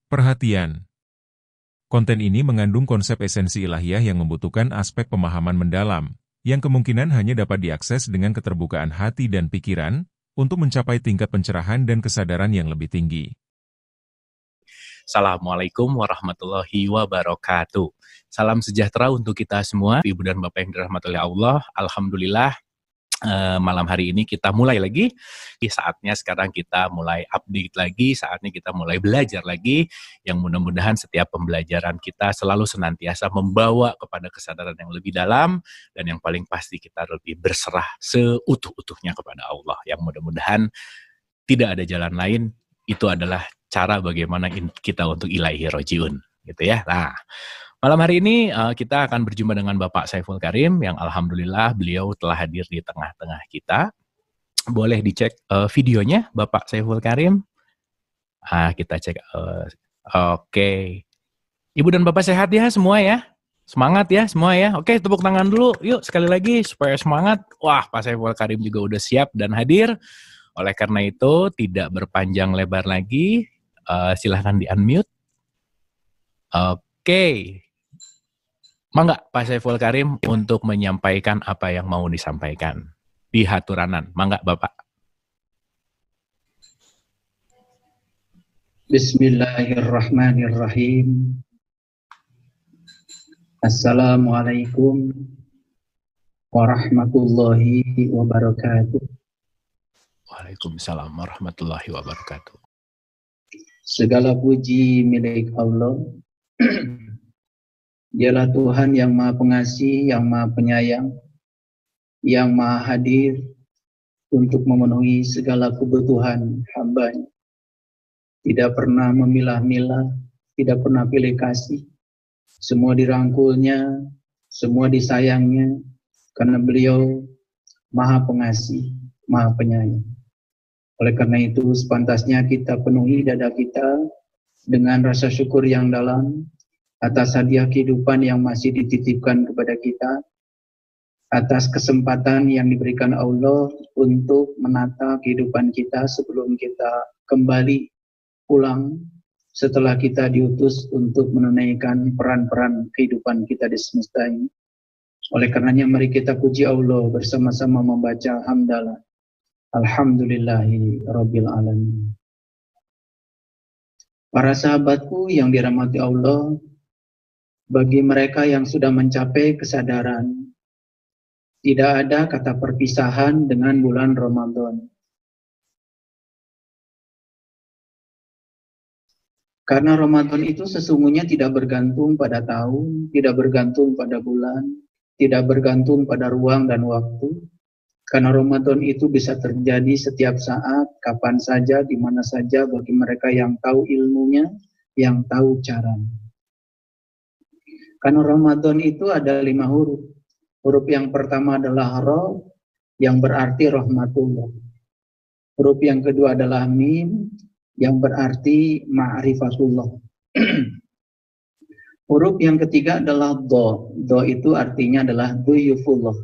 Perhatian, konten ini mengandung konsep esensi ilahiyah yang membutuhkan aspek pemahaman mendalam, yang kemungkinan hanya dapat diakses dengan keterbukaan hati dan pikiran, untuk mencapai tingkat pencerahan dan kesadaran yang lebih tinggi. Assalamualaikum warahmatullahi wabarakatuh. Salam sejahtera untuk kita semua, Ibu dan Bapak yang dirahmati oleh Allah. Alhamdulillah, malam hari ini kita mulai lagi. Saatnya sekarang kita mulai update lagi, saatnya kita mulai belajar lagi, yang mudah-mudahan setiap pembelajaran kita selalu senantiasa membawa kepada kesadaran yang lebih dalam, dan yang paling pasti kita lebih berserah seutuh-utuhnya kepada Allah, yang mudah-mudahan tidak ada jalan lain, itu adalah cara bagaimana kita untuk ilaihi rojiun, gitu ya. Nah, malam hari ini kita akan berjumpa dengan Bapak Saiful Karim yang alhamdulillah beliau telah hadir di tengah-tengah kita. Boleh dicek videonya Bapak Saiful Karim. Kita cek. Oke. Ibu dan Bapak sehat ya semua ya? Semangat ya semua ya. Oke, tepuk tangan dulu. Yuk sekali lagi supaya semangat. Wah, Pak Saiful Karim juga udah siap dan hadir. Oleh karena itu, tidak berpanjang lebar lagi. Silahkan di-unmute. Oke. Mangga Pak Saiful Karim untuk menyampaikan apa yang mau disampaikan di haturanan. Mangga Bapak. Bismillahirrahmanirrahim. Assalamualaikum warahmatullahi wabarakatuh. Waalaikumsalam warahmatullahi wabarakatuh. Segala puji milik Allah. Dialah Tuhan yang Maha Pengasih, yang Maha Penyayang, yang Maha Hadir untuk memenuhi segala kebutuhan hamba-Nya. Tidak pernah memilah-milah, tidak pernah pilih kasih. Semua dirangkulnya, semua disayangnya, karena beliau Maha Pengasih, Maha Penyayang. Oleh karena itu, sepantasnya kita penuhi dada kita dengan rasa syukur yang dalam, atas hadiah kehidupan yang masih dititipkan kepada kita, atas kesempatan yang diberikan Allah untuk menata kehidupan kita sebelum kita kembali pulang setelah kita diutus untuk menunaikan peran-peran kehidupan kita di semesta ini. Oleh karenanya mari kita puji Allah bersama-sama membaca hamdalah. Alhamdulillahi Rabbil Alamin. Para sahabatku yang dirahmati Allah, bagi mereka yang sudah mencapai kesadaran, tidak ada kata perpisahan dengan bulan Ramadan. Karena Ramadan itu sesungguhnya tidak bergantung pada tahun, tidak bergantung pada bulan, tidak bergantung pada ruang dan waktu. Karena Ramadan itu bisa terjadi setiap saat, kapan saja, di mana saja bagi mereka yang tahu ilmunya, yang tahu caranya. Karena Ramadan itu ada 5 huruf. Huruf yang pertama adalah Ra, yang berarti rahmatullah. Huruf yang kedua adalah Mim, yang berarti ma'rifatullah. Huruf yang ketiga adalah Do. Do itu artinya adalah duyufullah.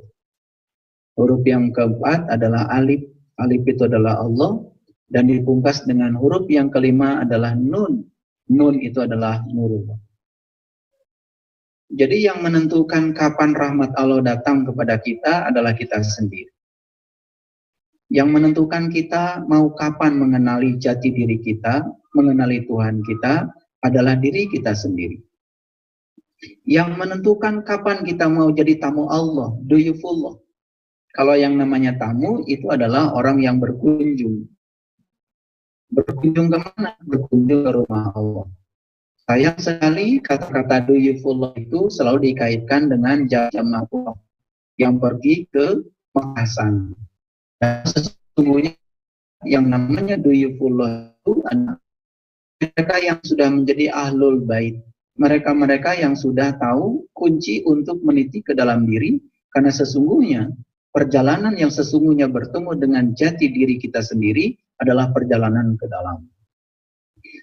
Huruf yang keempat adalah Alif. Alif itu adalah Allah. Dan dipungkas dengan huruf yang kelima adalah Nun. Nun itu adalah Nurullah. Jadi yang menentukan kapan rahmat Allah datang kepada kita adalah kita sendiri. Yang menentukan kita mau kapan mengenali jati diri kita, mengenali Tuhan kita, adalah diri kita sendiri. Yang menentukan kapan kita mau jadi tamu Allah, duyufullah. Kalau yang namanya tamu, itu adalah orang yang berkunjung. Berkunjung ke mana? Berkunjung ke rumah Allah. Sayang sekali kata-kata duyufullah itu selalu dikaitkan dengan jamaah Allah yang pergi ke Mekah sana. Dan sesungguhnya yang namanya duyufullah itu adalah mereka yang sudah menjadi ahlul bait. Mereka-mereka yang sudah tahu kunci untuk meniti ke dalam diri, karena sesungguhnya perjalanan yang sesungguhnya bertemu dengan jati diri kita sendiri adalah perjalanan ke dalam.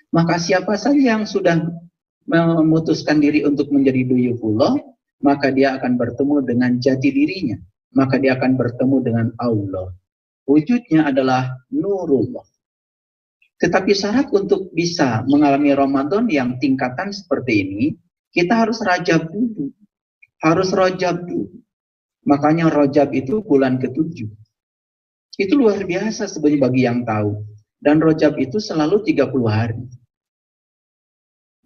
Maka siapa saja yang sudah memutuskan diri untuk menjadi duyufullah, maka dia akan bertemu dengan jati dirinya. Maka dia akan bertemu dengan Allah. Wujudnya adalah nurullah. Tetapi syarat untuk bisa mengalami Ramadan yang tingkatan seperti ini, kita harus rajab dulu. Harus rajab dulu. Makanya rajab itu bulan ke-7. Itu luar biasa sebenarnya bagi yang tahu. Dan rajab itu selalu 30 hari.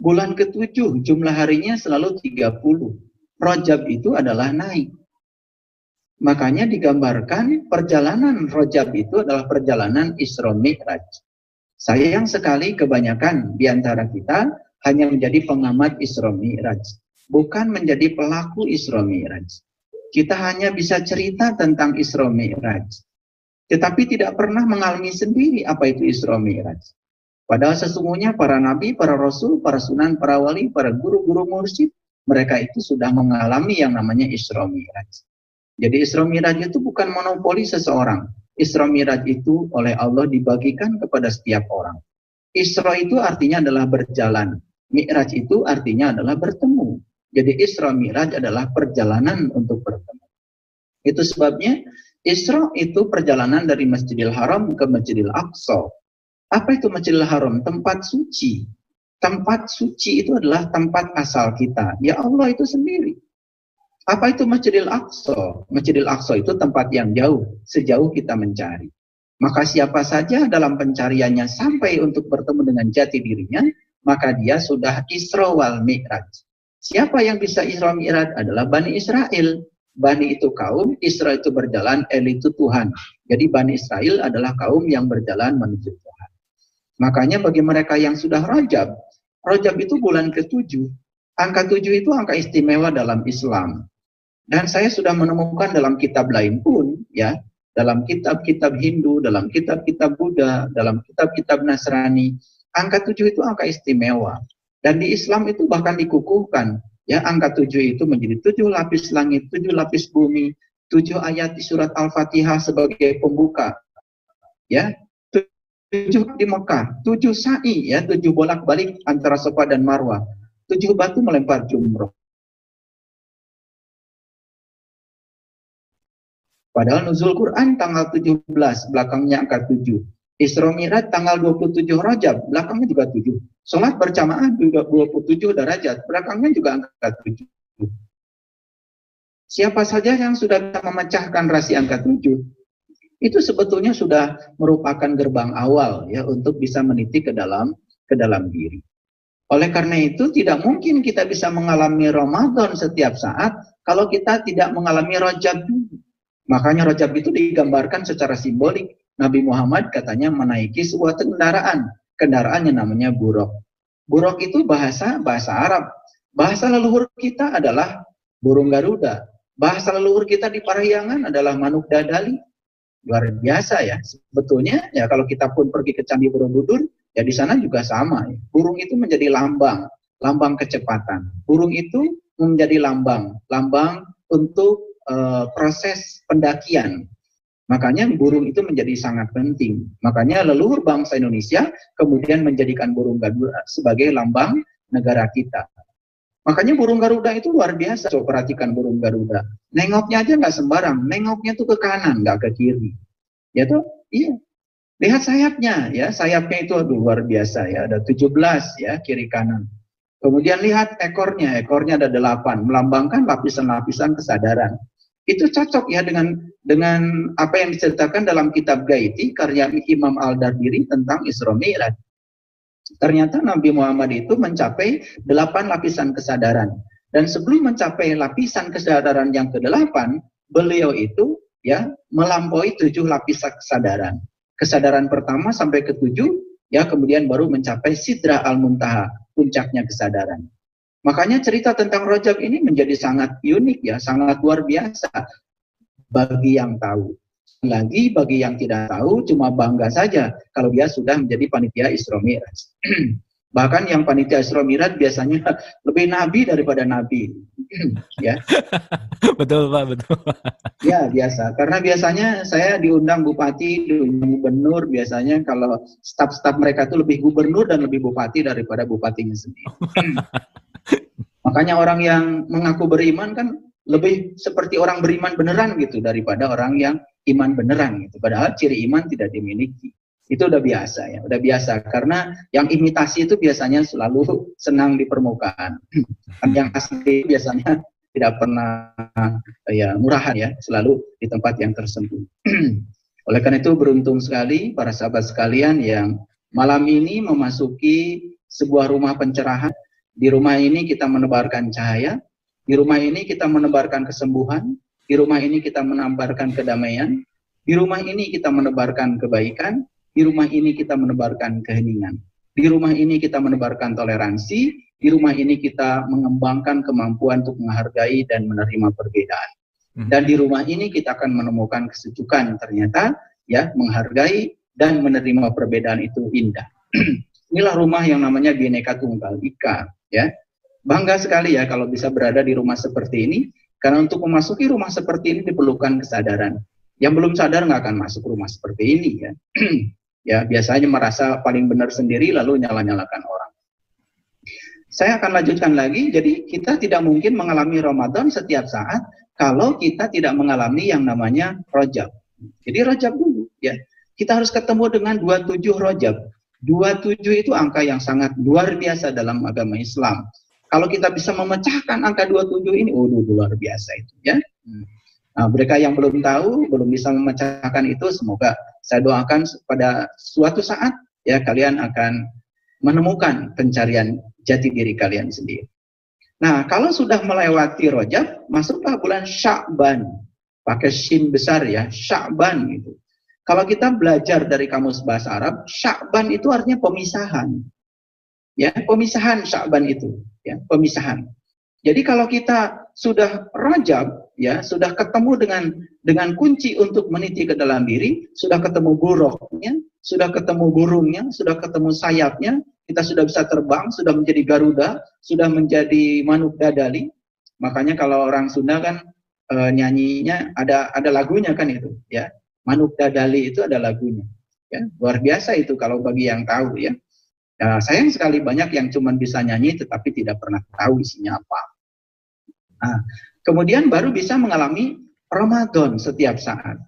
Bulan ke-7 jumlah harinya selalu 30. Rajab itu adalah naik. Makanya digambarkan perjalanan Rajab itu adalah perjalanan Isra Mi'raj. Sayang sekali kebanyakan di antara kita hanya menjadi pengamat Isra Mi'raj, bukan menjadi pelaku Isra Mi'raj. Kita hanya bisa cerita tentang Isra Mi'raj, tetapi tidak pernah mengalami sendiri apa itu Isra Mi'raj. Padahal sesungguhnya para nabi, para rasul, para sunan, para wali, para guru-guru mursyid, mereka itu sudah mengalami yang namanya Isra Mi'raj. Jadi Isra Mi'raj itu bukan monopoli seseorang. Isra Mi'raj itu oleh Allah dibagikan kepada setiap orang. Isra itu artinya adalah berjalan. Mi'raj itu artinya adalah bertemu. Jadi Isra Mi'raj adalah perjalanan untuk bertemu. Itu sebabnya Isra itu perjalanan dari Masjidil Haram ke Masjidil Aqsa. Apa itu Masjidil Haram? Tempat suci. Tempat suci itu adalah tempat asal kita. Ya Allah itu sendiri. Apa itu Masjidil Aqsa? Masjidil Aqsa itu tempat yang jauh, sejauh kita mencari. Maka siapa saja dalam pencariannya sampai untuk bertemu dengan jati dirinya, maka dia sudah Isra wal Mi'raj. Siapa yang bisa Isra Mi'raj adalah Bani Israel. Bani itu kaum, Isra itu berjalan, El itu Tuhan. Jadi Bani Israel adalah kaum yang berjalan menuju Tuhan. Makanya bagi mereka yang sudah Rajab, Rajab itu bulan ke-7. Angka 7 itu angka istimewa dalam Islam. Dan saya sudah menemukan dalam kitab lain pun, ya, dalam kitab-kitab Hindu, dalam kitab-kitab Buddha, dalam kitab-kitab Nasrani, angka 7 itu angka istimewa. Dan di Islam itu bahkan dikukuhkan, ya, angka 7 itu menjadi 7 lapis langit, 7 lapis bumi, 7 ayat di surat Al-Fatihah sebagai pembuka, ya, 7 di Mekah, 7 sa'i, ya, 7 bolak-balik antara Safa dan Marwah, 7 batu melempar jumroh. Padahal nuzul Quran tanggal 17, belakangnya angka 7. Isra Mi'raj tanggal 27 Rajab, belakangnya juga 7. Sholat berjamaah juga 27 derajat, belakangnya juga angka 7. Siapa saja yang sudah bisa memecahkan rasi angka 7, itu sebetulnya sudah merupakan gerbang awal, ya, untuk bisa meniti ke dalam diri. Oleh karena itu tidak mungkin kita bisa mengalami Ramadan setiap saat kalau kita tidak mengalami Rajab dulu. Makanya Rajab itu digambarkan secara simbolik. Nabi Muhammad katanya menaiki sebuah kendaraan. Kendaraan yang namanya buraq. Buraq itu bahasa Arab. Bahasa leluhur kita adalah burung Garuda. Bahasa leluhur kita di Parahyangan adalah manuk dadali. Luar biasa ya. Sebetulnya ya kalau kita pun pergi ke Candi Borobudur, ya di sana juga sama. Ya. Burung itu menjadi lambang kecepatan. Burung itu menjadi lambang untuk proses pendakian. Makanya burung itu menjadi sangat penting. Makanya leluhur bangsa Indonesia kemudian menjadikan burung Garuda sebagai lambang negara kita. Makanya burung Garuda itu luar biasa. Coba perhatikan burung Garuda. Nengoknya aja nggak sembarang. Nengoknya tuh ke kanan, nggak ke kiri. Ya tuh, iya. Lihat sayapnya, ya. Sayapnya itu luar biasa ya. Ada 17 ya, kiri kanan. Kemudian lihat ekornya ada 8, melambangkan lapisan-lapisan kesadaran. Itu cocok ya dengan apa yang diceritakan dalam kitab Gaiti karya Imam Al-Dardiri tentang Isra Mi'raj. Ternyata Nabi Muhammad itu mencapai 8 lapisan kesadaran. Dan sebelum mencapai lapisan kesadaran yang ke-8, beliau itu ya melampaui 7 lapisan kesadaran. Kesadaran pertama sampai ke-7, ya kemudian baru mencapai Sidrah Al-Muntaha, puncaknya kesadaran. Makanya cerita tentang Rajab ini menjadi sangat unik ya, sangat luar biasa bagi yang tahu. Lagi bagi yang tidak tahu cuma bangga saja kalau dia sudah menjadi panitia Isra Mi'raj. Bahkan yang panitia Isra Mi'raj biasanya lebih nabi daripada nabi. Ya. Betul Pak, betul. Ya biasa, karena biasanya saya diundang bupati, diundang gubernur, biasanya kalau staf-staf mereka itu lebih gubernur dan lebih bupati daripada bupatinya sendiri. Makanya orang yang mengaku beriman kan lebih seperti orang beriman beneran gitu daripada orang yang iman beneran gitu. Padahal ciri iman tidak dimiliki. Itu udah biasa ya, udah biasa. Karena yang imitasi itu biasanya selalu senang di permukaan. Yang asli biasanya tidak pernah ya murahan ya, selalu di tempat yang tersembunyi. Oleh karena itu beruntung sekali para sahabat sekalian yang malam ini memasuki sebuah rumah pencerahan. Di rumah ini kita menebarkan cahaya, di rumah ini kita menebarkan kesembuhan, di rumah ini kita menebarkan kedamaian, di rumah ini kita menebarkan kebaikan, di rumah ini kita menebarkan keheningan, di rumah ini kita menebarkan toleransi, di rumah ini kita mengembangkan kemampuan untuk menghargai dan menerima perbedaan. Dan di rumah ini kita akan menemukan kesejukan ternyata ya, menghargai dan menerima perbedaan itu indah. Inilah rumah yang namanya Bhinneka Tunggal Ika ya. Bangga sekali ya kalau bisa berada di rumah seperti ini, karena untuk memasuki rumah seperti ini diperlukan kesadaran. Yang belum sadar nggak akan masuk rumah seperti ini ya. Ya biasanya merasa paling benar sendiri lalu nyala-nyalakan orang. Saya akan lanjutkan lagi. Jadi kita tidak mungkin mengalami Ramadan setiap saat kalau kita tidak mengalami yang namanya Rajab. Jadi Rajab dulu ya. Kita harus ketemu dengan 27 Rajab. 27 itu angka yang sangat luar biasa dalam agama Islam. Kalau kita bisa memecahkan angka 27 ini, luar biasa itu ya. Nah, mereka yang belum tahu, belum bisa memecahkan itu, semoga saya doakan pada suatu saat ya kalian akan menemukan pencarian jati diri kalian sendiri. Nah, kalau sudah melewati Rajab, masuklah bulan Sya'ban. Pakai shin besar ya, Sya'ban gitu. Kalau kita belajar dari kamus bahasa Arab, Sya'ban itu artinya pemisahan. Ya, pemisahan Sya'ban itu, ya, pemisahan. Jadi kalau kita sudah Rajab, ya, sudah ketemu dengan kunci untuk meniti ke dalam diri, sudah ketemu buruknya, sudah ketemu burungnya, sudah ketemu sayapnya, kita sudah bisa terbang, sudah menjadi Garuda, sudah menjadi Manuk Dadali. Makanya kalau orang Sunda kan nyanyinya ada lagunya kan itu, ya. Manuk Dadali itu ada lagunya. Ya, luar biasa itu kalau bagi yang tahu ya. Nah, sayang sekali banyak yang cuma bisa nyanyi tetapi tidak pernah tahu isinya apa. Nah, kemudian baru bisa mengalami Ramadan setiap saat.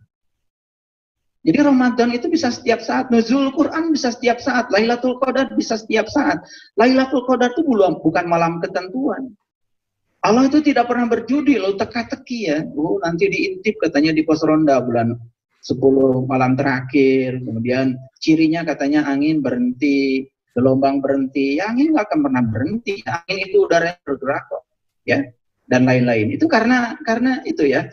Jadi Ramadan itu bisa setiap saat, nuzul Quran bisa setiap saat, Lailatul Qadar bisa setiap saat. Lailatul Qadar itu bukan malam ketentuan. Allah itu tidak pernah berjudi, lalu teka-teki ya. Nanti diintip katanya di pos ronda bulan 10 malam terakhir, kemudian cirinya katanya angin berhenti, gelombang berhenti, ya, angin nggak akan pernah berhenti, angin itu udaranya bergerak kok, ya, dan lain-lain. Itu karena itu ya,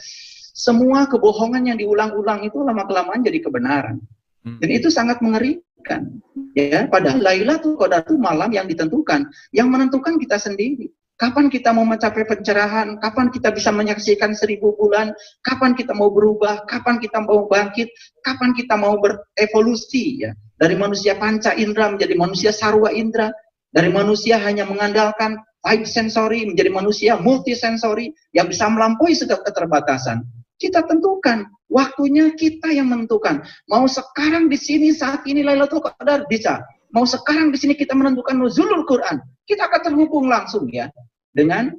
semua kebohongan yang diulang-ulang itu lama-kelamaan jadi kebenaran, dan itu sangat mengerikan, ya. Padahal Lailatul Qadar itu malam yang ditentukan, yang menentukan kita sendiri. Kapan kita mau mencapai pencerahan, kapan kita bisa menyaksikan 1000 bulan, kapan kita mau berubah, kapan kita mau bangkit, kapan kita mau berevolusi ya. Dari manusia panca indera menjadi manusia sarwa indera, dari manusia hanya mengandalkan 5 sensori menjadi manusia multisensori yang bisa melampaui segala keterbatasan. Kita tentukan, waktunya kita yang menentukan. Mau sekarang di sini saat ini Lailatul Qadar bisa. Mau sekarang di sini kita menentukan nuzulul Quran, kita akan terhubung langsung ya dengan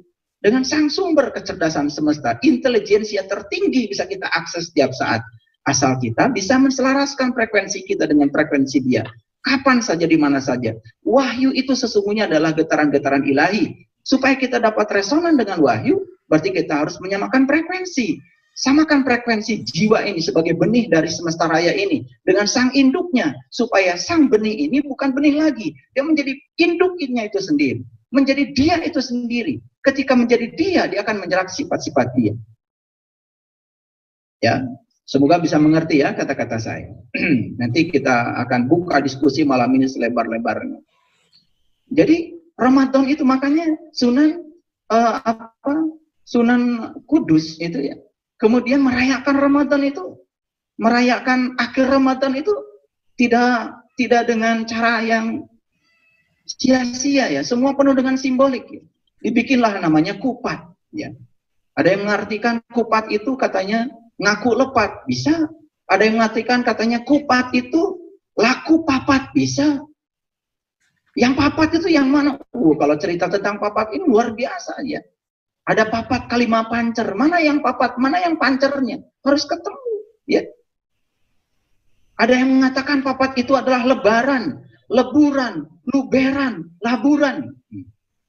sang sumber kecerdasan semesta, intelijensia tertinggi bisa kita akses setiap saat. Asal kita bisa menselaraskan frekuensi kita dengan frekuensi dia. Kapan saja, di mana saja. Wahyu itu sesungguhnya adalah getaran-getaran ilahi. Supaya kita dapat resonan dengan wahyu, berarti kita harus menyamakan frekuensi. Samakan frekuensi jiwa ini sebagai benih dari semesta raya ini dengan sang induknya, supaya sang benih ini bukan benih lagi, dia menjadi induknya itu sendiri, menjadi dia itu sendiri. Ketika menjadi dia akan menyerap sifat-sifat dia. Ya, semoga bisa mengerti ya kata-kata saya. Nanti kita akan buka diskusi malam ini selebar-lebarnya. Jadi Ramadan itu makanya Sunan Sunan Kudus itu ya. Kemudian merayakan Ramadan itu, merayakan akhir Ramadan itu tidak dengan cara yang sia-sia ya, semua penuh dengan simbolik. Ya. Dibikinlah namanya kupat. Ya. Ada yang mengartikan kupat itu katanya ngaku lepat, bisa. Ada yang mengartikan katanya kupat itu laku papat, bisa. Yang papat itu yang mana? Kalau cerita tentang papat ini luar biasa ya. Ada papat kalima pancer, mana yang papat, mana yang pancernya, harus ketemu, ya. Ada yang mengatakan papat itu adalah lebaran, leburan, luberan, laburan.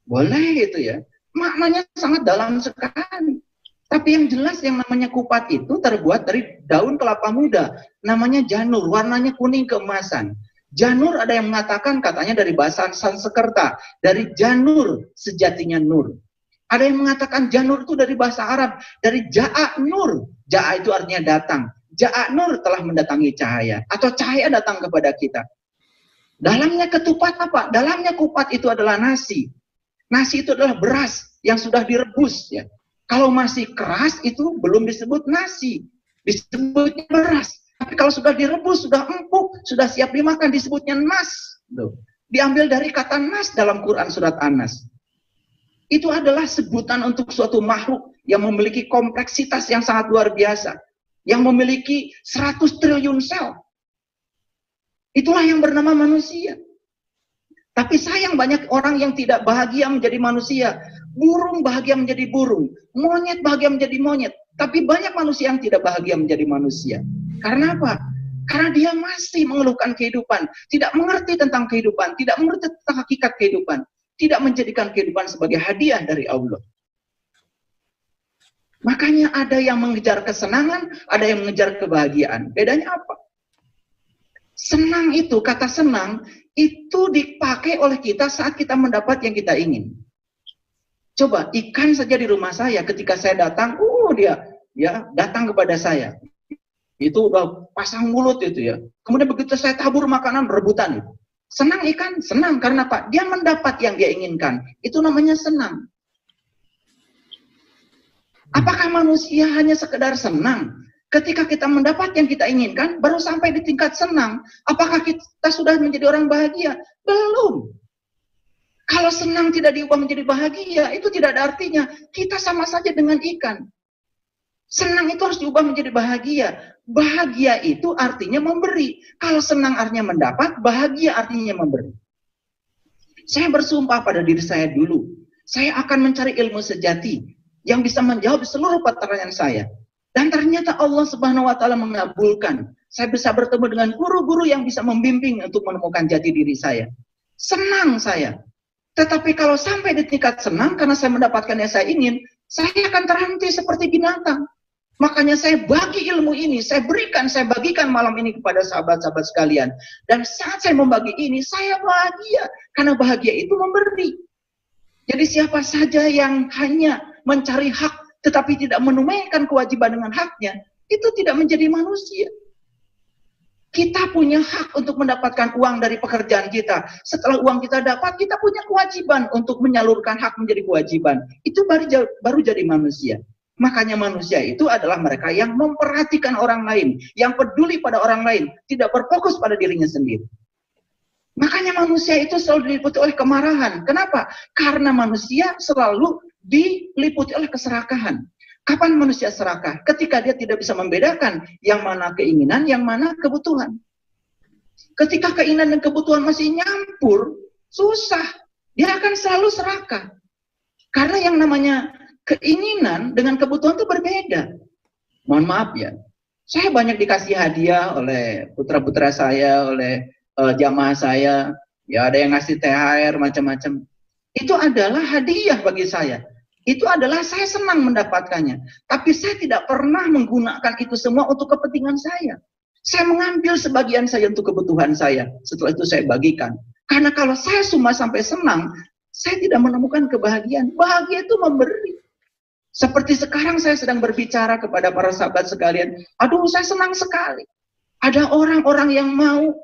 Boleh itu ya. Maknanya sangat dalam sekali. Tapi yang jelas yang namanya kupat itu terbuat dari daun kelapa muda. Namanya janur, warnanya kuning keemasan. Janur ada yang mengatakan katanya dari bahasa Sanskerta, dari janur sejatinya nur. Ada yang mengatakan janur itu dari bahasa Arab, dari ja'a nur. Ja'a itu artinya datang. Ja'a nur telah mendatangi cahaya, atau cahaya datang kepada kita. Dalamnya ketupat apa? Dalamnya kupat itu adalah nasi. Nasi itu adalah beras yang sudah direbus ya. Kalau masih keras itu belum disebut nasi, disebutnya beras. Tapi kalau sudah direbus, sudah empuk, sudah siap dimakan, disebutnya nas. Diambil dari kata nas dalam Quran surat An-Nas. Itu adalah sebutan untuk suatu makhluk yang memiliki kompleksitas yang sangat luar biasa. Yang memiliki 100 triliun sel. Itulah yang bernama manusia. Tapi sayang banyak orang yang tidak bahagia menjadi manusia. Burung bahagia menjadi burung. Monyet bahagia menjadi monyet. Tapi banyak manusia yang tidak bahagia menjadi manusia. Karena apa? Karena dia masih mengeluhkan kehidupan. Tidak mengerti tentang kehidupan. Tidak mengerti tentang hakikat kehidupan. Tidak menjadikan kehidupan sebagai hadiah dari Allah. Makanya ada yang mengejar kesenangan, ada yang mengejar kebahagiaan. Bedanya apa? Senang itu, kata senang, itu dipakai oleh kita saat kita mendapat yang kita ingin. Coba, ikan saja di rumah saya, ketika saya datang, dia datang kepada saya. Itu udah pasang mulut itu ya. Kemudian begitu saya tabur makanan, rebutan. Senang ikan? Senang. Karena apa? Dia mendapat yang dia inginkan. Itu namanya senang. Apakah manusia hanya sekedar senang? Ketika kita mendapat yang kita inginkan, baru sampai di tingkat senang. Apakah kita sudah menjadi orang bahagia? Belum. Kalau senang tidak diubah menjadi bahagia, itu tidak ada artinya. Kita sama saja dengan ikan. Senang itu harus diubah menjadi bahagia. Bahagia itu artinya memberi. Kalau senang artinya mendapat, bahagia artinya memberi. Saya bersumpah pada diri saya dulu. Saya akan mencari ilmu sejati yang bisa menjawab seluruh pertanyaan saya. Dan ternyata Allah Subhanahu wa taala mengabulkan. Saya bisa bertemu dengan guru-guru yang bisa membimbing untuk menemukan jati diri saya. Senang saya. Tetapi kalau sampai di tingkat senang karena saya mendapatkan yang saya ingin, saya akan terhenti seperti binatang. Makanya saya bagi ilmu ini, saya bagikan malam ini kepada sahabat-sahabat sekalian. Dan saat saya membagi ini, saya bahagia. Karena bahagia itu memberi. Jadi siapa saja yang hanya mencari hak tetapi tidak menunaikan kewajiban dengan haknya, itu tidak menjadi manusia. Kita punya hak untuk mendapatkan uang dari pekerjaan kita. Setelah uang kita dapat, kita punya kewajiban untuk menyalurkan hak menjadi kewajiban. Itu baru jadi manusia. Makanya manusia itu adalah mereka yang memperhatikan orang lain, yang peduli pada orang lain, tidak berfokus pada dirinya sendiri. Makanya manusia itu selalu diliputi oleh kemarahan. Kenapa? Karena manusia selalu diliputi oleh keserakahan. Kapan manusia serakah? Ketika dia tidak bisa membedakan yang mana keinginan, yang mana kebutuhan. Ketika keinginan dan kebutuhan masih nyampur, susah. Dia akan selalu serakah. Karena yang namanya keinginan dengan kebutuhan itu berbeda. Mohon maaf ya. Saya banyak dikasih hadiah oleh putra-putra saya, oleh jamaah saya. Ya, ada yang ngasih THR macam-macam. Itu adalah hadiah bagi saya. Itu adalah saya senang mendapatkannya. Tapi saya tidak pernah menggunakan itu semua untuk kepentingan saya. Saya mengambil sebagian saya untuk kebutuhan saya. Setelah itu saya bagikan. Karena kalau saya cuma sampai senang, saya tidak menemukan kebahagiaan. Bahagia itu memberi. Seperti sekarang saya sedang berbicara kepada para sahabat sekalian. Aduh, saya senang sekali. Ada orang-orang yang mau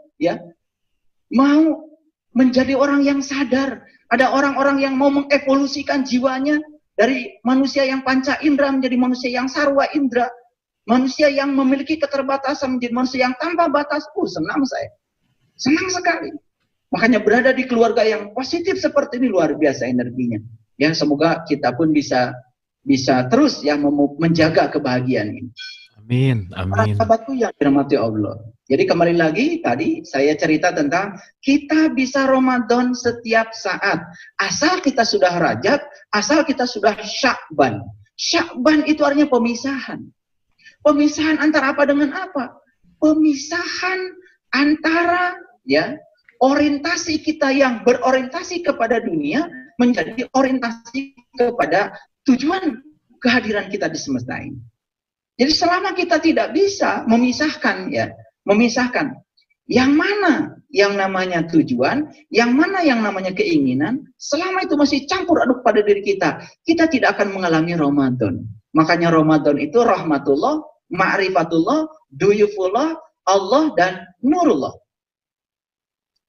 menjadi orang yang sadar. Ada orang-orang yang mau mengevolusikan jiwanya dari manusia yang panca indera menjadi manusia yang sarwa indera. Manusia yang memiliki keterbatasan menjadi manusia yang tanpa batas. Senang saya. Senang sekali. Makanya berada di keluarga yang positif seperti ini luar biasa energinya. Ya, semoga kita pun bisa terus yang menjaga kebahagiaan ini. Amin, amin. Sahabatku yang dirahmati Allah. Jadi kembali lagi tadi saya cerita tentang kita bisa Ramadan setiap saat. Asal kita sudah Rajab, asal kita sudah Sya'ban. Sya'ban itu artinya pemisahan. Pemisahan antara apa dengan apa? pemisahan antara ya orientasi kita yang berorientasi kepada dunia menjadi orientasi kepada tujuan kehadiran kita di semesta ini. Jadi selama kita tidak bisa memisahkan yang mana yang namanya tujuan, yang mana yang namanya keinginan, selama itu masih campur aduk pada diri kita, kita tidak akan mengalami Ramadan. Makanya Ramadan itu rahmatullah, ma'rifatullah, duyufullah, Allah dan nurullah.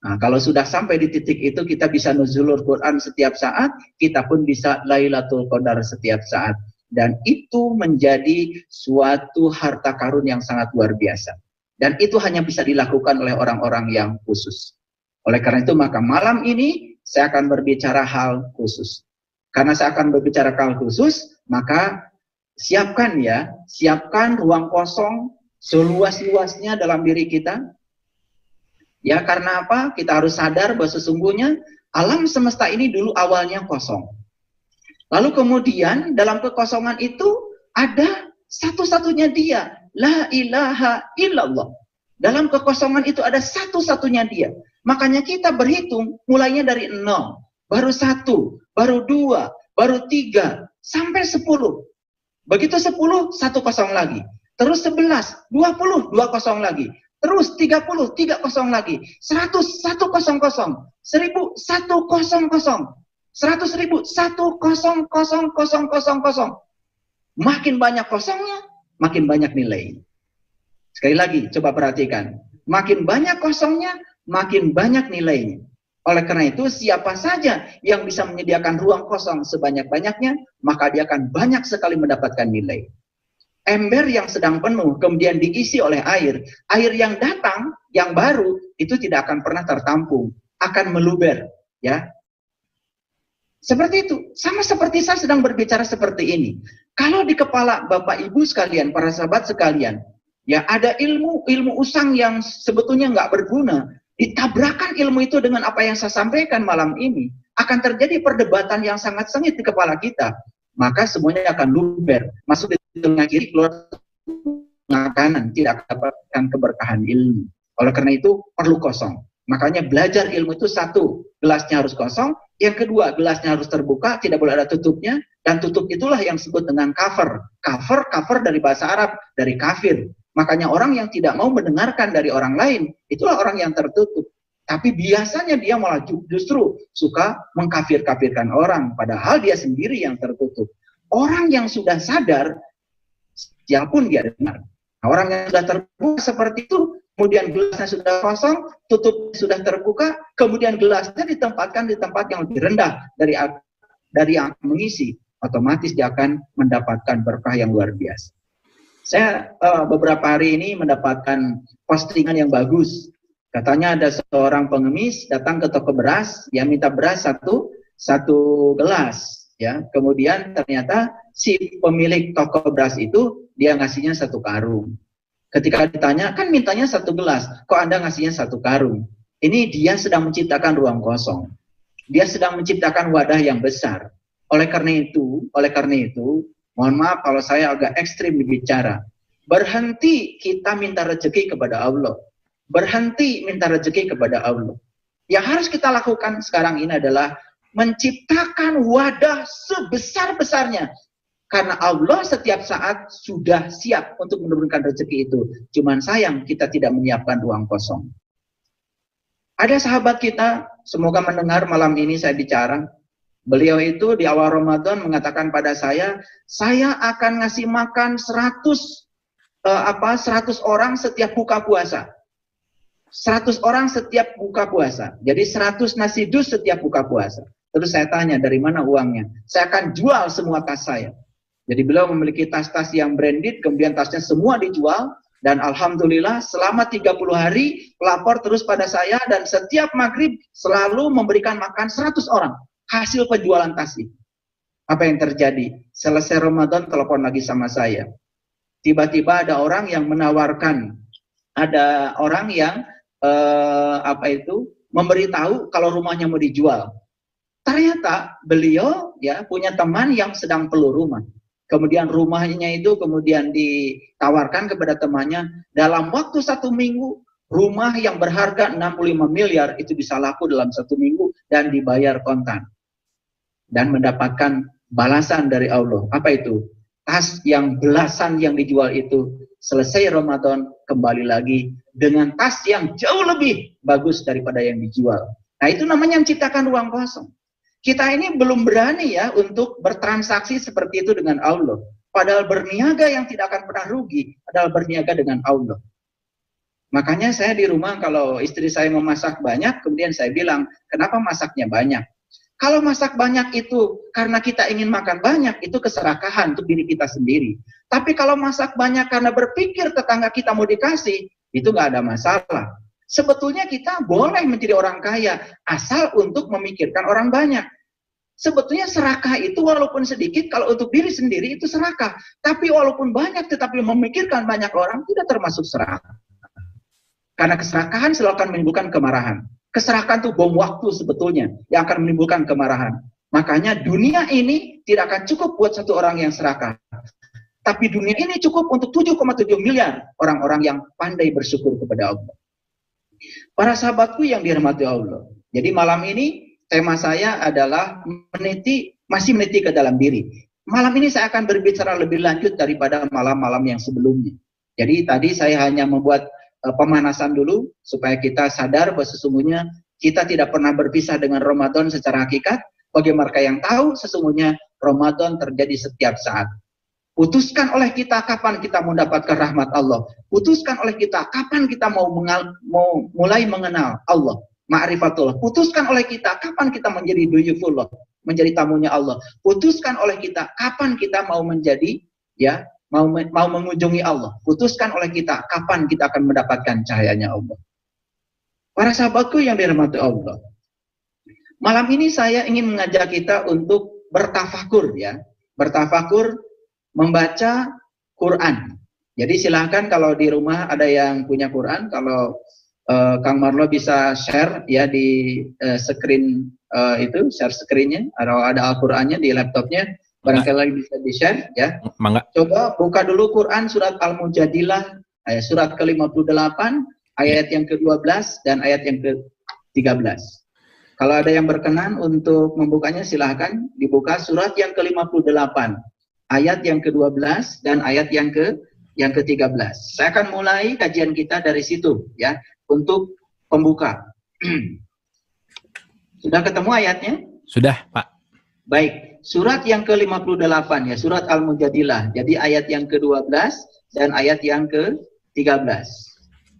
Nah, kalau sudah sampai di titik itu, kita bisa nuzulul Quran setiap saat, kita pun bisa Lailatul Qadar setiap saat. Dan itu menjadi suatu harta karun yang sangat luar biasa. Dan itu hanya bisa dilakukan oleh orang-orang yang khusus. Oleh karena itu, maka malam ini saya akan berbicara hal khusus. Karena saya akan berbicara hal khusus, maka siapkan ruang kosong seluas-luasnya dalam diri kita. Ya, karena apa? Kita harus sadar bahwa sesungguhnya alam semesta ini dulu awalnya kosong. Lalu kemudian dalam kekosongan itu ada satu-satunya dia, la ilaha illallah. Dalam kekosongan itu ada satu-satunya dia. Makanya kita berhitung mulainya dari 0, baru 1, baru 2, baru 3, sampai 10. Begitu 10, 1 kosong lagi. Terus 11, 20, 2 kosong lagi. Terus 30, 3 kosong lagi. 100, 1 kosong kosong. 1000, 1 kosong kosong. 100.000, 1 kosong kosong kosong kosong kosong. Makin banyak kosongnya, makin banyak nilai. Sekali lagi, coba perhatikan. Makin banyak kosongnya, makin banyak nilainya. Oleh karena itu, siapa saja yang bisa menyediakan ruang kosong sebanyak-banyaknya, maka dia akan banyak sekali mendapatkan nilai. Ember yang sedang penuh, kemudian diisi oleh air. Air yang datang, yang baru, itu tidak akan pernah tertampung. Akan meluber. Ya. Seperti itu. Sama seperti saya sedang berbicara seperti ini. Kalau di kepala Bapak Ibu sekalian, para sahabat sekalian, ya ada ilmu usang yang sebetulnya nggak berguna. Ditabrakan ilmu itu dengan apa yang saya sampaikan malam ini, akan terjadi perdebatan yang sangat sengit di kepala kita. Maka semuanya akan luber. Masuk di telinga kiri, keluar telinga kanan. Tidak akan dapatkan keberkahan ilmu. Oleh karena itu, perlu kosong. Makanya belajar ilmu itu satu, gelasnya harus kosong. Yang kedua, gelasnya harus terbuka, tidak boleh ada tutupnya. Dan tutup itulah yang disebut dengan cover. Cover dari bahasa Arab, dari kafir. Makanya orang yang tidak mau mendengarkan dari orang lain, itulah orang yang tertutup. Tapi biasanya dia malah justru suka mengkafir-kafirkan orang, padahal dia sendiri yang tertutup. Orang yang sudah sadar, siapapun dia dengar. Nah, orang yang sudah terbuka seperti itu, kemudian gelasnya sudah kosong, tutup sudah terbuka, kemudian gelasnya ditempatkan di tempat yang lebih rendah dari yang mengisi, otomatis dia akan mendapatkan berkah yang luar biasa. Saya beberapa hari ini mendapatkan postingan yang bagus. Katanya ada seorang pengemis datang ke toko beras, dia minta beras satu gelas, ya. Kemudian ternyata si pemilik toko beras itu dia ngasihnya 1 karung. Ketika ditanya, kan mintanya 1 gelas, kok Anda ngasihnya 1 karung? Ini dia sedang menciptakan ruang kosong. Dia sedang menciptakan wadah yang besar. Oleh karena itu, mohon maaf kalau saya agak ekstrim berbicara. Berhenti kita minta rezeki kepada Allah. Berhenti minta rezeki kepada Allah. Yang harus kita lakukan sekarang ini adalah menciptakan wadah sebesar-besarnya. Karena Allah setiap saat sudah siap untuk menurunkan rezeki itu. Cuman sayang kita tidak menyiapkan ruang kosong. Ada sahabat kita, semoga mendengar malam ini saya bicara. Beliau itu di awal Ramadan mengatakan pada saya akan ngasih makan 100 orang setiap buka puasa. 100 orang setiap buka puasa. Jadi 100 nasi dus setiap buka puasa. Terus saya tanya, dari mana uangnya? Saya akan jual semua tas saya. Jadi beliau memiliki tas-tas yang branded, kemudian tasnya semua dijual. Dan alhamdulillah selama 30 hari pelapor terus pada saya dan setiap maghrib selalu memberikan makan 100 orang. Hasil penjualan tas itu. Apa yang terjadi? Selesai Ramadan telepon lagi sama saya. Tiba-tiba ada orang yang menawarkan, ada orang yang memberitahu kalau rumahnya mau dijual. Ternyata beliau ya punya teman yang sedang perlu rumah. kemudian rumahnya itu kemudian ditawarkan kepada temannya, dalam waktu 1 minggu, rumah yang berharga 65 miliar itu bisa laku dalam 1 minggu dan dibayar kontan. Dan mendapatkan balasan dari Allah. Apa itu? Tas yang belasan yang dijual itu, selesai Ramadan, kembali lagi dengan tas yang jauh lebih bagus daripada yang dijual. Nah, itu namanya menciptakan ruang kosong. Kita ini belum berani ya untuk bertransaksi seperti itu dengan Allah. Padahal berniaga yang tidak akan pernah rugi adalah berniaga dengan Allah. Makanya saya di rumah kalau istri saya memasak banyak, kemudian saya bilang, kenapa masaknya banyak? Kalau masak banyak itu karena kita ingin makan banyak, itu keserakahan untuk diri kita sendiri. Tapi kalau masak banyak karena berpikir tetangga kita mau dikasih, itu nggak ada masalah. Sebetulnya kita boleh menjadi orang kaya, asal untuk memikirkan orang banyak. Sebetulnya serakah itu walaupun sedikit, kalau untuk diri sendiri itu serakah. Tapi walaupun banyak, tetapi memikirkan banyak orang, tidak termasuk serakah. Karena keserakahan selalu akan menimbulkan kemarahan. Keserakahan itu bom waktu sebetulnya, yang akan menimbulkan kemarahan. Makanya dunia ini tidak akan cukup buat satu orang yang serakah. Tapi dunia ini cukup untuk 7,7 miliar orang-orang yang pandai bersyukur kepada Allah. Para sahabatku yang dirahmati Allah. Jadi malam ini tema saya adalah masih meniti ke dalam diri. Malam ini saya akan berbicara lebih lanjut daripada malam-malam yang sebelumnya. Jadi tadi saya hanya membuat pemanasan dulu supaya kita sadar bahwa sesungguhnya kita tidak pernah berpisah dengan Ramadan secara hakikat. Bagi mereka yang tahu sesungguhnya Ramadan terjadi setiap saat. Putuskan oleh kita kapan kita mendapatkan rahmat Allah. Putuskan oleh kita kapan kita mau mulai mengenal Allah, ma'rifatullah. Putuskan oleh kita kapan kita menjadi duyufullah, menjadi tamunya Allah. Putuskan oleh kita kapan kita mau menjadi mau mengunjungi Allah. Putuskan oleh kita kapan kita akan mendapatkan cahayanya Allah. Para sahabatku yang dirahmati Allah, malam ini saya ingin mengajak kita untuk bertafakur ya. Bertafakur membaca Quran. Jadi silahkan kalau di rumah ada yang punya Quran, kalau Kang Marlo bisa share ya di screen share screen-nya, atau ada Al-Qur'annya di laptopnya. Barangkali bisa di-share ya. Mangga. Coba buka dulu Quran surat Al-Mujadilah ayat surat ke-58, ayat yang ke-12 dan ayat yang ke-13. Kalau ada yang berkenan untuk membukanya silahkan dibuka surat yang ke-58, ayat yang ke-12 dan ayat yang ke-13. Saya akan mulai kajian kita dari situ ya untuk pembuka. Sudah ketemu ayatnya? Sudah, Pak. Baik, surat yang ke-58 ya, surat Al-Mujadilah. Jadi ayat yang ke-12 dan ayat yang ke-13.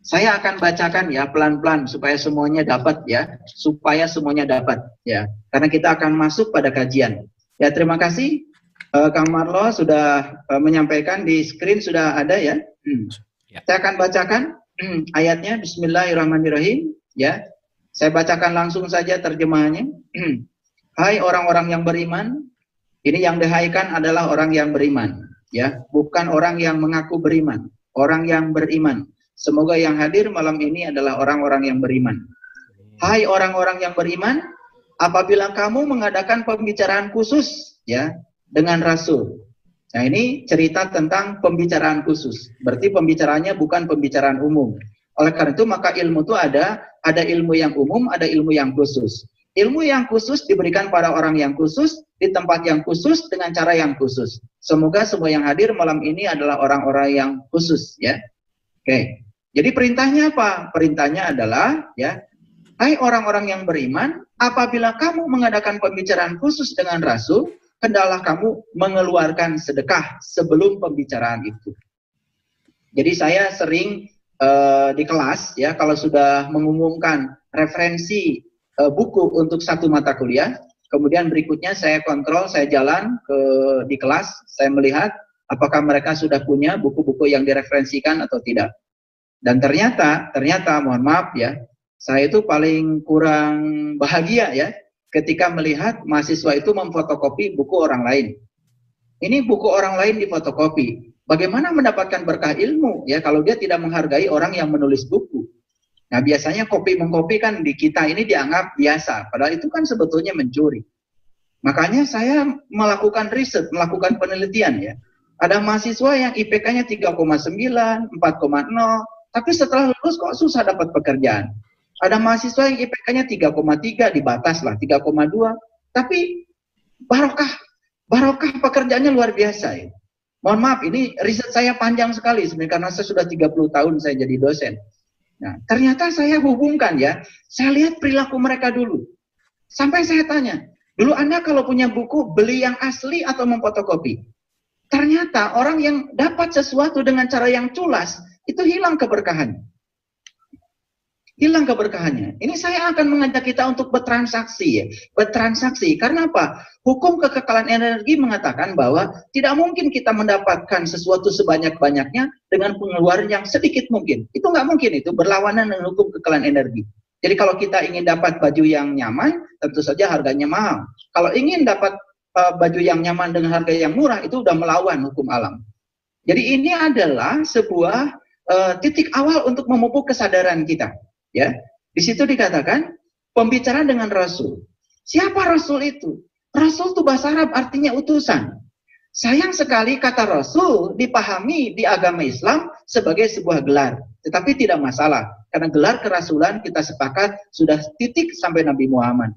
Saya akan bacakan ya pelan-pelan supaya semuanya dapat ya, Karena kita akan masuk pada kajian. Ya, terima kasih Kang Marlo sudah menyampaikan di screen sudah ada ya. Saya akan bacakan ayatnya. Bismillahirrahmanirrahim ya. Saya bacakan langsung saja terjemahannya. Hai orang-orang yang beriman, ini yang dihaikan adalah orang yang beriman, ya, bukan orang yang mengaku beriman, orang yang beriman. Semoga yang hadir malam ini adalah orang-orang yang beriman. Hai orang-orang yang beriman, apabila kamu mengadakan pembicaraan khusus, ya, dengan Rasul. Nah ini cerita tentang pembicaraan khusus. Berarti pembicaraannya bukan pembicaraan umum. Oleh karena itu maka ilmu itu ada ilmu yang umum, ada ilmu yang khusus. Ilmu yang khusus diberikan pada orang yang khusus, di tempat yang khusus, dengan cara yang khusus. Semoga semua yang hadir malam ini adalah orang-orang yang khusus, ya. Oke. Jadi perintahnya apa? Perintahnya adalah, ya, hai orang-orang yang beriman, apabila kamu mengadakan pembicaraan khusus dengan Rasul, hendaklah kamu mengeluarkan sedekah sebelum pembicaraan itu. Jadi saya sering di kelas, ya, kalau sudah mengumumkan referensi buku untuk satu mata kuliah, kemudian berikutnya saya kontrol, saya jalan di kelas, saya melihat apakah mereka sudah punya buku-buku yang direferensikan atau tidak. Dan ternyata mohon maaf ya, saya itu paling kurang bahagia ya, ketika melihat mahasiswa itu memfotokopi buku orang lain. Ini buku orang lain difotokopi. Bagaimana mendapatkan berkah ilmu ya kalau dia tidak menghargai orang yang menulis buku? Nah biasanya mengkopi kan di kita ini dianggap biasa, padahal itu kan sebetulnya mencuri. Makanya saya melakukan riset, melakukan penelitian ya. Ada mahasiswa yang IPK-nya 3,9, 4,0, tapi setelah lulus kok susah dapat pekerjaan. Ada mahasiswa yang IPK-nya 3,3, di batas lah, 3,2, tapi barokah pekerjaannya luar biasa ya. Mohon maaf, ini riset saya panjang sekali sebenarnya karena saya sudah 30 tahun saya jadi dosen. Nah, ternyata saya hubungkan ya, saya lihat perilaku mereka dulu. Sampai saya tanya, dulu Anda kalau punya buku, beli yang asli atau memfotokopi? Ternyata orang yang dapat sesuatu dengan cara yang culas, itu hilang keberkahannya. Hilang keberkahannya. Ini saya akan mengajak kita untuk bertransaksi ya. Bertransaksi. Karena apa? Hukum kekekalan energi mengatakan bahwa tidak mungkin kita mendapatkan sesuatu sebanyak-banyaknya dengan pengeluaran yang sedikit mungkin. Itu nggak mungkin, itu berlawanan dengan hukum kekekalan energi. Jadi kalau kita ingin dapat baju yang nyaman, tentu saja harganya mahal. Kalau ingin dapat baju yang nyaman dengan harga yang murah, itu udah melawan hukum alam. Jadi ini adalah sebuah titik awal untuk memupuk kesadaran kita. Ya, di situ dikatakan pembicaraan dengan Rasul. Siapa Rasul itu? Rasul itu bahasa Arab artinya utusan. Sayang sekali kata Rasul dipahami di agama Islam sebagai sebuah gelar. Tetapi tidak masalah. Karena gelar kerasulan kita sepakat sudah titik sampai Nabi Muhammad.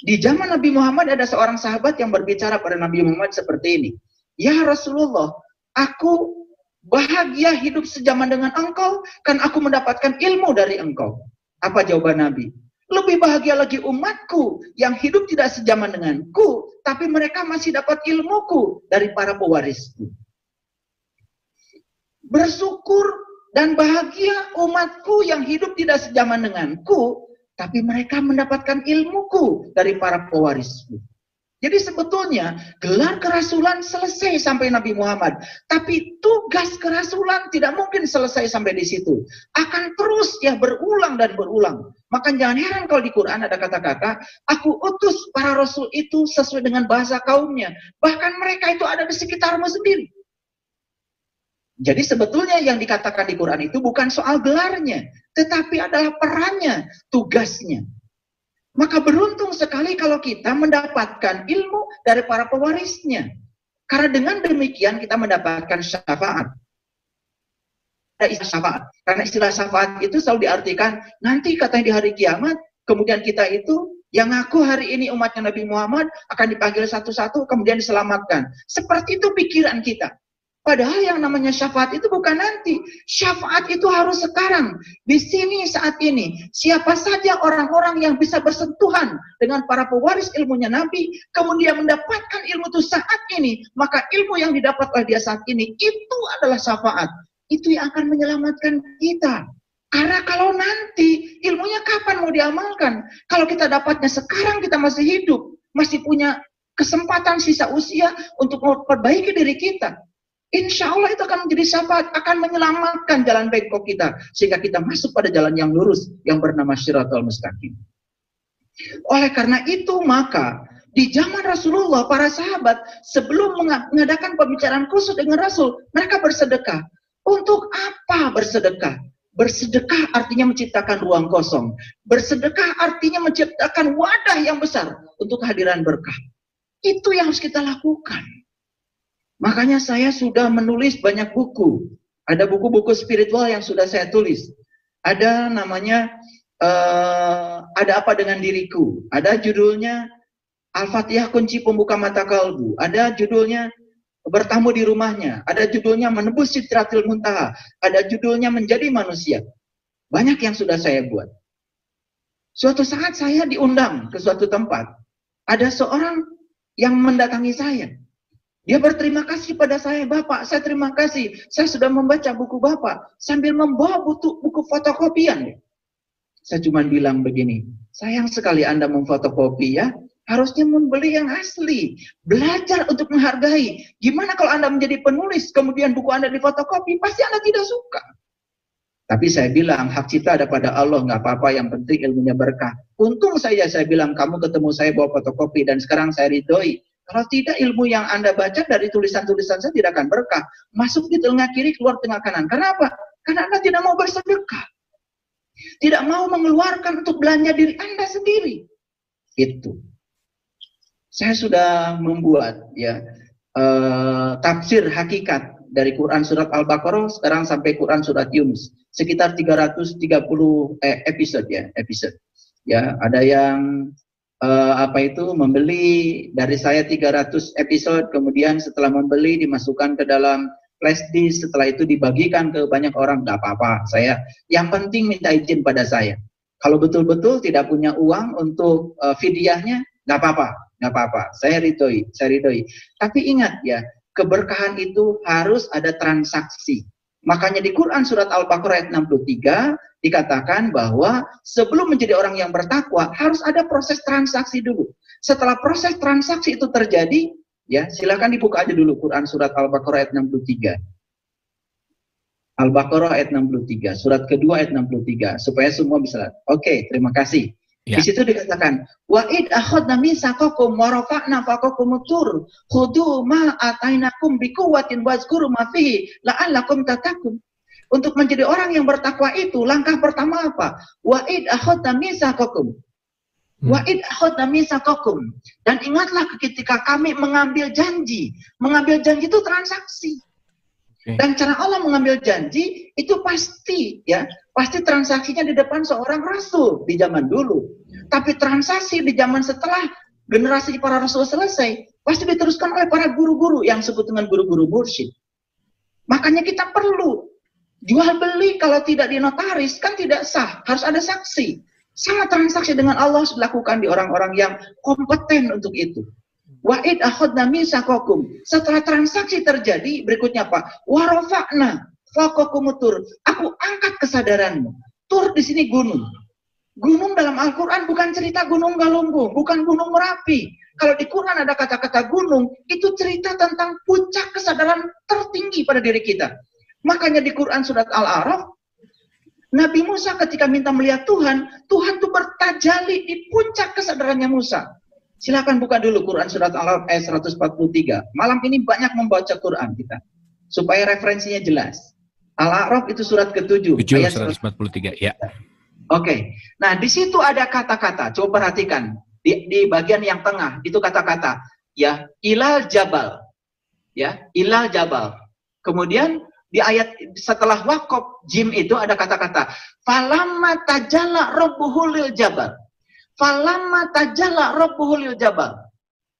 Di zaman Nabi Muhammad ada seorang sahabat yang berbicara pada Nabi Muhammad seperti ini. Ya Rasulullah, aku bahagia hidup sejaman dengan engkau, kan aku mendapatkan ilmu dari engkau. Apa jawaban Nabi? Lebih bahagia lagi umatku yang hidup tidak sejaman denganku, tapi mereka masih dapat ilmuku dari para pewarisku. Bersyukur dan bahagia umatku yang hidup tidak sejaman denganku, tapi mereka mendapatkan ilmuku dari para pewarisku. Jadi sebetulnya gelar kerasulan selesai sampai Nabi Muhammad. Tapi tugas kerasulan tidak mungkin selesai sampai di situ. Akan terus ya berulang dan berulang. Maka jangan heran kalau di Quran ada kata-kata, aku utus para rasul itu sesuai dengan bahasa kaumnya. Bahkan mereka itu ada di sekitarmu sendiri. Jadi sebetulnya yang dikatakan di Quran itu bukan soal gelarnya. Tetapi adalah perannya, tugasnya. Maka beruntung sekali kalau kita mendapatkan ilmu dari para pewarisnya. Karena dengan demikian kita mendapatkan syafaat. Ada istilah syafaat. Karena istilah syafaat itu selalu diartikan, nanti katanya di hari kiamat, kemudian kita itu, yang ngaku hari ini umatnya Nabi Muhammad, akan dipanggil satu-satu, kemudian diselamatkan. Seperti itu pikiran kita. Padahal yang namanya syafaat itu bukan nanti. Syafaat itu harus sekarang. Di sini saat ini. Siapa saja orang-orang yang bisa bersentuhan dengan para pewaris ilmunya Nabi. Kemudian mendapatkan ilmu itu saat ini. Maka ilmu yang didapat oleh dia saat ini. Itu adalah syafaat. Itu yang akan menyelamatkan kita. Karena kalau nanti ilmunya kapan mau diamalkan? Kalau kita dapatnya sekarang kita masih hidup. Masih punya kesempatan sisa usia untuk memperbaiki diri kita. Insya Allah itu akan menjadi syafaat, akan menyelamatkan jalan bengkok kita. Sehingga kita masuk pada jalan yang lurus, yang bernama Syiratal Mustaqim. Oleh karena itu, maka di zaman Rasulullah, para sahabat sebelum mengadakan pembicaraan khusus dengan Rasul, mereka bersedekah. Untuk apa bersedekah? Bersedekah artinya menciptakan ruang kosong. Bersedekah artinya menciptakan wadah yang besar untuk kehadiran berkah. Itu yang harus kita lakukan. Makanya saya sudah menulis banyak buku. Ada buku-buku spiritual yang sudah saya tulis. Ada namanya Ada Apa Dengan Diriku. Ada judulnya Al-Fatihah Kunci Pembuka Mata Kalbu. Ada judulnya Bertamu di Rumahnya. Ada judulnya Menembus Sidratil Muntaha. Ada judulnya Menjadi Manusia. Banyak yang sudah saya buat. Suatu saat saya diundang ke suatu tempat. Ada seorang yang mendatangi saya. Dia berterima kasih pada saya, Bapak, saya terima kasih. Saya sudah membaca buku Bapak. Sambil membawa buku fotokopian. Saya cuma bilang begini, sayang sekali Anda memfotokopi ya. Harusnya membeli yang asli. Belajar untuk menghargai. Gimana kalau Anda menjadi penulis, kemudian buku Anda difotokopi, pasti Anda tidak suka. Tapi saya bilang, hak cipta ada pada Allah, nggak apa-apa, yang penting ilmunya berkah. Untung saya bilang, kamu ketemu saya bawa fotokopi, dan sekarang saya ridhoi. Kalau tidak, ilmu yang Anda baca dari tulisan-tulisan saya tidak akan berkah. Masuk di telinga kiri, keluar telinga kanan. Kenapa? Karena Anda tidak mau bersedekah. Tidak mau mengeluarkan untuk belanja diri Anda sendiri. Itu. Saya sudah membuat ya tafsir hakikat dari Quran surat Al-Baqarah sekarang sampai Quran surat Yunus, sekitar 330 episode ya, ada yang membeli dari saya 300 episode, kemudian setelah membeli dimasukkan ke dalam flash disk, setelah itu dibagikan ke banyak orang. Nggak apa-apa, saya yang penting minta izin pada saya. Kalau betul-betul tidak punya uang untuk fidyahnya, nggak apa-apa, saya ridhoi. Tapi ingat ya, keberkahan itu harus ada transaksi. Makanya di Quran surat Al-Baqarah ayat 63 dikatakan bahwa sebelum menjadi orang yang bertakwa harus ada proses transaksi dulu. Setelah proses transaksi itu terjadi, ya silakan dibuka aja dulu Quran surat Al-Baqarah ayat 63. Al-Baqarah ayat 63, surat kedua ayat 63, supaya semua bisa lihat. Oke, terima kasih. Ya. Di situ dikatakan, wa'id akhadna mitsaqakum wa rafa'na fawqakum tur khudu ma atainakum biquwwatin wazkuru ma fihi la'allakum tattaqun. Untuk menjadi orang yang bertakwa itu, langkah pertama apa? Wa'id akhadna mitsaqakum. Wa'id akhadna mitsaqakum. Dan ingatlah ketika kami mengambil janji. Mengambil janji itu transaksi. Dan cara Allah mengambil janji itu pasti transaksinya di depan seorang rasul di zaman dulu. Tapi transaksi di zaman setelah generasi para rasul selesai pasti diteruskan oleh para guru-guru yang disebut dengan guru-guru mursyid. Makanya kita perlu jual beli kalau tidak dinotaris kan tidak sah, harus ada saksi. Sama transaksi dengan Allah dilakukan di orang-orang yang kompeten untuk itu. Wa'id akhadna mitsaqakum. Setelah transaksi terjadi, berikutnya apa? Wa rafa'na fawqakum tur. Aku angkat kesadaranmu. Tur di sini gunung. Gunung dalam Al-Qur'an bukan cerita Gunung Galunggung, bukan Gunung Merapi. Kalau di Quran ada kata-kata gunung, itu cerita tentang puncak kesadaran tertinggi pada diri kita. Makanya di Quran surat Al-A'raf, Nabi Musa ketika minta melihat Tuhan, Tuhan tuh bertajalli di puncak kesadarannya Musa. Silakan buka dulu Quran surat Al-A'raf ayat 143. Malam ini banyak membaca Quran kita supaya referensinya jelas. Al-A'raf itu surat ke-7 ayat 143 ya. Oke. Nah, di situ ada kata-kata. Coba perhatikan di bagian yang tengah itu kata-kata ya, ilal jabal. Ya, ilal jabal. Kemudian di ayat setelah waqaf jim itu ada kata-kata falamma tajalla rabbuhu lil jabal. Falamma tajalla rabbuhu lil jabal.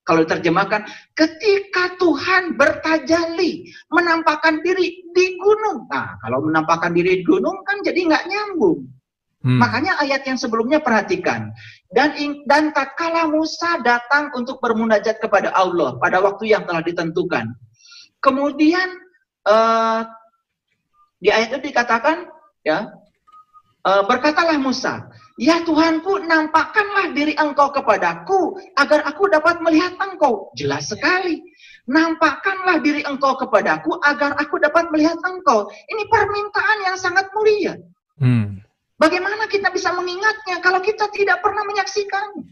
Kalau diterjemahkan, ketika Tuhan bertajalli, menampakkan diri di gunung. Nah, kalau menampakkan diri di gunung kan jadi nggak nyambung. Makanya ayat yang sebelumnya perhatikan. Dan tatkala Musa datang untuk bermunajat kepada Allah pada waktu yang telah ditentukan. Kemudian di ayat itu dikatakan, ya, berkatalah Musa, ya Tuhanku, nampakkanlah diri engkau kepadaku, agar aku dapat melihat engkau. Jelas sekali. Nampakkanlah diri engkau kepadaku, agar aku dapat melihat engkau. Ini permintaan yang sangat mulia. Bagaimana kita bisa mengingatnya kalau kita tidak pernah menyaksikannya?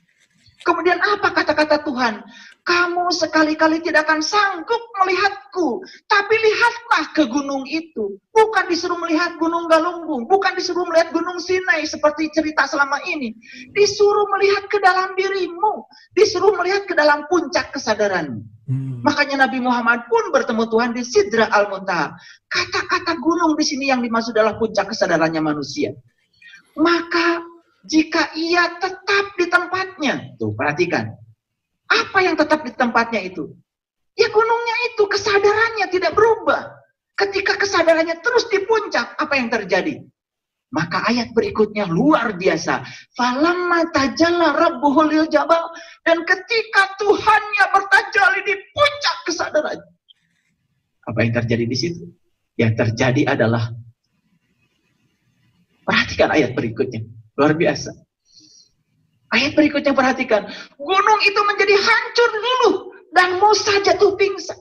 Kemudian apa kata-kata Tuhan? Kamu sekali-kali tidak akan sanggup melihatku, tapi lihatlah ke gunung itu. Bukan disuruh melihat Gunung Galunggung, bukan disuruh melihat Gunung Sinai seperti cerita selama ini. Disuruh melihat ke dalam dirimu, disuruh melihat ke dalam puncak kesadaranmu. Makanya Nabi Muhammad pun bertemu Tuhan di Sidrah Al-Muntaha. Kata-kata gunung di sini yang dimaksud adalah puncak kesadarannya manusia. Maka jika ia tetap di tempatnya, tuh perhatikan. Apa yang tetap di tempatnya itu? Ya gunungnya itu, kesadarannya tidak berubah. Ketika kesadarannya terus di puncak, apa yang terjadi? Maka ayat berikutnya luar biasa. Falamma tajalla rabbuhu lil jabal. Dan ketika Tuhannya bertajalli di puncak kesadaran. Apa yang terjadi di situ? Yang terjadi adalah, perhatikan ayat berikutnya. Luar biasa. Ayat berikutnya perhatikan. Gunung itu menjadi hancur luluh. Dan Musa jatuh pingsan.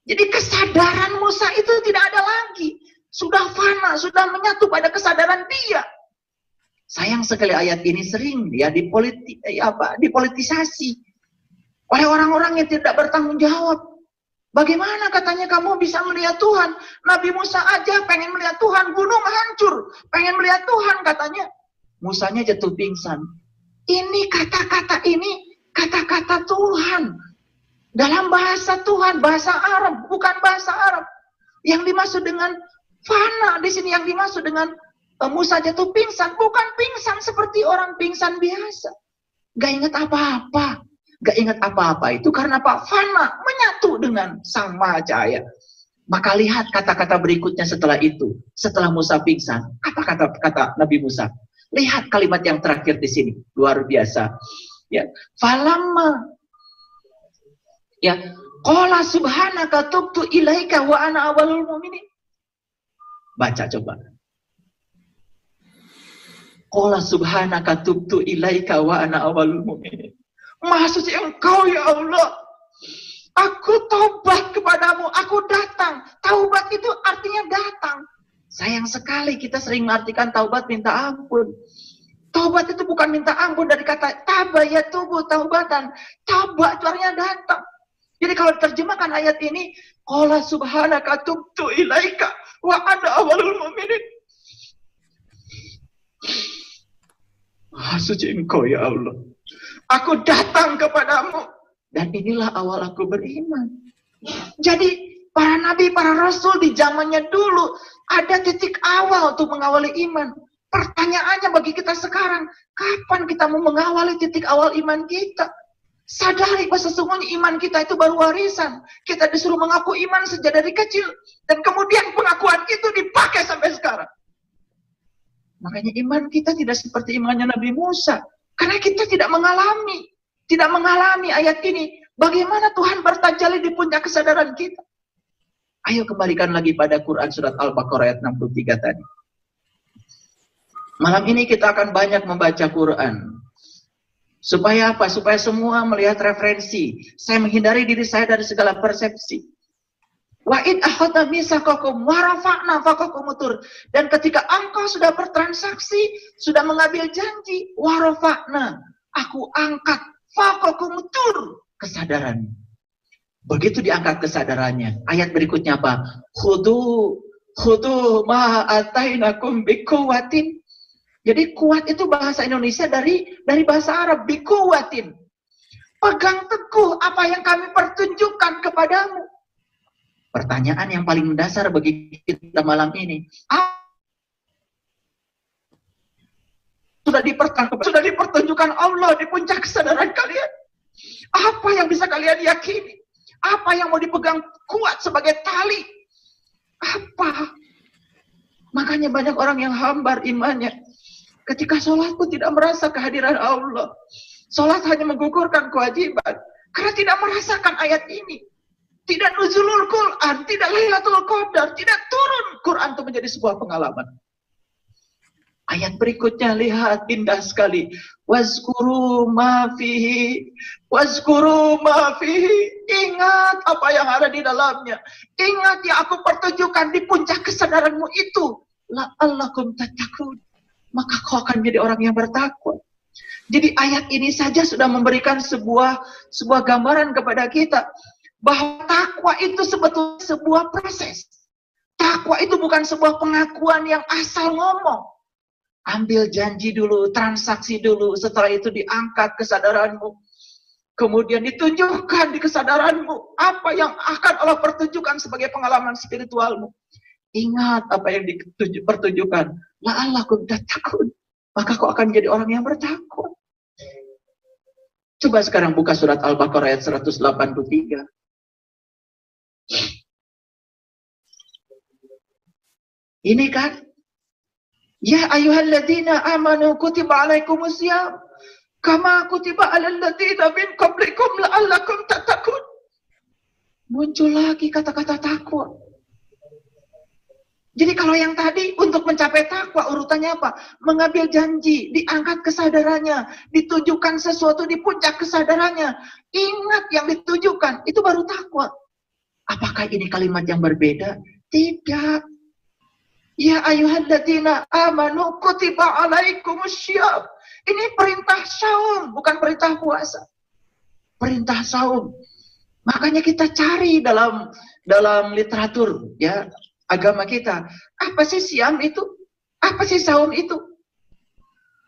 Jadi kesadaran Musa itu tidak ada lagi. Sudah fana, sudah menyatu pada kesadaran dia. Sayang sekali ayat ini sering ya dipolitisasi oleh orang-orang yang tidak bertanggung jawab. Bagaimana katanya kamu bisa melihat Tuhan? Nabi Musa aja pengen melihat Tuhan, gunung hancur. Pengen melihat Tuhan katanya. Musanya jatuh pingsan. Ini kata-kata ini Kata-kata Tuhan dalam bahasa Tuhan, bahasa Arab, bukan bahasa Arab. Yang dimaksud dengan fana di sini, yang dimaksud dengan Musa jatuh pingsan, bukan pingsan seperti orang pingsan biasa. Gak ingat apa-apa. Gak ingat apa-apa itu karena Pak fana menyatu dengan Sang Maha Cahaya. Maka lihat kata-kata berikutnya setelah itu. Setelah Musa pingsan, apa kata Nabi Musa? Lihat kalimat yang terakhir di sini, luar biasa. Ya, falamma ya, qala subhanaka tubtu ilaika wa ana awwalul mu'minin. Baca coba. Qala subhanaka tubtu ilaika wa ana awwalul mu'minin. Maha suci Engkau ya Allah. Aku taubat kepadamu, aku datang. Taubat itu artinya datang. Sayang sekali kita sering mengartikan taubat minta ampun. Taubat itu bukan minta ampun dari kata taba ya tubuh taubatan. Taubat itu artinya datang. Jadi kalau diterjemahkan ayat ini, qala subhanaka tubtu ilaika wa ana awwalul mu'minin. Maha suci Engkau ya Allah. Aku datang kepadamu. Dan inilah awal aku beriman. Jadi para nabi, para rasul di zamannya dulu ada titik awal untuk mengawali iman. Pertanyaannya bagi kita sekarang, kapan kita mau mengawali titik awal iman kita? Sadari bahwa sesungguhnya iman kita itu baru warisan. Kita disuruh mengaku iman sejak dari kecil. Dan kemudian pengakuan itu dipakai sampai sekarang. Makanya iman kita tidak seperti imannya Nabi Musa. Karena kita tidak mengalami ayat ini. Bagaimana Tuhan bertajalli di puncak kesadaran kita. Ayo kembalikan lagi pada Quran surat Al-Baqarah ayat 63 tadi. Malam ini kita akan banyak membaca Quran. Supaya apa? Supaya semua melihat referensi. Saya menghindari diri saya dari segala persepsi. Wa'id akhadna mitsaqakum wa rafa'na fawqakum tur. Dan ketika engkau sudah bertransaksi, sudah mengambil janji, wa rafa'na, aku angkat fawqakum tur, kesadaran. Begitu diangkat kesadarannya. Ayat berikutnya apa? Khudu ma atainakum biquwwatin. Jadi kuat itu bahasa Indonesia dari bahasa Arab, biquwwatin. Pegang teguh apa yang kami pertunjukkan kepadamu. Pertanyaan yang paling mendasar bagi kita malam ini. Sudah dipertunjukkan Allah di puncak kesadaran kalian. Apa yang bisa kalian yakini? Apa yang mau dipegang kuat sebagai tali? Apa? Makanya banyak orang yang hambar imannya. Ketika sholat pun tidak merasa kehadiran Allah. Sholat hanya menggugurkan kewajiban. Karena tidak merasakan ayat ini. Tidak nuzulul Quran, tidak Lailatul Qadar, tidak turun Quran itu menjadi sebuah pengalaman. Ayat berikutnya lihat indah sekali. Wazkuru ma fihi, wazkuru ma fihi. Ingat apa yang ada di dalamnya. Ingat yang aku pertunjukkan di puncak kesadaranmu itu. La'allakum tattaqun. Maka kau akan menjadi orang yang bertakwa. Jadi ayat ini saja sudah memberikan sebuah gambaran kepada kita. Bahwa takwa itu sebetulnya sebuah proses. Takwa itu bukan sebuah pengakuan yang asal ngomong. Ambil janji dulu, transaksi dulu, setelah itu diangkat kesadaranmu. Kemudian ditunjukkan di kesadaranmu apa yang akan Allah pertunjukkan sebagai pengalaman spiritualmu. Ingat apa yang dipertunjukkan. La'allakum tattaqun. Maka kau akan menjadi orang yang bertakwa. Coba sekarang buka surat Al-Baqarah ayat 183. Ini kan, ya ayyuhalladzina amanu kutiba alaikumusiyam kama kutiba alal ladzina min qablikum la'allakum tattaqun. Muncul lagi kata-kata takwa. Jadi kalau yang tadi untuk mencapai takwa urutannya apa? Mengambil janji, diangkat kesadarannya, ditujukan sesuatu di puncak kesadarannya. Ingat yang ditujukan, itu baru takwa. Apakah ini kalimat yang berbeda? Tidak. Ya ayyuhalladzina amanu kutiba alaikumusiyam. Ini perintah saum, bukan perintah puasa. Perintah saum. Makanya kita cari dalam literatur ya agama kita. Apa sih siam itu? Apa sih saum itu?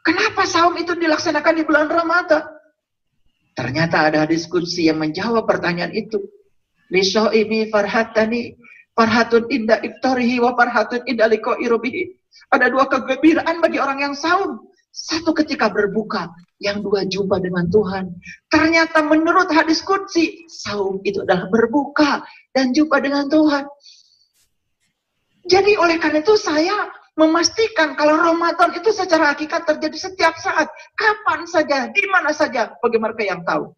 Kenapa saum itu dilaksanakan di bulan Ramadan? Ternyata ada hadis qudsi yang menjawab pertanyaan itu. Li syaibi farhatun inda iftarihi wa farhatun inda liqa'i rabbih. Ada 2 kegembiraan bagi orang yang saum. Satu ketika berbuka, yang 2 jumpa dengan Tuhan. Ternyata menurut hadis qudsi, saum itu adalah berbuka dan jumpa dengan Tuhan. Jadi oleh karena itu saya memastikan kalau Ramadan itu secara hakikat terjadi setiap saat, kapan saja, di mana saja, bagi mereka yang tahu.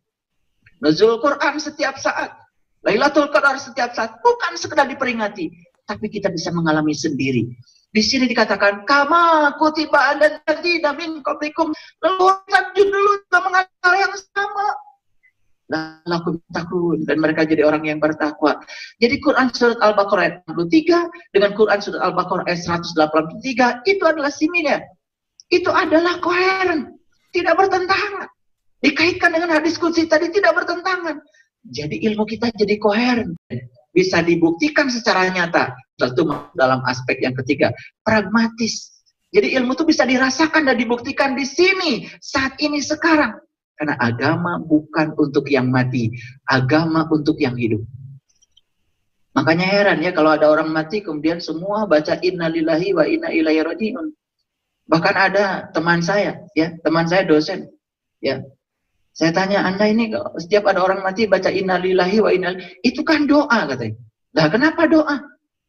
Nuzul Quran setiap saat, Lailatul Qadar setiap saat, bukan sekedar diperingati, tapi kita bisa mengalami sendiri. Di sini dikatakan, kama kutiba dan ladina min qablikum, leluhur dulu juga mengalami hal yang sama. Lalakum takun, dan mereka jadi orang yang bertakwa. Jadi Quran surat Al-Baqarah ayat 63 dengan Quran surat Al-Baqarah ayat 183 itu adalah similar. Itu adalah koheren, tidak bertentangan. Dikaitkan dengan hadis qudsi tadi tidak bertentangan. Jadi ilmu kita jadi koheren, bisa dibuktikan secara nyata. Tentu dalam aspek yang ketiga, pragmatis. Jadi ilmu itu bisa dirasakan dan dibuktikan di sini, saat ini, sekarang. Karena agama bukan untuk yang mati, agama untuk yang hidup. Makanya heran ya kalau ada orang mati kemudian semua baca innalillahi wa inna ilaihi raji'un. Bahkan ada teman saya, ya, teman saya dosen, ya. Saya tanya, Anda ini setiap ada orang mati baca innalillahi wa inna ilaihi, itu kan doa katanya. Lah kenapa doa?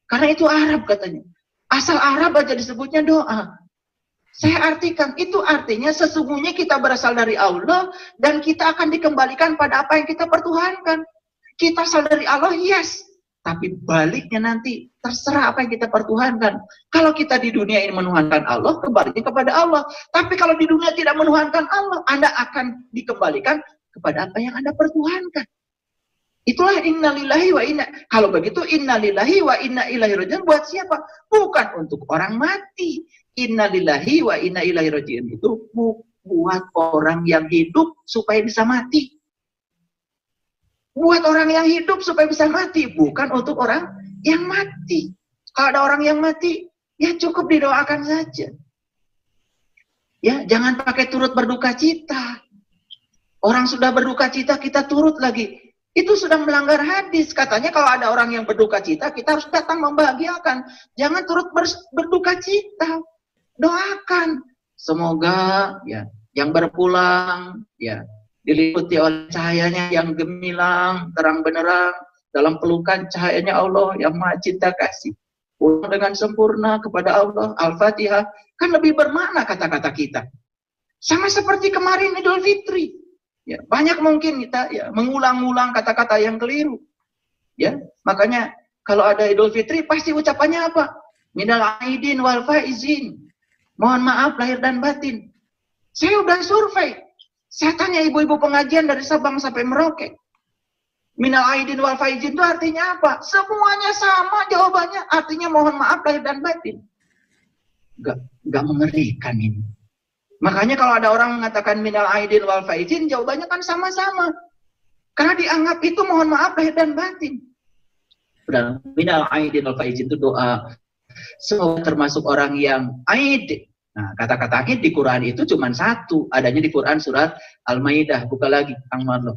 Karena itu Arab katanya. Asal Arab aja disebutnya doa. Saya artikan, itu artinya sesungguhnya kita berasal dari Allah dan kita akan dikembalikan pada apa yang kita pertuhankan. Kita asal dari Allah, yes. Tapi baliknya nanti terserah apa yang kita pertuhankan. Kalau kita di dunia ini menuhankan Allah, kembalinya kepada Allah. Tapi kalau di dunia tidak menuhankan Allah, Anda akan dikembalikan kepada apa yang Anda pertuhankan. Itulah innalillahi wa inna. Kalau begitu innalillahi wa inna ilaihi raji'un buat siapa? Bukan untuk orang mati. Innalillahi wa inna ilaihi raji'un itu buat orang yang hidup supaya bisa mati. Buat orang yang hidup supaya bisa mati, bukan untuk orang yang mati. Kalau ada orang yang mati, ya cukup didoakan saja. Ya, jangan pakai turut berduka cita. Orang sudah berduka cita, kita turut lagi. Itu sudah melanggar hadis. Katanya kalau ada orang yang berduka cita, kita harus datang membahagiakan. Jangan turut berduka cita. Doakan. Semoga ya yang berpulang ya diliputi oleh cahayanya yang gemilang, terang benderang, dalam pelukan cahayanya Allah yang Maha Cinta Kasih. Pulang dengan sempurna kepada Allah. Al-Fatihah. Kan lebih bermakna kata-kata kita. Sama seperti kemarin Idul Fitri. Ya, banyak mungkin kita ya mengulang-ulang kata-kata yang keliru. Ya, makanya kalau ada Idul Fitri pasti ucapannya apa? Minal aidin wal faizin. Mohon maaf lahir dan batin. Saya udah survei. Saya tanya ibu-ibu pengajian dari Sabang sampai Merauke. Minal aidin wal faizin itu artinya apa? Semuanya sama jawabannya. Artinya mohon maaf lahir dan batin. Gak mengerikan ini. Makanya kalau ada orang mengatakan minal aidin wal faizin, jawabannya kan sama-sama. Karena dianggap itu mohon maaf lahir dan batin. Padahal minal aidin wal faizin itu doa. Semua termasuk orang yang aid. Nah, kata-kata aid di Quran itu cuma satu. Adanya di Quran surat Al-Maidah. Buka lagi, Kang Marlo.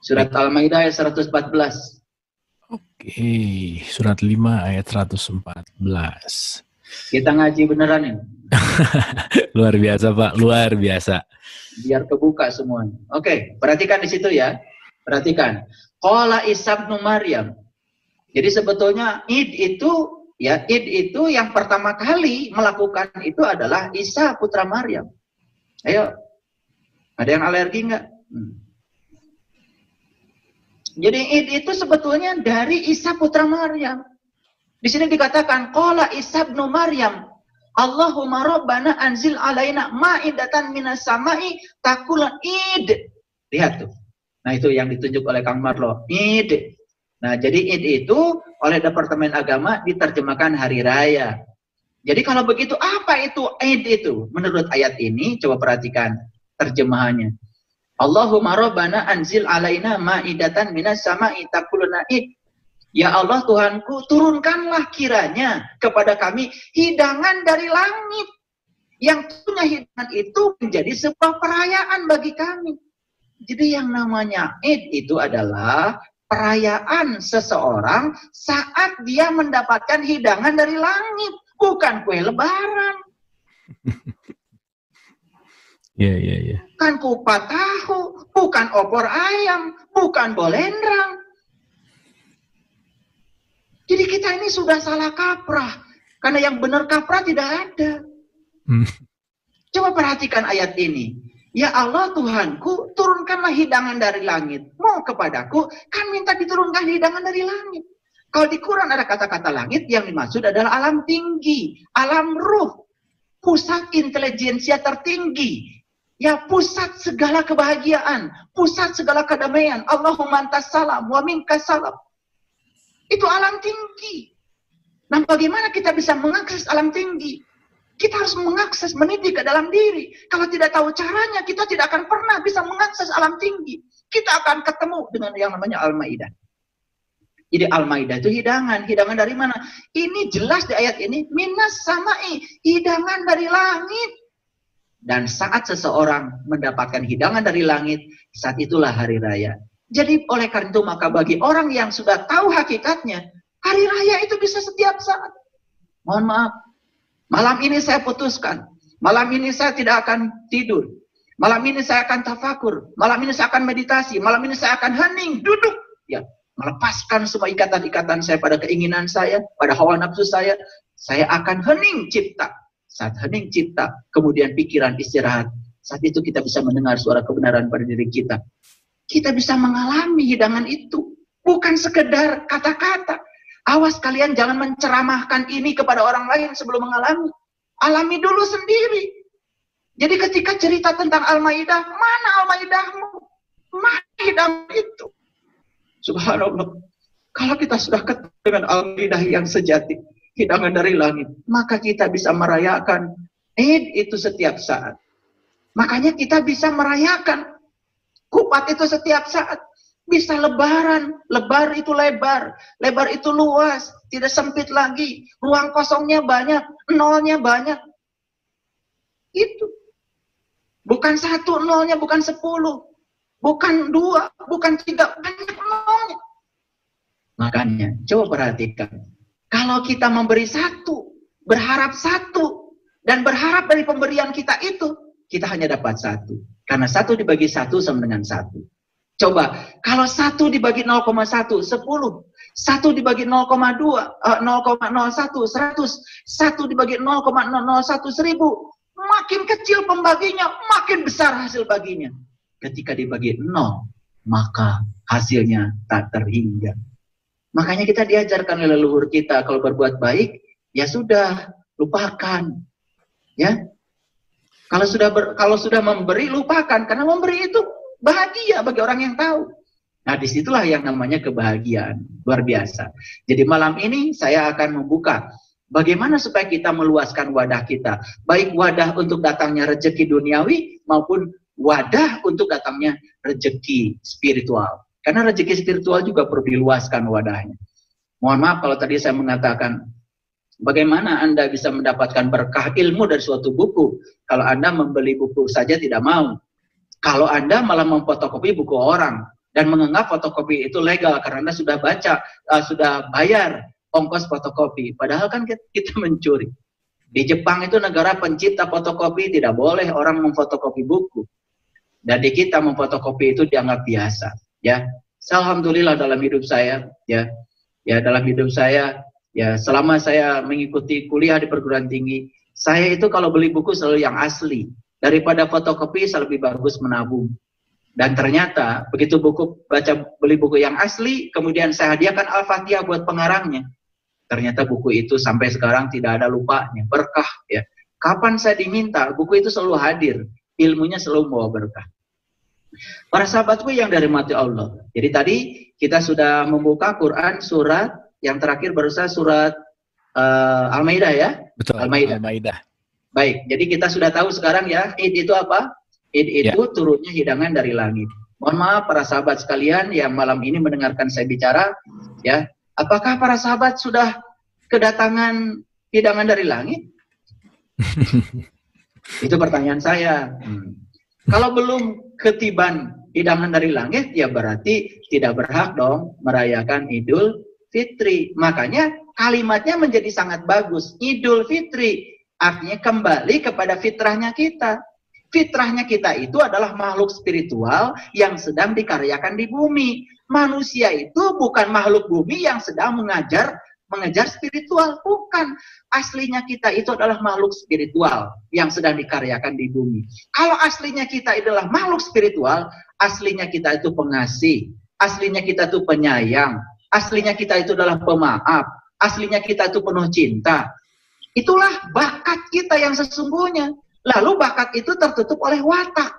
Surat Al-Maidah ayat 114. Oke, surat 5 ayat 114. Kita ngaji beneran ini. Luar biasa Pak, luar biasa. Biar kebuka semuanya. Oke, perhatikan di situ ya. Perhatikan. Qala Isa bin Maryam. Jadi sebetulnya id itu yang pertama kali melakukan itu adalah Isa putra Maryam. Ayo. Ada yang alergi enggak? Jadi id itu sebetulnya dari Isa putra Maryam. Di sini dikatakan qala Isa bin Maryam, Allahumma rabbana anzil alaina ma'idatan minas sama'i takulan id. Lihat tuh. Nah, itu yang ditunjuk oleh Kang Marlo. Id. Nah, jadi id itu oleh Departemen Agama diterjemahkan hari raya. Jadi kalau begitu apa itu id itu? Menurut ayat ini coba perhatikan terjemahannya. Allahumma rabbana anzil alaina ma'idatan minas sama'i takuluna id. Ya Allah Tuhanku, turunkanlah kiranya kepada kami hidangan dari langit. Yang punya hidangan itu menjadi sebuah perayaan bagi kami. Jadi yang namanya Id itu adalah perayaan seseorang saat dia mendapatkan hidangan dari langit, bukan kue lebaran. Bukan kupat tahu, bukan opor ayam, bukan bolendrang. Jadi kita ini sudah salah kaprah, karena yang benar kaprah tidak ada. Coba perhatikan ayat ini. Ya Allah Tuhanku, turunkanlah hidangan dari langit. Mau kepadaku, kan minta diturunkan hidangan dari langit. Kalau di Quran ada kata-kata langit, yang dimaksud adalah alam tinggi, alam ruh, pusat intelijensia tertinggi. Ya, pusat segala kebahagiaan, pusat segala kedamaian. Allahumma antas salam, wa minkas salam. Itu alam tinggi. Nah, bagaimana kita bisa mengakses alam tinggi? Kita harus mengakses, meniti ke dalam diri. Kalau tidak tahu caranya, kita tidak akan pernah bisa mengakses alam tinggi. Kita akan ketemu dengan yang namanya Al-Maidah. Jadi Al-Maidah itu hidangan. Hidangan dari mana? Ini jelas di ayat ini, minas samai, hidangan dari langit. Dan saat seseorang mendapatkan hidangan dari langit, saat itulah hari raya. Jadi oleh karena itu, maka bagi orang yang sudah tahu hakikatnya, hari raya itu bisa setiap saat. Mohon maaf, malam ini saya putuskan, malam ini saya tidak akan tidur, malam ini saya akan tafakur, malam ini saya akan meditasi, malam ini saya akan hening, duduk, ya, melepaskan semua ikatan-ikatan saya pada keinginan saya, pada hawa nafsu saya akan hening cipta. Saat hening cipta, kemudian pikiran istirahat, saat itu kita bisa mendengar suara kebenaran pada diri kita. Kita bisa mengalami hidangan itu, bukan sekedar kata-kata. Awas kalian jangan menceramahkan ini kepada orang lain sebelum mengalami. Alami dulu sendiri. Jadi ketika cerita tentang Al-Maidah, mana Al-Maidahmu? Mana hidangan itu? Subhanallah. Kalau kita sudah ketemu dengan Al-Maidah yang sejati, hidangan dari langit, maka kita bisa merayakan Id itu setiap saat. Makanya kita bisa merayakan kupat itu setiap saat. Bisa lebaran, lebar itu lebar, lebar itu luas, tidak sempit lagi, ruang kosongnya banyak, nolnya banyak. Itu. Bukan 1 nolnya, bukan 10, bukan 2, bukan 3, banyak nolnya. Makanya, coba perhatikan. Kalau kita memberi 1, berharap 1, dan berharap dari pemberian kita itu, kita hanya dapat 1. Karena 1 dibagi 1 sama dengan 1. Coba, kalau 1 dibagi 0,1, 10. 1 dibagi 0,2, 0,01, 100. 1 dibagi 0,001, 1000. Makin kecil pembaginya, makin besar hasil baginya. Ketika dibagi 0, maka hasilnya tak terhingga. Makanya kita diajarkan oleh leluhur kita, kalau berbuat baik, ya sudah, lupakan. Ya, kalau sudah memberi, lupakan. Karena memberi itu bahagia bagi orang yang tahu. Nah, disitulah yang namanya kebahagiaan. Luar biasa. Jadi malam ini saya akan membuka bagaimana supaya kita meluaskan wadah kita. Baik wadah untuk datangnya rezeki duniawi maupun wadah untuk datangnya rezeki spiritual. Karena rezeki spiritual juga perlu diluaskan wadahnya. Mohon maaf kalau tadi saya mengatakan, bagaimana Anda bisa mendapatkan berkah ilmu dari suatu buku, kalau Anda membeli buku saja tidak mau. Kalau Anda malah memfotokopi buku orang, dan menganggap fotokopi itu legal, karena Anda sudah baca, sudah bayar ongkos fotokopi. Padahal kan kita mencuri. Di Jepang itu negara pencipta fotokopi, tidak boleh orang memfotokopi buku. Dan di kita memfotokopi itu dianggap biasa. Ya, alhamdulillah dalam hidup saya, ya dalam hidup saya, ya selama saya mengikuti kuliah di perguruan tinggi, saya itu kalau beli buku selalu yang asli. Daripada fotokopi, saya lebih bagus menabung. Dan ternyata begitu beli buku yang asli, kemudian saya hadiahkan Al-Fatihah buat pengarangnya. Ternyata buku itu sampai sekarang tidak ada lupanya, berkah ya. Kapan saya diminta, buku itu selalu hadir, ilmunya selalu membawa berkah. Para sahabatku yang dirahmati Allah. Jadi tadi kita sudah membuka Quran surat yang terakhir barusan surat Al-Maidah ya. Betul. Al-Maidah. Baik, jadi kita sudah tahu sekarang ya, Id itu apa? Id itu turunnya hidangan dari langit. Mohon maaf para sahabat sekalian yang malam ini mendengarkan saya bicara, ya. Apakah para sahabat sudah kedatangan hidangan dari langit? Itu pertanyaan saya. Kalau belum ketiban hidangan dari langit, ya berarti tidak berhak dong merayakan Idul Fitri. Makanya kalimatnya menjadi sangat bagus. Idul Fitri artinya kembali kepada fitrahnya kita. Fitrahnya kita itu adalah makhluk spiritual yang sedang dikaryakan di bumi. Manusia itu bukan makhluk bumi yang sedang mengejar spiritual. Bukan. Aslinya kita itu adalah makhluk spiritual yang sedang dikaryakan di bumi. Kalau aslinya kita adalah makhluk spiritual, aslinya kita itu pengasih, aslinya kita itu penyayang, aslinya kita itu adalah pemaaf, aslinya kita itu penuh cinta. Itulah bakat kita yang sesungguhnya. Lalu bakat itu tertutup oleh watak.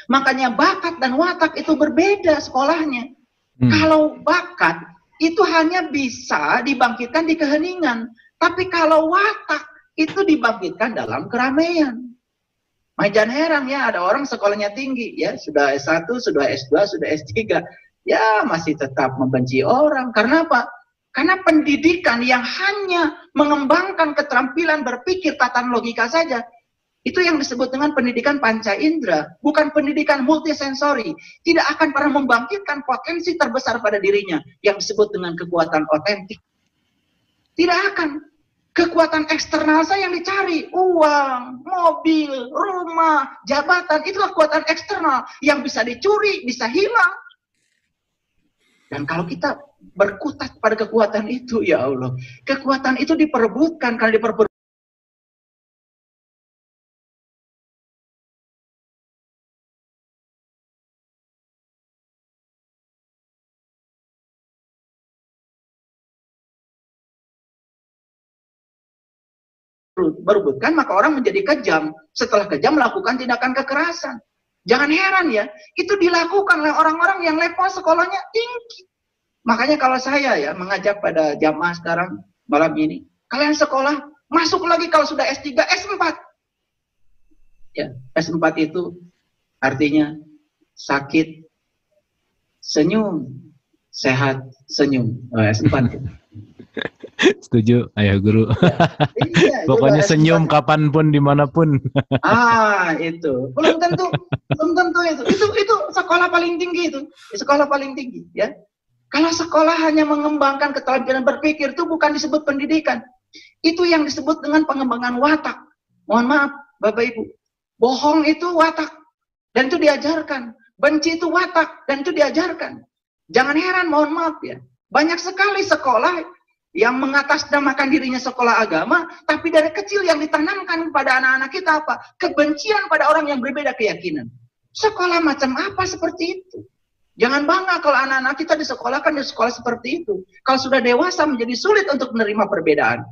Makanya bakat dan watak itu berbeda sekolahnya. Kalau bakat itu hanya bisa dibangkitkan di keheningan. Tapi kalau watak itu dibangkitkan dalam keramaian. Jangan heran ya, ada orang sekolahnya tinggi, ya sudah S1, sudah S2, sudah S3. Ya masih tetap membenci orang. Karena apa? Karena pendidikan yang hanya mengembangkan keterampilan berpikir tatan logika saja, itu yang disebut dengan pendidikan panca indera, bukan pendidikan multisensori. Tidak akan pernah membangkitkan potensi terbesar pada dirinya yang disebut dengan kekuatan otentik. Tidak akan. Kekuatan eksternal saya yang dicari, uang, mobil, rumah, jabatan, itulah kekuatan eksternal yang bisa dicuri, bisa hilang. Dan kalau kita berkutat pada kekuatan itu, ya Allah, kekuatan itu diperebutkan, karena diperebutkan berebutkan, maka orang menjadi kejam. Setelah kejam melakukan tindakan kekerasan. Jangan heran ya, itu dilakukan oleh orang-orang yang level sekolahnya tinggi. Makanya kalau saya ya mengajak pada jamaah sekarang malam ini, kalian sekolah, masuk lagi kalau sudah S3, S4. Ya, S4 itu artinya sakit, senyum, sehat, senyum. S4. Setuju, ayah guru. Iya, Pokoknya senyum kapanpun, dimanapun. Itu belum tentu itu. Itu sekolah paling tinggi itu. Sekolah paling tinggi, ya. Kalau sekolah hanya mengembangkan keterampilan berpikir itu bukan disebut pendidikan. Itu yang disebut dengan pengembangan watak. Mohon maaf, Bapak Ibu. Bohong itu watak dan itu diajarkan. Benci itu watak dan itu diajarkan. Jangan heran, mohon maaf ya. Banyak sekali sekolah yang mengatasnamakan dirinya sekolah agama, tapi dari kecil yang ditanamkan pada anak-anak kita apa? Kebencian pada orang yang berbeda keyakinan. Sekolah macam apa seperti itu? Jangan bangga kalau anak-anak kita disekolahkan di sekolah seperti itu. Kalau sudah dewasa menjadi sulit untuk menerima perbedaan.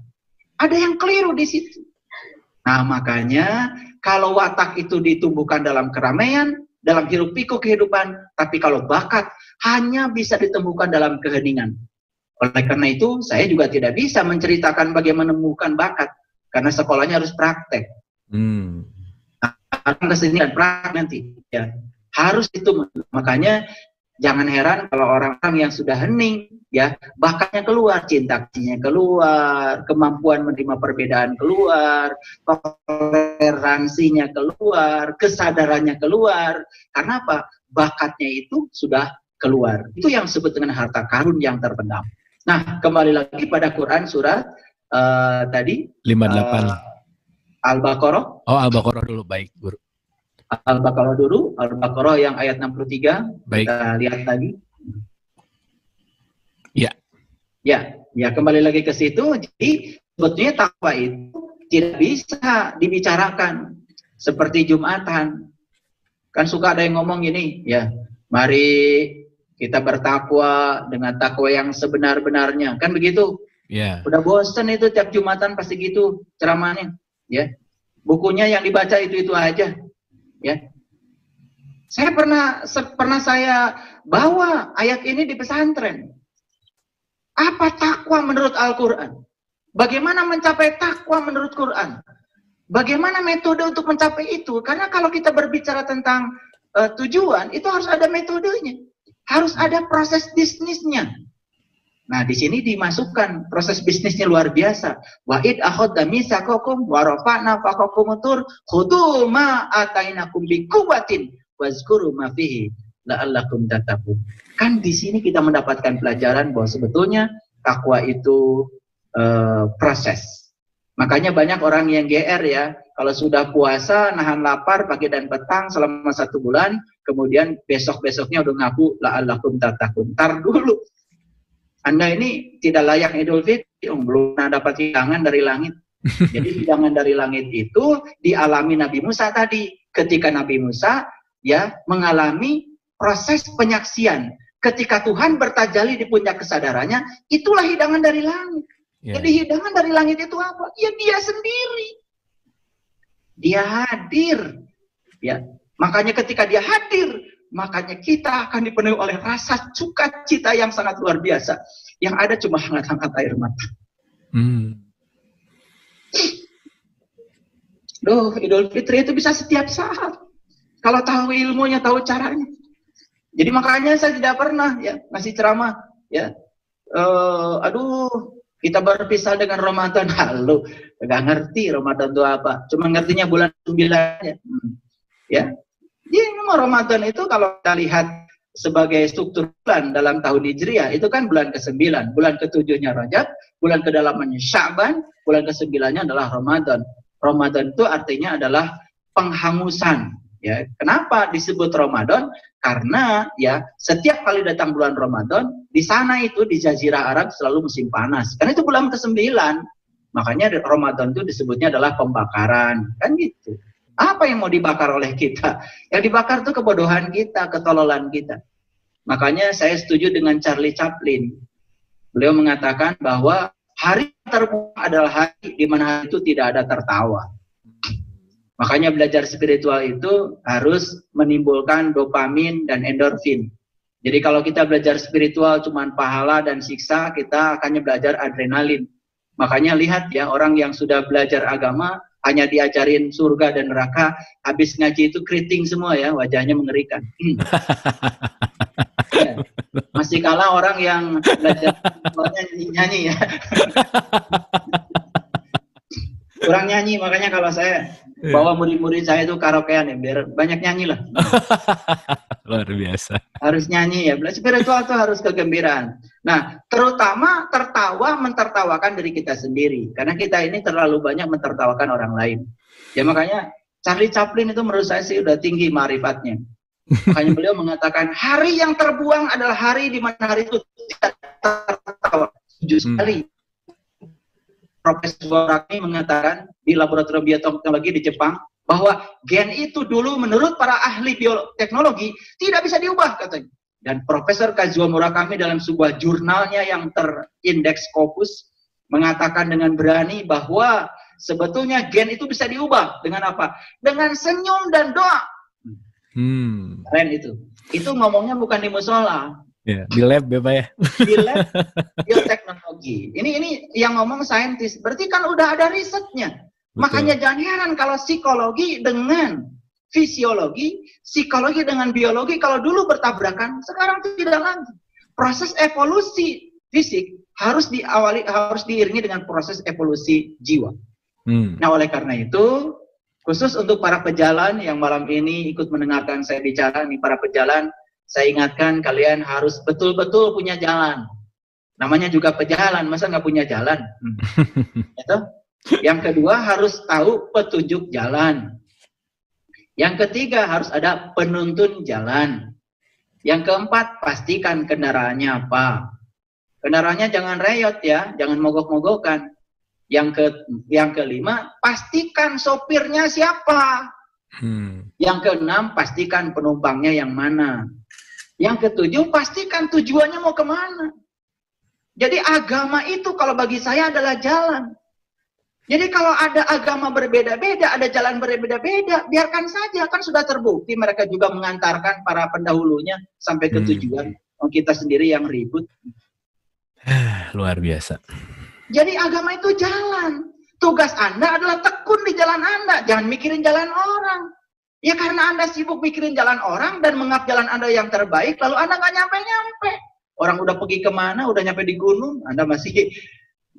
Ada yang keliru di situ. Nah makanya kalau watak itu ditumbuhkan dalam keramaian, dalam hiruk pikuk kehidupan, tapi kalau bakat hanya bisa ditumbuhkan dalam keheningan. Oleh karena itu, saya juga tidak bisa menceritakan bagaimana menemukan bakat. Karena sekolahnya harus praktek. Kesini dan praktek nanti. Ya. Harus itu. Makanya, jangan heran kalau orang-orang yang sudah hening, ya bakatnya keluar, cinta kasihnya keluar, kemampuan menerima perbedaan keluar, toleransinya keluar, kesadarannya keluar. Karena apa? Bakatnya itu sudah keluar. Itu yang disebut dengan harta karun yang terpendam. Nah, kembali lagi pada Quran surat tadi 58. Al-Baqarah. Oh, Al-Baqarah dulu, baik, Guru. Al-Baqarah dulu, Al-Baqarah yang ayat 63. Baik. Kita lihat lagi. Ya. Ya, kembali lagi ke situ. Jadi, sebetulnya takwa itu tidak bisa dibicarakan seperti Jumatan. Kan suka ada yang ngomong gini, ya, mari kita bertakwa dengan takwa yang sebenar-benarnya. Kan begitu? Yeah. Udah bosen itu tiap Jumatan pasti gitu ceramahnya. Ya. Bukunya yang dibaca itu aja. Ya. Saya pernah saya bawa ayat ini di pesantren. Apa takwa menurut Al-Quran? Bagaimana mencapai takwa menurut Quran? Bagaimana metode untuk mencapai itu? Karena kalau kita berbicara tentang tujuan, itu harus ada metodenya. Harus ada proses bisnisnya. Nah, di sini dimasukkan proses bisnisnya luar biasa. Wa id akhadna mitsaqakum wa rafa'na fawqakum tur khudhu ma atainakum biquwwatin wazkuru ma fihi la'allakum tattaqun. Kan di sini kita mendapatkan pelajaran bahwa sebetulnya takwa itu proses. Makanya banyak orang yang GR ya, kalau sudah puasa nahan lapar pagi dan petang selama 1 bulan, kemudian besok-besoknya udah ngaku la'allakum tattaqun. Tar dulu. Anda ini tidak layak Idul Fitri, belum pernah dapat hidangan dari langit. Jadi hidangan dari langit itu dialami Nabi Musa tadi. Ketika Nabi Musa ya mengalami proses penyaksian. Ketika Tuhan bertajalli di puncak kesadarannya, itulah hidangan dari langit. Jadi hidangan dari langit itu apa? Ya dia sendiri. Dia hadir. Ya, makanya ketika dia hadir, makanya kita akan dipenuhi oleh rasa sukacita yang sangat luar biasa. Yang ada cuma hangat-hangat air mata. Idul Fitri itu bisa setiap saat. Kalau tahu ilmunya, tahu caranya. Jadi makanya saya tidak pernah ya ngasih ceramah ya. Kita berpisah dengan Ramadan. Halo, nggak ngerti Ramadan itu apa. Cuma ngertinya bulan 9 aja. Ya. Jadi Ramadan itu kalau kita lihat sebagai struktur bulan dalam tahun Hijriah, itu kan bulan ke-9, bulan ke-7-nya Rajab, bulan ke-8-nya Sya'ban, bulan ke-9-nya adalah Ramadan. Ramadan itu artinya adalah penghangusan. Ya, kenapa disebut Ramadan? Karena ya setiap kali datang bulan Ramadan, di sana itu di Jazirah Arab selalu musim panas. Karena itu bulan ke-9. Makanya Ramadan itu disebutnya adalah pembakaran, kan gitu. Apa yang mau dibakar oleh kita? Yang dibakar itu kebodohan kita, ketololan kita. Makanya saya setuju dengan Charlie Chaplin. Beliau mengatakan bahwa hari terbuka adalah hari di mana hari itu tidak ada tertawa. Makanya belajar spiritual itu harus menimbulkan dopamin dan endorfin. Jadi kalau kita belajar spiritual cuma pahala dan siksa, kita akannya belajar adrenalin. Makanya lihat ya, orang yang sudah belajar agama, hanya diajarin surga dan neraka, habis ngaji itu keriting semua ya, wajahnya mengerikan. Ya. Masih kalah orang yang belajar nyanyi ya. Kurang nyanyi, makanya kalau saya bawa murid-murid saya itu karaokean ya, biar banyak nyanyi lah. Luar biasa. Harus nyanyi ya, spiritual itu harus kegembiraan. Nah, terutama tertawa mentertawakan diri kita sendiri. Karena kita ini terlalu banyak mentertawakan orang lain. Ya makanya Charlie Chaplin itu menurut saya sih udah tinggi ma'rifatnya. Makanya beliau mengatakan, hari yang terbuang adalah hari di mana hari itu tidak tertawa. Setuju sekali. Profesor Rami mengatakan di laboratorium bioteknologi di Jepang, bahwa gen itu dulu menurut para ahli bioteknologi tidak bisa diubah katanya. Dan Profesor Kazuo Murakami dalam sebuah jurnalnya yang terindeks Scopus mengatakan dengan berani bahwa sebetulnya gen itu bisa diubah dengan apa? Dengan senyum dan doa. Keren itu. Itu ngomongnya bukan di musola. Ya, di lab ya Pak ya. Di lab bioteknologi. Ini yang ngomong saintis. Berarti kan udah ada risetnya. Betul. Makanya jangan heran kalau psikologi dengan fisiologi, psikologi dengan biologi kalau dulu bertabrakan, sekarang tidak lagi. Proses evolusi fisik harus diiringi dengan proses evolusi jiwa. Nah, oleh karena itu, khusus untuk para pejalan yang malam ini ikut mendengarkan saya bicara, nih para pejalan, saya ingatkan kalian harus betul-betul punya jalan. Namanya juga pejalan, masa nggak punya jalan? Gitu? Yang kedua harus tahu petunjuk jalan. Yang ketiga harus ada penuntun jalan. Yang keempat pastikan kendaraannya apa. Kendaraannya jangan reyot ya, jangan mogok-mogokan. Yang kelima pastikan sopirnya siapa. Yang keenam pastikan penumpangnya yang mana. Yang ketujuh pastikan tujuannya mau kemana. Jadi agama itu kalau bagi saya adalah jalan. Jadi kalau ada agama berbeda-beda, ada jalan berbeda-beda, biarkan saja, kan sudah terbukti mereka juga mengantarkan para pendahulunya sampai ke tujuan. Kita sendiri yang ribut. Luar biasa. Jadi agama itu jalan. Tugas Anda adalah tekun di jalan Anda, jangan mikirin jalan orang. Ya karena Anda sibuk mikirin jalan orang dan menganggap jalan Anda yang terbaik, lalu Anda nggak nyampe-nyampe. Orang udah pergi kemana, udah nyampe di gunung, Anda masih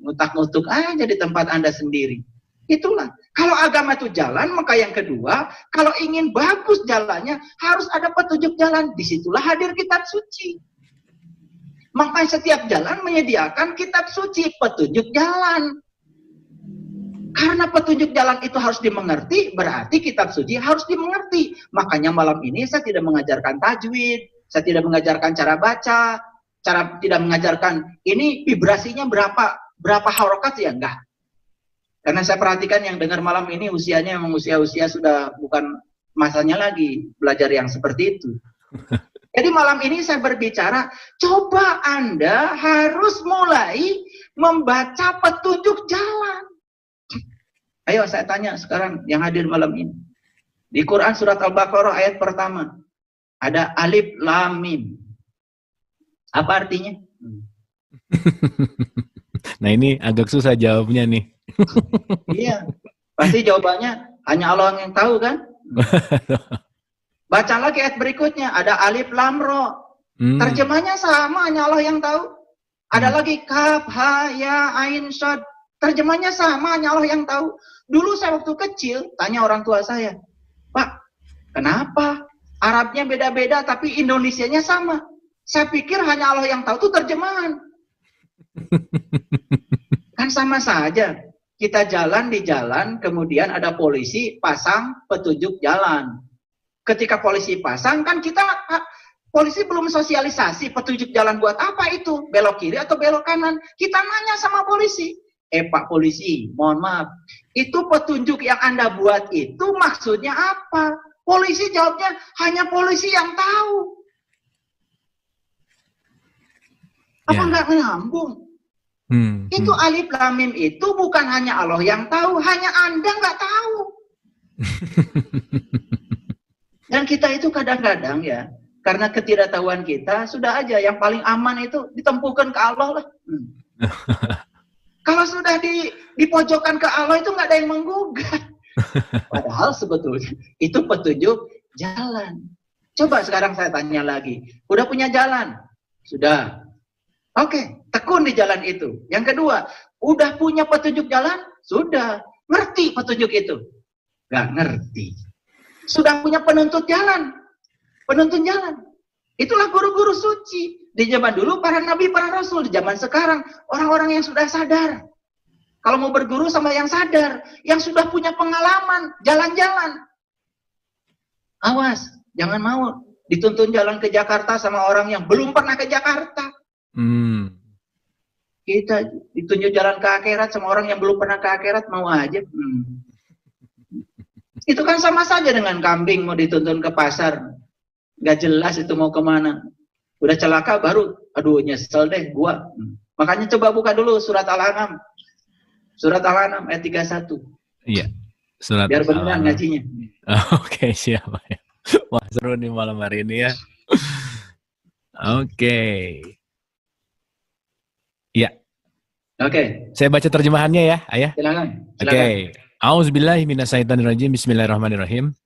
ngutak-ngutuk aja di tempat Anda sendiri. Itulah. Kalau agama itu jalan, maka yang kedua, kalau ingin bagus jalannya, harus ada petunjuk jalan. Disitulah hadir kitab suci. Maka setiap jalan menyediakan kitab suci, petunjuk jalan. Karena petunjuk jalan itu harus dimengerti, berarti kitab suci harus dimengerti. Makanya malam ini saya tidak mengajarkan tajwid, saya tidak mengajarkan cara baca, tidak mengajarkan ini vibrasinya berapa harokat ya, enggak. Karena saya perhatikan yang dengar malam ini usianya memang usia sudah bukan masanya lagi belajar yang seperti itu. Jadi malam ini saya berbicara, coba Anda harus mulai membaca petunjuk jalan. Ayo saya tanya sekarang yang hadir malam ini. Di Quran surat Al-Baqarah ayat pertama. Ada alif lam mim. Apa artinya? Nah ini agak susah jawabnya nih. Iya. Pasti jawabannya hanya Allah yang tahu kan? Baca lagi ayat berikutnya. Ada alif lam ro. Terjemahnya sama, hanya Allah yang tahu. Ada lagi kaf ha ya ain shad. Terjemahnya sama, hanya Allah yang tahu. Dulu saya waktu kecil, tanya orang tua saya, Pak, kenapa? Arabnya beda-beda, tapi Indonesianya sama. Saya pikir hanya Allah yang tahu itu terjemahan. Kan sama saja. Kita jalan di jalan, kemudian ada polisi pasang petunjuk jalan. Ketika polisi pasang, kan polisi belum sosialisasi petunjuk jalan buat apa itu? Belok kiri atau belok kanan? Kita nanya sama polisi. Pak polisi, mohon maaf, itu petunjuk yang Anda buat itu maksudnya apa? Polisi jawabnya, hanya polisi yang tahu. Apa nggak nyambung? Itu alif lam mim itu bukan hanya Allah yang tahu, hanya Anda nggak tahu. Dan kita itu kadang-kadang ya, karena ketidaktahuan kita, sudah aja yang paling aman itu ditempuhkan ke Allah lah. Kalau sudah dipojokkan ke Allah itu nggak ada yang menggugat. Padahal sebetulnya itu petunjuk jalan. Coba sekarang saya tanya lagi. Udah punya jalan? Sudah. Oke, tekun di jalan itu. Yang kedua, udah punya petunjuk jalan? Sudah. Ngerti petunjuk itu? Nggak ngerti. Sudah punya penuntut jalan? Penuntun jalan. Itulah guru-guru suci. Di zaman dulu para nabi, para rasul. Di zaman sekarang orang-orang yang sudah sadar. Kalau mau berguru sama yang sadar, yang sudah punya pengalaman, jalan-jalan. Awas, jangan mau dituntun jalan ke Jakarta sama orang yang belum pernah ke Jakarta. Kita ditunjuk jalan ke akhirat sama orang yang belum pernah ke akhirat, mau aja. Itu kan sama saja dengan kambing mau dituntun ke pasar. Gak jelas itu mau kemana. Udah celaka baru, aduh nyesel deh gua. Makanya coba buka dulu surat Al-An'am. Surat Al-An'am ayat 31. Iya. Surat biar beneran ngajinya. Oke, siap. Wah, seru nih malam hari ini ya. Oke. Iya. Oke. Saya baca terjemahannya ya, Ayah. Silakan. Oke. A'udzubillahi minasyaitonirrajim. Bismillahirrahmanirrahim.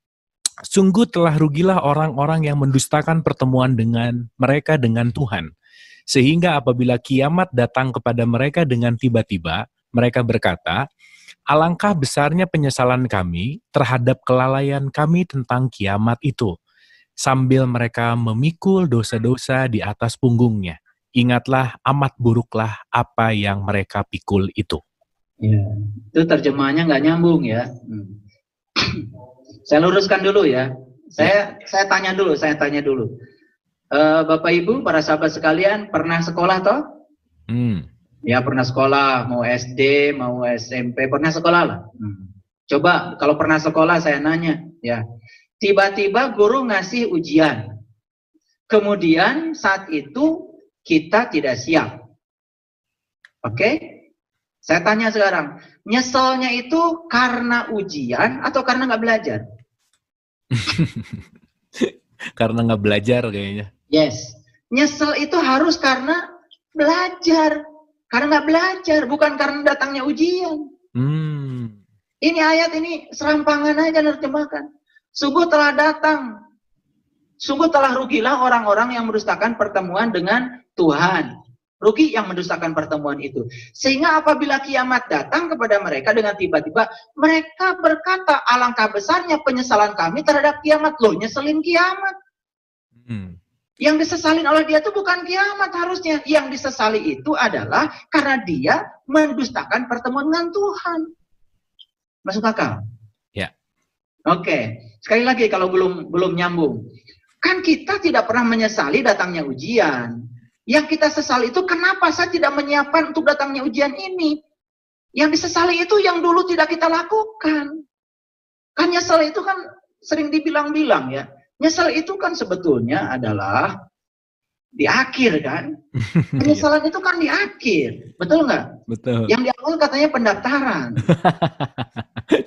Sungguh telah rugilah orang-orang yang mendustakan pertemuan dengan mereka dengan Tuhan. Sehingga apabila kiamat datang kepada mereka dengan tiba-tiba, mereka berkata, alangkah besarnya penyesalan kami terhadap kelalaian kami tentang kiamat itu. Sambil mereka memikul dosa-dosa di atas punggungnya. Ingatlah amat buruklah apa yang mereka pikul itu. Ya, itu terjemahannya nggak nyambung ya. Saya luruskan dulu ya. Saya tanya dulu. Bapak Ibu, para sahabat sekalian, pernah sekolah toh? Ya pernah sekolah, mau SD, mau SMP, pernah sekolah lah. Coba kalau pernah sekolah saya nanya, ya. Tiba-tiba guru ngasih ujian. Kemudian saat itu kita tidak siap. Oke? Saya tanya sekarang, nyeselnya itu karena ujian atau karena nggak belajar? Karena nggak belajar kayaknya. Yes. Nyesel itu harus karena belajar. Karena nggak belajar, bukan karena datangnya ujian. Ini ayat ini serampangan aja nerjemahkan. Sungguh telah datang. Sungguh telah rugilah orang-orang yang mendustakan pertemuan dengan Tuhan. Rugi yang mendustakan pertemuan itu. Sehingga apabila kiamat datang kepada mereka dengan tiba-tiba, mereka berkata, alangkah besarnya penyesalan kami terhadap kiamat. Loh, nyeselin kiamat. Yang disesalin oleh dia itu bukan kiamat harusnya. Yang disesali itu adalah karena dia mendustakan pertemuan dengan Tuhan. Masuk akal? Ya. Oke. Sekali lagi kalau belum nyambung. Kan kita tidak pernah menyesali datangnya ujian. Yang kita sesali itu kenapa saya tidak menyiapkan untuk datangnya ujian ini. Yang disesali itu yang dulu tidak kita lakukan. Kan nyesal itu kan sering dibilang-bilang ya. Nyesal itu kan sebetulnya adalah di akhir kan. Penyesalan itu kan di akhir. Betul nggak? Betul. Yang di awal katanya pendaftaran.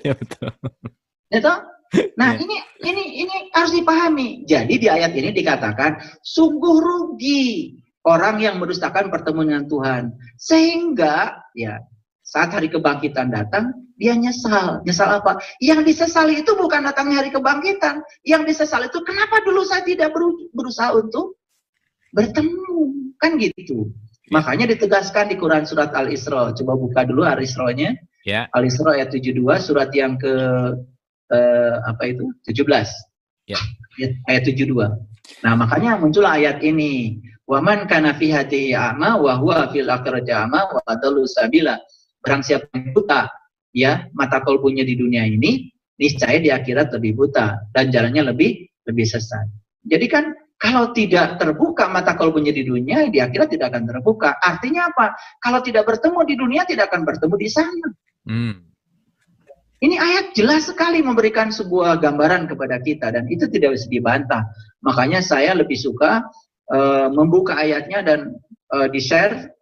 Ya betul. Itu? Nah, ini harus dipahami. Jadi di ayat ini dikatakan sungguh rugi orang yang mendustakan pertemuan dengan Tuhan. Sehingga ya saat hari kebangkitan datang, dia nyesal. Nyesal apa? Yang disesali itu bukan datangnya hari kebangkitan. Yang disesali itu kenapa dulu saya tidak berusaha untuk bertemu. Kan gitu. Makanya ditegaskan di Quran surat Al-Isra. Coba buka dulu Al-Isra-nya. Ya. Al-Isra ayat 72, surat yang ke 17. Ya. Ayat 72. Nah, makanya muncul ayat ini. Waman kana fi hatihi a'ma wa huwa fil akhirati a'ma wa adallu sabila. Barang siapa yang buta, ya, mata kalbunya di dunia ini, niscaya di akhirat lebih buta dan jalannya lebih sesat. Jadi kan kalau tidak terbuka mata kalbunya di dunia, di akhirat tidak akan terbuka. Artinya apa? Kalau tidak bertemu di dunia, tidak akan bertemu di sana. Ini ayat jelas sekali memberikan sebuah gambaran kepada kita dan itu tidak bisa dibantah. Makanya saya lebih suka membuka ayatnya dan di-share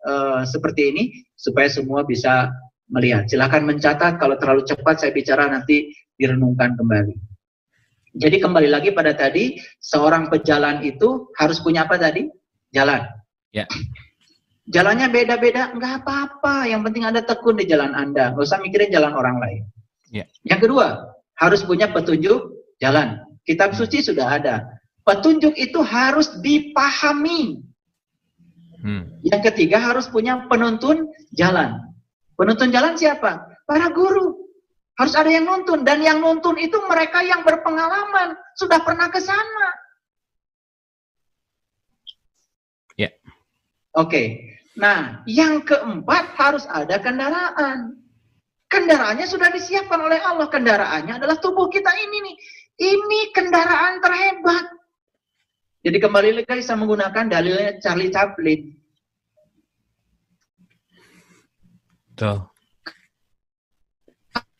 seperti ini supaya semua bisa melihat. Silakan mencatat, kalau terlalu cepat saya bicara nanti direnungkan kembali. Jadi kembali lagi pada tadi, seorang pejalan itu harus punya apa tadi? Jalan. Ya. Jalannya beda-beda, nggak apa-apa. Yang penting Anda tekun di jalan Anda, nggak usah mikirin jalan orang lain. Ya. Yang kedua, harus punya petunjuk jalan. Kitab suci sudah ada. Petunjuk itu harus dipahami. Yang ketiga, harus punya penuntun jalan. Penuntun jalan siapa? Para guru. Harus ada yang nuntun. Dan yang nuntun itu mereka yang berpengalaman. Sudah pernah ke sana. Ya. Oke. Nah, yang keempat harus ada kendaraan. Kendaraannya sudah disiapkan oleh Allah. Kendaraannya adalah tubuh kita ini nih. Ini kendaraan terhebat. Jadi kembali lagi saya menggunakan dalilnya Charlie Chaplin. Tuh.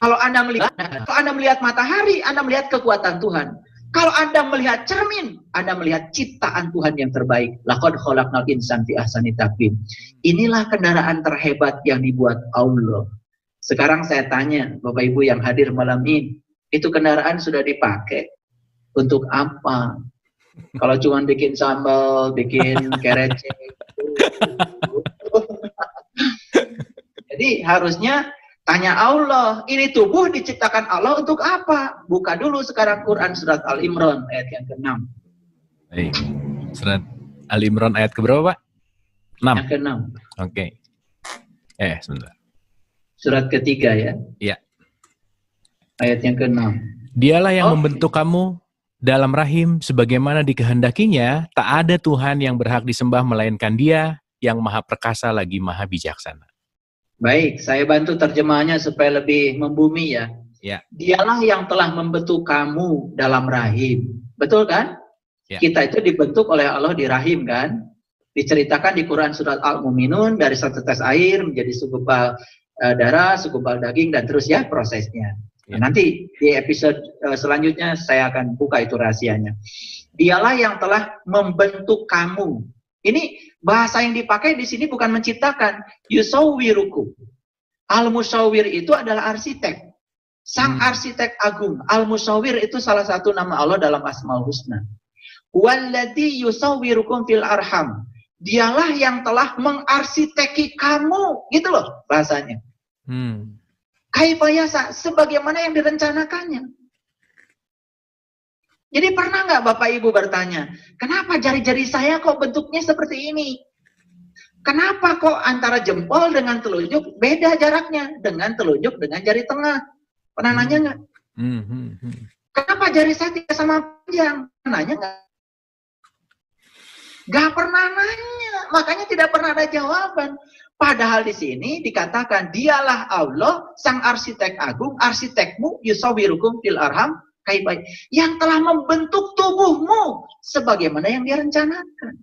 Kalau Anda melihat matahari, Anda melihat kekuatan Tuhan. Kalau Anda melihat cermin, Anda melihat ciptaan Tuhan yang terbaik. Laqad khalaqnal insana fi ahsani taqwim. Inilah kendaraan terhebat yang dibuat Allah. Sekarang saya tanya, Bapak Ibu yang hadir malam ini, itu kendaraan sudah dipakai untuk apa? Kalau cuma bikin sambal, bikin kerece. Jadi harusnya tanya Allah, ini tubuh diciptakan Allah untuk apa? Buka dulu sekarang Quran surat Al-Imran ayat yang ke-6. Baik. Surat Al-Imran ayat keberapa, Pak? 6. Yang ke-6. Oke. Sebentar. Surat ketiga ya. Iya. Ayat yang ke-6. Dialah yang membentuk kamu dalam rahim sebagaimana dikehendakinya, tak ada Tuhan yang berhak disembah melainkan Dia yang maha perkasa lagi maha bijaksana. Baik, saya bantu terjemahannya supaya lebih membumi ya. Ya. Dialah yang telah membentuk kamu dalam rahim. Betul kan? Ya. Kita itu dibentuk oleh Allah di rahim kan? Diceritakan di Quran surat Al-Mu'minun dari satu tetes air menjadi segumpal darah, segumpal daging dan terus ya prosesnya. Ya. Nanti di episode selanjutnya saya akan buka itu rahasianya. Dialah yang telah membentuk kamu. Ini bahasa yang dipakai di sini bukan menciptakan. Yusawwirukum. Al-Musawwir itu adalah arsitek. Sang arsitek agung. Al-Musawwir itu salah satu nama Allah dalam Asmaul Husna. Walladzi yusawwirukum fil arham. Dialah yang telah mengarsiteki kamu. Gitu loh bahasanya. Kaifayasa, sebagaimana yang direncanakannya. Jadi pernah nggak Bapak Ibu bertanya, kenapa jari-jari saya kok bentuknya seperti ini? Kenapa kok antara jempol dengan telunjuk beda jaraknya dengan telunjuk dengan jari tengah? Pernah nanya nggak? Kenapa jari saya tidak sama panjang? Nanya nggak? Nggak pernah nanya, makanya tidak pernah ada jawaban. Padahal di sini dikatakan, dialah Allah, sang arsitek agung, arsitekmu, yusawirukum fil arham, kaibai, yang telah membentuk tubuhmu sebagaimana yang dia rencanakan.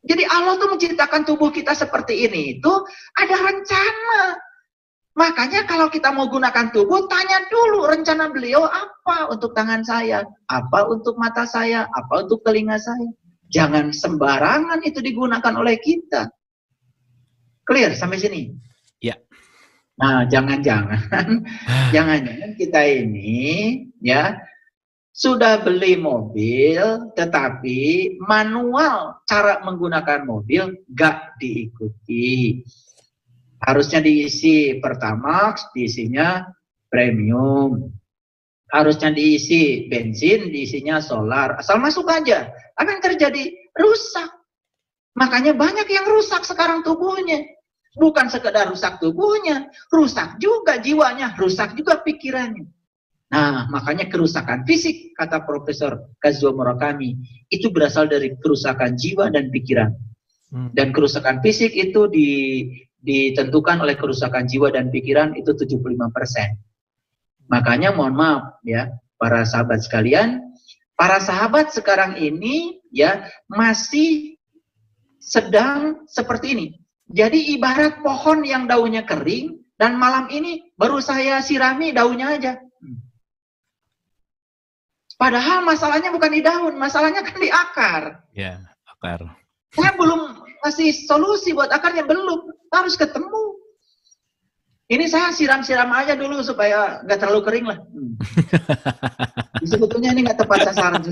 Jadi Allah tuh menciptakan tubuh kita seperti ini itu ada rencana. Makanya kalau kita mau gunakan tubuh, tanya dulu rencana beliau apa untuk tangan saya, apa untuk mata saya, apa untuk telinga saya. Jangan sembarangan itu digunakan oleh kita. Clear sampai sini? Ya. Nah, jangan-jangan kita ini ya sudah beli mobil, tetapi manual cara menggunakan mobil gak diikuti. Harusnya diisi Pertamax, diisinya premium. Harusnya diisi bensin, diisinya solar. Asal masuk aja, akan terjadi rusak. Makanya banyak yang rusak sekarang tubuhnya. Bukan sekedar rusak tubuhnya, rusak juga jiwanya, rusak juga pikirannya. Nah, makanya kerusakan fisik, kata Profesor Kazuo Murakami, itu berasal dari kerusakan jiwa dan pikiran. Dan kerusakan fisik itu ditentukan oleh kerusakan jiwa dan pikiran itu 75%. Makanya mohon maaf ya, para sahabat sekalian, para sahabat sekarang ini ya masih sedang seperti ini. Jadi ibarat pohon yang daunnya kering dan malam ini baru saya sirami daunnya aja. Padahal masalahnya bukan di daun, masalahnya kan di akar. Ya, akar. Saya belum kasih solusi buat akarnya, belum. Harus ketemu. Ini saya siram-siram aja dulu supaya nggak terlalu kering lah. Sebetulnya ini nggak tepat sasaran.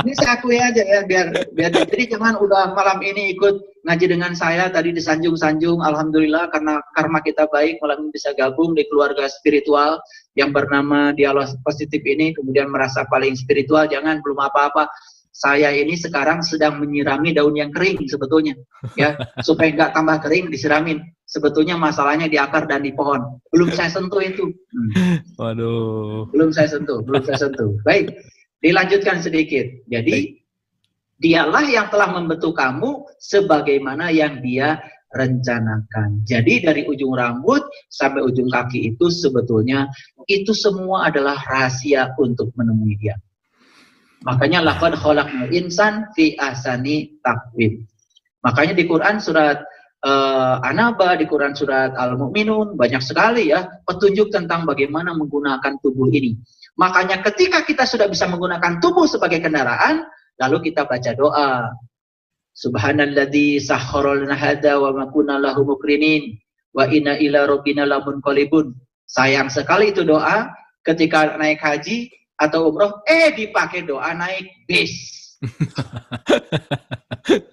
Ini saya akui aja ya, biar jadi jangan udah malam ini ikut ngaji dengan saya, tadi disanjung-sanjung, alhamdulillah karena karma kita baik, malam ini bisa gabung di keluarga spiritual yang bernama Dialog Positif ini, kemudian merasa paling spiritual, jangan, belum apa-apa. Saya ini sekarang sedang menyirami daun yang kering sebetulnya, ya, supaya nggak tambah kering disiramin. Sebetulnya masalahnya di akar dan di pohon. Belum saya sentuh itu. Waduh. Belum saya sentuh. Baik. Dilanjutkan sedikit. Jadi, dialah yang telah membentuk kamu sebagaimana yang dia rencanakan. Jadi dari ujung rambut sampai ujung kaki itu sebetulnya itu semua adalah rahasia untuk menemui dia. Makanya laqad khalaqnal insan fi ahsani taqwim. Makanya di Quran surat An-Naba, di Quran surat Al-Mu'minun banyak sekali ya petunjuk tentang bagaimana menggunakan tubuh ini. Makanya ketika kita sudah bisa menggunakan tubuh sebagai kendaraan, lalu kita baca doa. Subhanalladzi sakhkhara lana hadza wa ma kunna lahu muqrinin wa inna ila rabbina lamunqalibun. Sayang sekali itu doa ketika naik haji atau umroh, dipakai doa naik bis.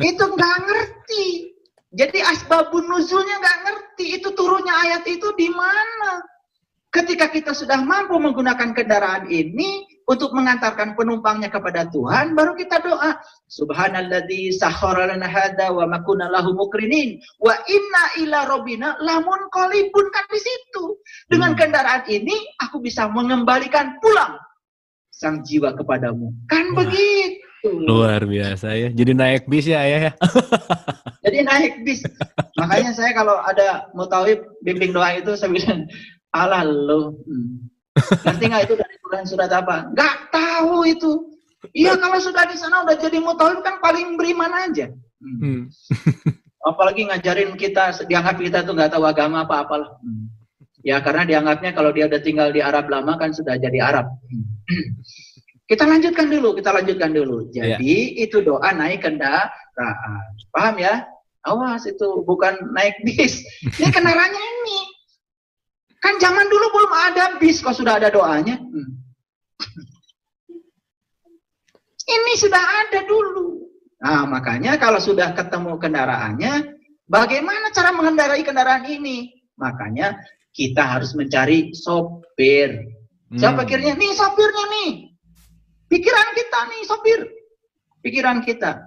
Itu nggak ngerti. Jadi asbabun nuzulnya nggak ngerti. Itu turunnya ayat itu di mana? Ketika kita sudah mampu menggunakan kendaraan ini untuk mengantarkan penumpangnya kepada Tuhan, baru kita doa. Subhanalladzi sakhkhara lana hadza wa ma kunna lahu muqrinin wa inna ila rabbina lamunqalibun, kan di situ. Dengan kendaraan ini aku bisa mengembalikan pulang sang jiwa kepadamu. Kan begitu. Luar biasa ya. Jadi naik bis ya ayah ya. Jadi naik bis. Makanya saya kalau ada mutawib bimbing doa itu saya bilang, alah lu. Ngerti nggak itu dari Quran surat apa? Nggak tahu itu. Iya kalau sudah di sana udah jadi mutawib kan paling beriman aja. Apalagi ngajarin kita, dianggap kita tuh nggak tahu agama apa-apalah. Ya karena dianggapnya kalau dia udah tinggal di Arab lama kan sudah jadi Arab. Kita lanjutkan dulu. Jadi itu doa naik kendaraan. Paham ya? Awas itu bukan naik bis. Ini kendaraannya ini. Kan zaman dulu belum ada bis kok sudah ada doanya. Ini sudah ada dulu. Nah, makanya kalau sudah ketemu kendaraannya, bagaimana cara mengendarai kendaraan ini? Makanya kita harus mencari sopir. Siapa pikirnya? Nih sopirnya nih. Pikiran kita nih sopir. Pikiran kita.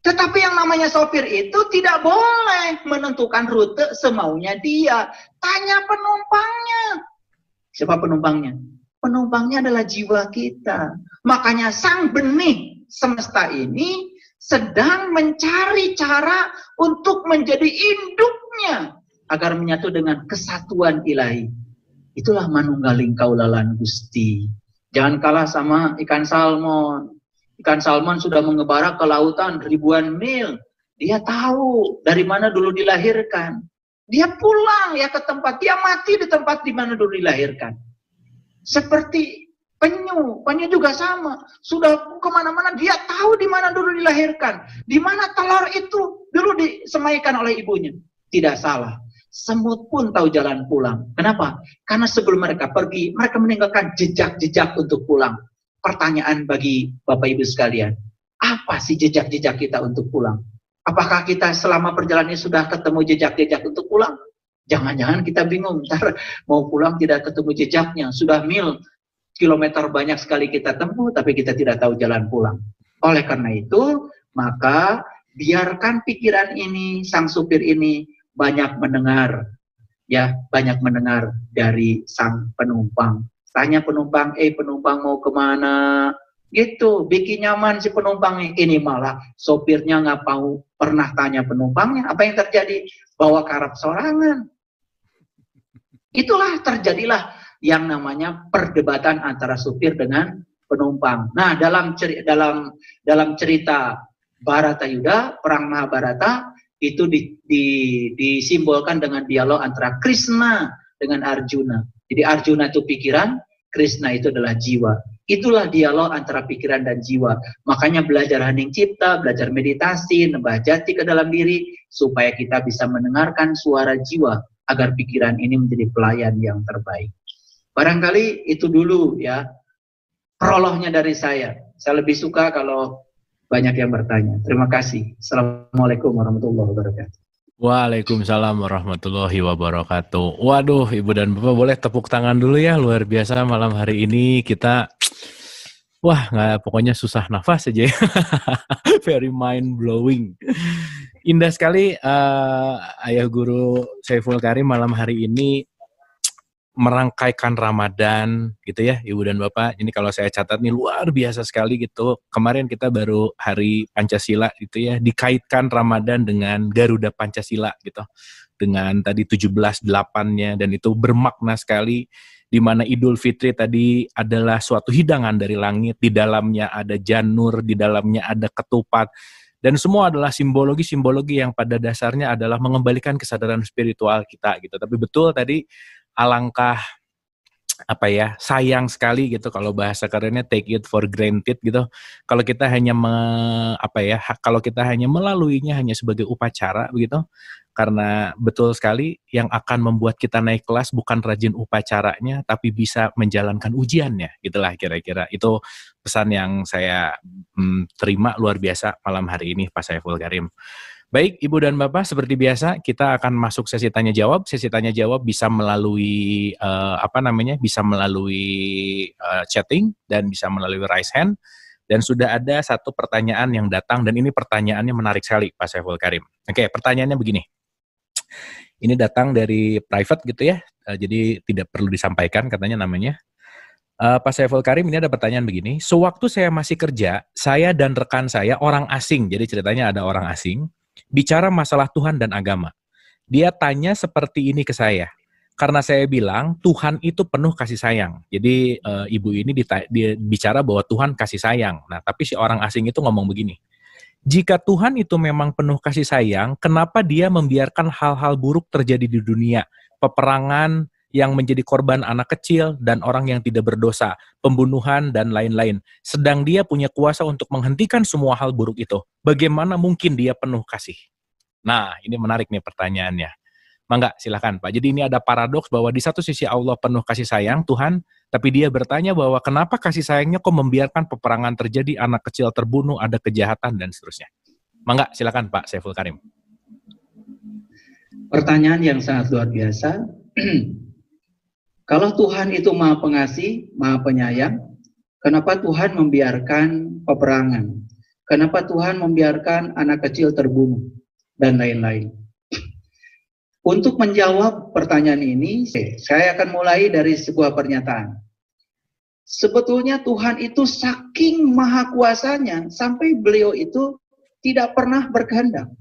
Tetapi yang namanya sopir itu tidak boleh menentukan rute semaunya dia. Tanya penumpangnya. Siapa penumpangnya? Penumpangnya adalah jiwa kita. Makanya sang benih semesta ini sedang mencari cara untuk menjadi induknya agar menyatu dengan kesatuan ilahi. Itulah manunggaling kaulalan Gusti. Jangan kalah sama ikan salmon. Ikan salmon sudah mengebara ke lautan ribuan mil. Dia tahu dari mana dulu dilahirkan. Dia pulang ya ke tempat. Dia mati di tempat di mana dulu dilahirkan. Seperti penyu. Penyu juga sama. Sudah kemana-mana dia tahu di mana dulu dilahirkan. Di mana telur itu dulu disemaikan oleh ibunya. Tidak salah. Semut pun tahu jalan pulang. Kenapa? Karena sebelum mereka pergi, mereka meninggalkan jejak-jejak untuk pulang. Pertanyaan bagi Bapak Ibu sekalian, apa sih jejak-jejak kita untuk pulang? Apakah kita selama perjalanan sudah ketemu jejak-jejak untuk pulang? Jangan-jangan kita bingung, ntar mau pulang tidak ketemu jejaknya. Sudah kilometer banyak sekali kita tempuh, tapi kita tidak tahu jalan pulang. Oleh karena itu, maka biarkan pikiran ini, sang supir ini, banyak mendengar dari sang penumpang. Tanya penumpang, penumpang mau kemana? Gitu, bikin nyaman si penumpangnya. Ini malah sopirnya nggak mau pernah tanya penumpangnya. Apa yang terjadi? Bawa karap sorangan. Itulah terjadilah yang namanya perdebatan antara supir dengan penumpang. Nah, dalam cerita Bharatayuda, perang Mahabharata, itu disimbolkan dengan dialog antara Krishna dengan Arjuna. Jadi Arjuna itu pikiran, Krishna itu adalah jiwa. Itulah dialog antara pikiran dan jiwa. Makanya belajar hening cipta, belajar meditasi, nembah jati ke dalam diri, supaya kita bisa mendengarkan suara jiwa, agar pikiran ini menjadi pelayan yang terbaik. Barangkali itu dulu ya, prolognya dari saya. Saya lebih suka kalau banyak yang bertanya. Terima kasih. Assalamualaikum warahmatullahi wabarakatuh. Waalaikumsalam warahmatullahi wabarakatuh. Waduh, Ibu dan Bapak boleh tepuk tangan dulu ya. Luar biasa malam hari ini kita, pokoknya susah nafas aja ya. Very mind blowing. Indah sekali Ayah Guru Saiful Karim malam hari ini merangkaikan Ramadan gitu ya Ibu dan Bapak. Ini kalau saya catat nih luar biasa sekali gitu. Kemarin kita baru hari Pancasila gitu ya, dikaitkan Ramadan dengan Garuda Pancasila gitu. Dengan tadi 17/8-nya, dan itu bermakna sekali, di mana Idul Fitri tadi adalah suatu hidangan dari langit, di dalamnya ada janur, di dalamnya ada ketupat, dan semua adalah simbologi-simbologi yang pada dasarnya adalah mengembalikan kesadaran spiritual kita gitu. Tapi betul tadi, alangkah sayang sekali gitu kalau bahasa kerennya take it for granted gitu. Kalau kita hanya kalau kita hanya melaluinya hanya sebagai upacara begitu. Karena betul sekali yang akan membuat kita naik kelas bukan rajin upacaranya, tapi bisa menjalankan ujiannya. Gitulah kira-kira. Itu pesan yang saya terima luar biasa malam hari ini Pak Saiful Karim. Baik, Ibu dan Bapak, seperti biasa kita akan masuk sesi tanya jawab. Sesi tanya jawab bisa melalui chatting dan bisa melalui raise hand. Dan sudah ada satu pertanyaan yang datang, dan ini pertanyaannya menarik sekali, Pak Saiful Karim. Oke, pertanyaannya begini. Ini datang dari private gitu ya, jadi tidak perlu disampaikan katanya namanya. Pak Saiful Karim, ini ada pertanyaan begini. Sewaktu saya masih kerja, saya dan rekan saya orang asing, jadi ceritanya ada orang asing, bicara masalah Tuhan dan agama. Dia tanya seperti ini ke saya. Karena saya bilang, Tuhan itu penuh kasih sayang. Jadi ibu ini dia bicara bahwa Tuhan kasih sayang. Nah, tapi si orang asing itu ngomong begini. Jika Tuhan itu memang penuh kasih sayang, kenapa dia membiarkan hal-hal buruk terjadi di dunia? Peperangan yang menjadi korban anak kecil dan orang yang tidak berdosa, pembunuhan dan lain-lain. Sedang dia punya kuasa untuk menghentikan semua hal buruk itu. Bagaimana mungkin dia penuh kasih? Nah, ini menarik nih pertanyaannya. Mangga, silakan Pak. Jadi ini ada paradoks bahwa di satu sisi Allah penuh kasih sayang, Tuhan, tapi dia bertanya bahwa kenapa kasih sayangnya kok membiarkan peperangan terjadi, anak kecil terbunuh, ada kejahatan, dan seterusnya. Mangga, silakan Pak Saiful Karim. Pertanyaan yang sangat luar biasa. Kalau Tuhan itu Maha Pengasih, Maha Penyayang, kenapa Tuhan membiarkan peperangan? Kenapa Tuhan membiarkan anak kecil terbunuh? Dan lain-lain. Untuk menjawab pertanyaan ini, saya akan mulai dari sebuah pernyataan. Sebetulnya Tuhan itu saking maha kuasanya, sampai beliau itu tidak pernah berkehendak.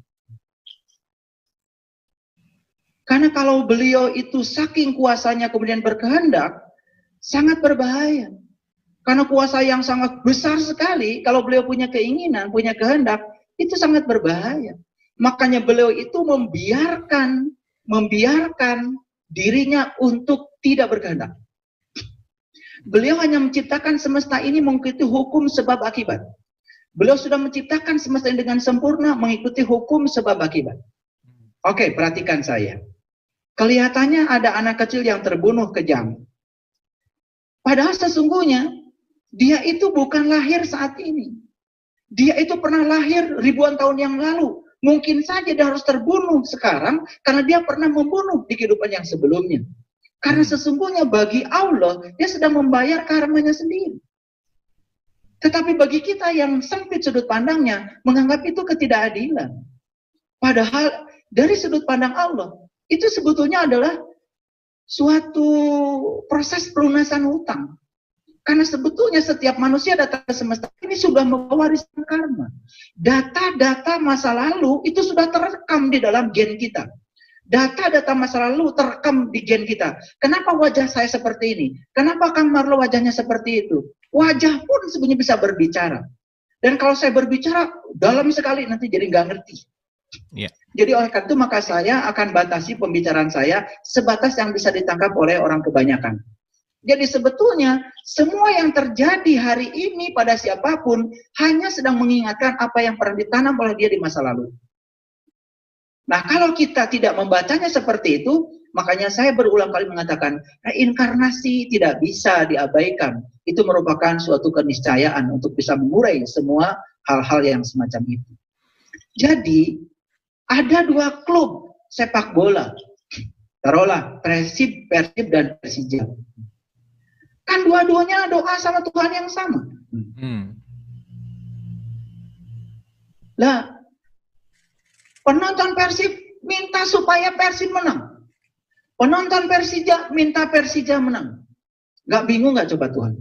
Karena kalau beliau itu saking kuasanya kemudian berkehendak, sangat berbahaya. Karena kuasa yang sangat besar sekali, kalau beliau punya keinginan, punya kehendak, itu sangat berbahaya. Makanya beliau itu membiarkan dirinya untuk tidak berkehendak. Beliau hanya menciptakan semesta ini mengikuti hukum sebab akibat. Beliau sudah menciptakan semesta ini dengan sempurna mengikuti hukum sebab akibat. Oke, perhatikan saya. Kelihatannya ada anak kecil yang terbunuh kejam. Padahal sesungguhnya dia itu bukan lahir saat ini. Dia itu pernah lahir ribuan tahun yang lalu. Mungkin saja dia harus terbunuh sekarang karena dia pernah membunuh di kehidupan yang sebelumnya. Karena sesungguhnya bagi Allah, dia sedang membayar karmanya sendiri. Tetapi bagi kita yang sempit sudut pandangnya, menganggap itu ketidakadilan. Padahal dari sudut pandang Allah, itu sebetulnya adalah suatu proses pelunasan hutang. Karena sebetulnya setiap manusia datang ke semesta ini sudah mewariskan karma. Data-data masa lalu itu sudah terekam di dalam gen kita. Data-data masa lalu terekam di gen kita. Kenapa wajah saya seperti ini? Kenapa Kang Marlo wajahnya seperti itu? Wajah pun sebenarnya bisa berbicara. Dan kalau saya berbicara dalam sekali nanti jadi nggak ngerti. Yeah. Jadi oleh karena itu maka saya akan batasi pembicaraan saya sebatas yang bisa ditangkap oleh orang kebanyakan. Jadi sebetulnya semua yang terjadi hari ini pada siapapun hanya sedang mengingatkan apa yang pernah ditanam oleh dia di masa lalu. Nah, kalau kita tidak membacanya seperti itu, makanya saya berulang kali mengatakan reinkarnasi tidak bisa diabaikan. Itu merupakan suatu keniscayaan untuk bisa mengurai semua hal-hal yang semacam itu. Jadi ada dua klub sepak bola, taruhlah Persib dan Persija. Kan dua-duanya doa sama Tuhan yang sama. Lah, penonton Persib minta supaya Persib menang. Penonton Persija minta Persija menang. Gak bingung gak coba Tuhan?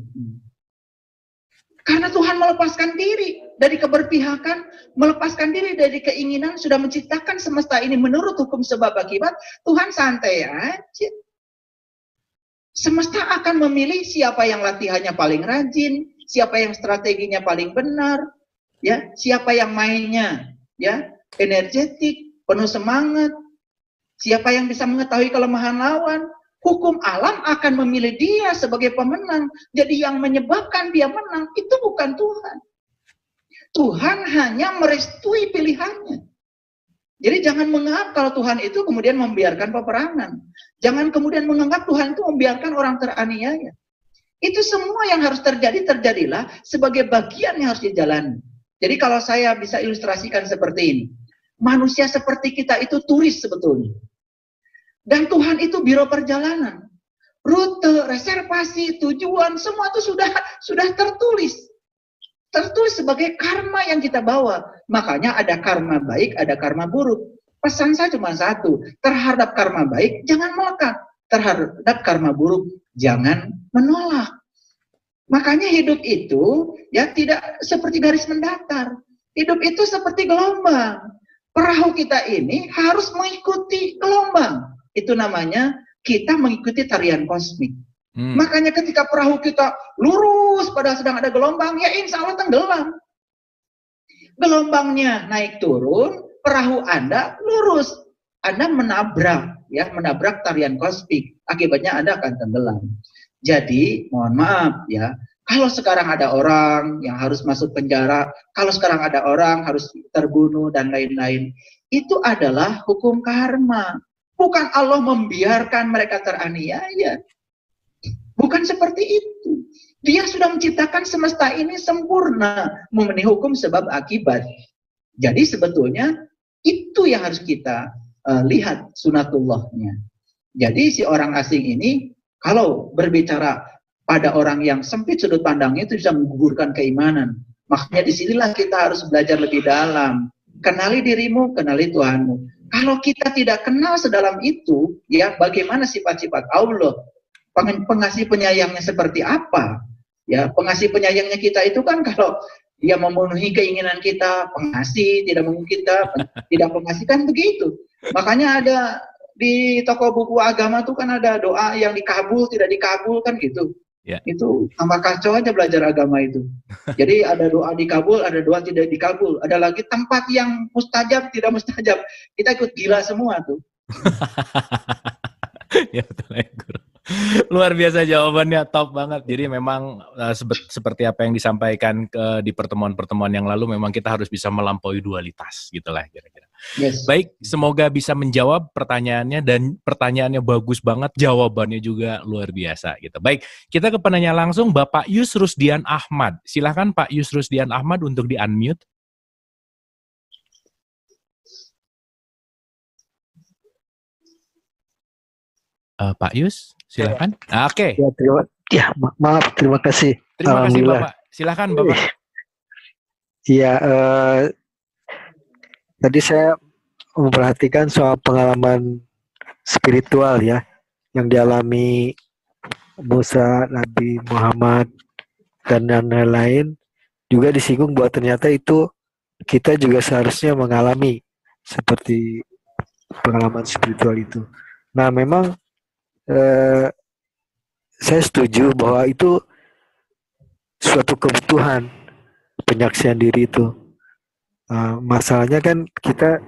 Karena Tuhan melepaskan diri dari keberpihakan, melepaskan diri dari keinginan, sudah menciptakan semesta ini menurut hukum sebab akibat, Tuhan santai aja. Semesta akan memilih siapa yang latihannya paling rajin, siapa yang strateginya paling benar, ya, siapa yang mainnya ya energetik, penuh semangat, siapa yang bisa mengetahui kelemahan lawan. Hukum alam akan memilih dia sebagai pemenang. Jadi yang menyebabkan dia menang itu bukan Tuhan. Tuhan hanya merestui pilihannya. Jadi jangan menganggap kalau Tuhan itu kemudian membiarkan peperangan. Jangan kemudian menganggap Tuhan itu membiarkan orang teraniaya. Itu semua yang harus terjadi, terjadilah sebagai bagian yang harus dijalani. Jadi kalau saya bisa ilustrasikan seperti ini. Manusia seperti kita itu turis sebetulnya. Dan Tuhan itu biro perjalanan. Rute, reservasi, tujuan, semua itu sudah tertulis. Tertulis sebagai karma yang kita bawa. Makanya ada karma baik, ada karma buruk. Pesan saya cuma satu, terhadap karma baik jangan melekat, terhadap karma buruk jangan menolak. Makanya hidup itu ya tidak seperti garis mendatar. Hidup itu seperti gelombang. Perahu kita ini harus mengikuti gelombang. Itu namanya kita mengikuti tarian kosmik. Makanya ketika perahu kita lurus pada sedang ada gelombang, ya insya Allah tenggelam. Gelombangnya naik turun, perahu Anda lurus. Anda menabrak, ya, menabrak tarian kosmik. Akibatnya Anda akan tenggelam. Jadi, mohon maaf ya, kalau sekarang ada orang yang harus masuk penjara, kalau sekarang ada orang harus terbunuh dan lain-lain, itu adalah hukum karma. Bukan Allah membiarkan mereka teraniaya. Bukan seperti itu. Dia sudah menciptakan semesta ini sempurna, memenuhi hukum sebab akibat. Jadi sebetulnya itu yang harus kita lihat sunatullahnya. Jadi si orang asing ini Kalau berbicara pada orang yang sempit sudut pandangnya itu bisa menggugurkan keimanan. Makanya disinilah kita harus belajar lebih dalam. Kenali dirimu, kenali Tuhanmu. Kalau kita tidak kenal sedalam itu, ya bagaimana sifat-sifat Allah? Pengasih penyayangnya seperti apa? Ya, pengasih penyayangnya kita itu kan kalau dia memenuhi keinginan kita, pengasih, tidak mungkin kita tidak pengasih, kan begitu. Makanya ada di toko buku agama tuh kan ada doa yang dikabul, tidak dikabul kan gitu. Ya. Itu tambah kacau aja belajar agama itu. Jadi ada doa dikabul, ada doa tidak dikabul. Ada lagi tempat yang mustajab, tidak mustajab. Kita ikut gila semua tuh. Ya betul ya, Guru. Luar biasa jawabannya, top banget. Jadi memang seperti apa yang disampaikan di pertemuan-pertemuan yang lalu, memang kita harus bisa melampaui dualitas, gitulah kira-kira. Yes. Baik, semoga bisa menjawab pertanyaannya, dan pertanyaannya bagus banget, jawabannya juga luar biasa gitu. Baik, kita ke penanya langsung, Bapak Yusrusdian Ahmad. Silakan Pak Yusrusdian Ahmad untuk di-unmute. Pak Yus, silakan. Oke. Ya, maaf, terima kasih. Terima kasih Bapak. Silakan Bapak. Iya, tadi saya memperhatikan soal pengalaman spiritual ya yang dialami Musa, Nabi Muhammad, dan lain-lain. Juga disinggung bahwa ternyata itu kita juga seharusnya mengalami seperti pengalaman spiritual itu. Nah, memang saya setuju bahwa itu suatu kebutuhan penyaksian diri itu. Masalahnya kan kita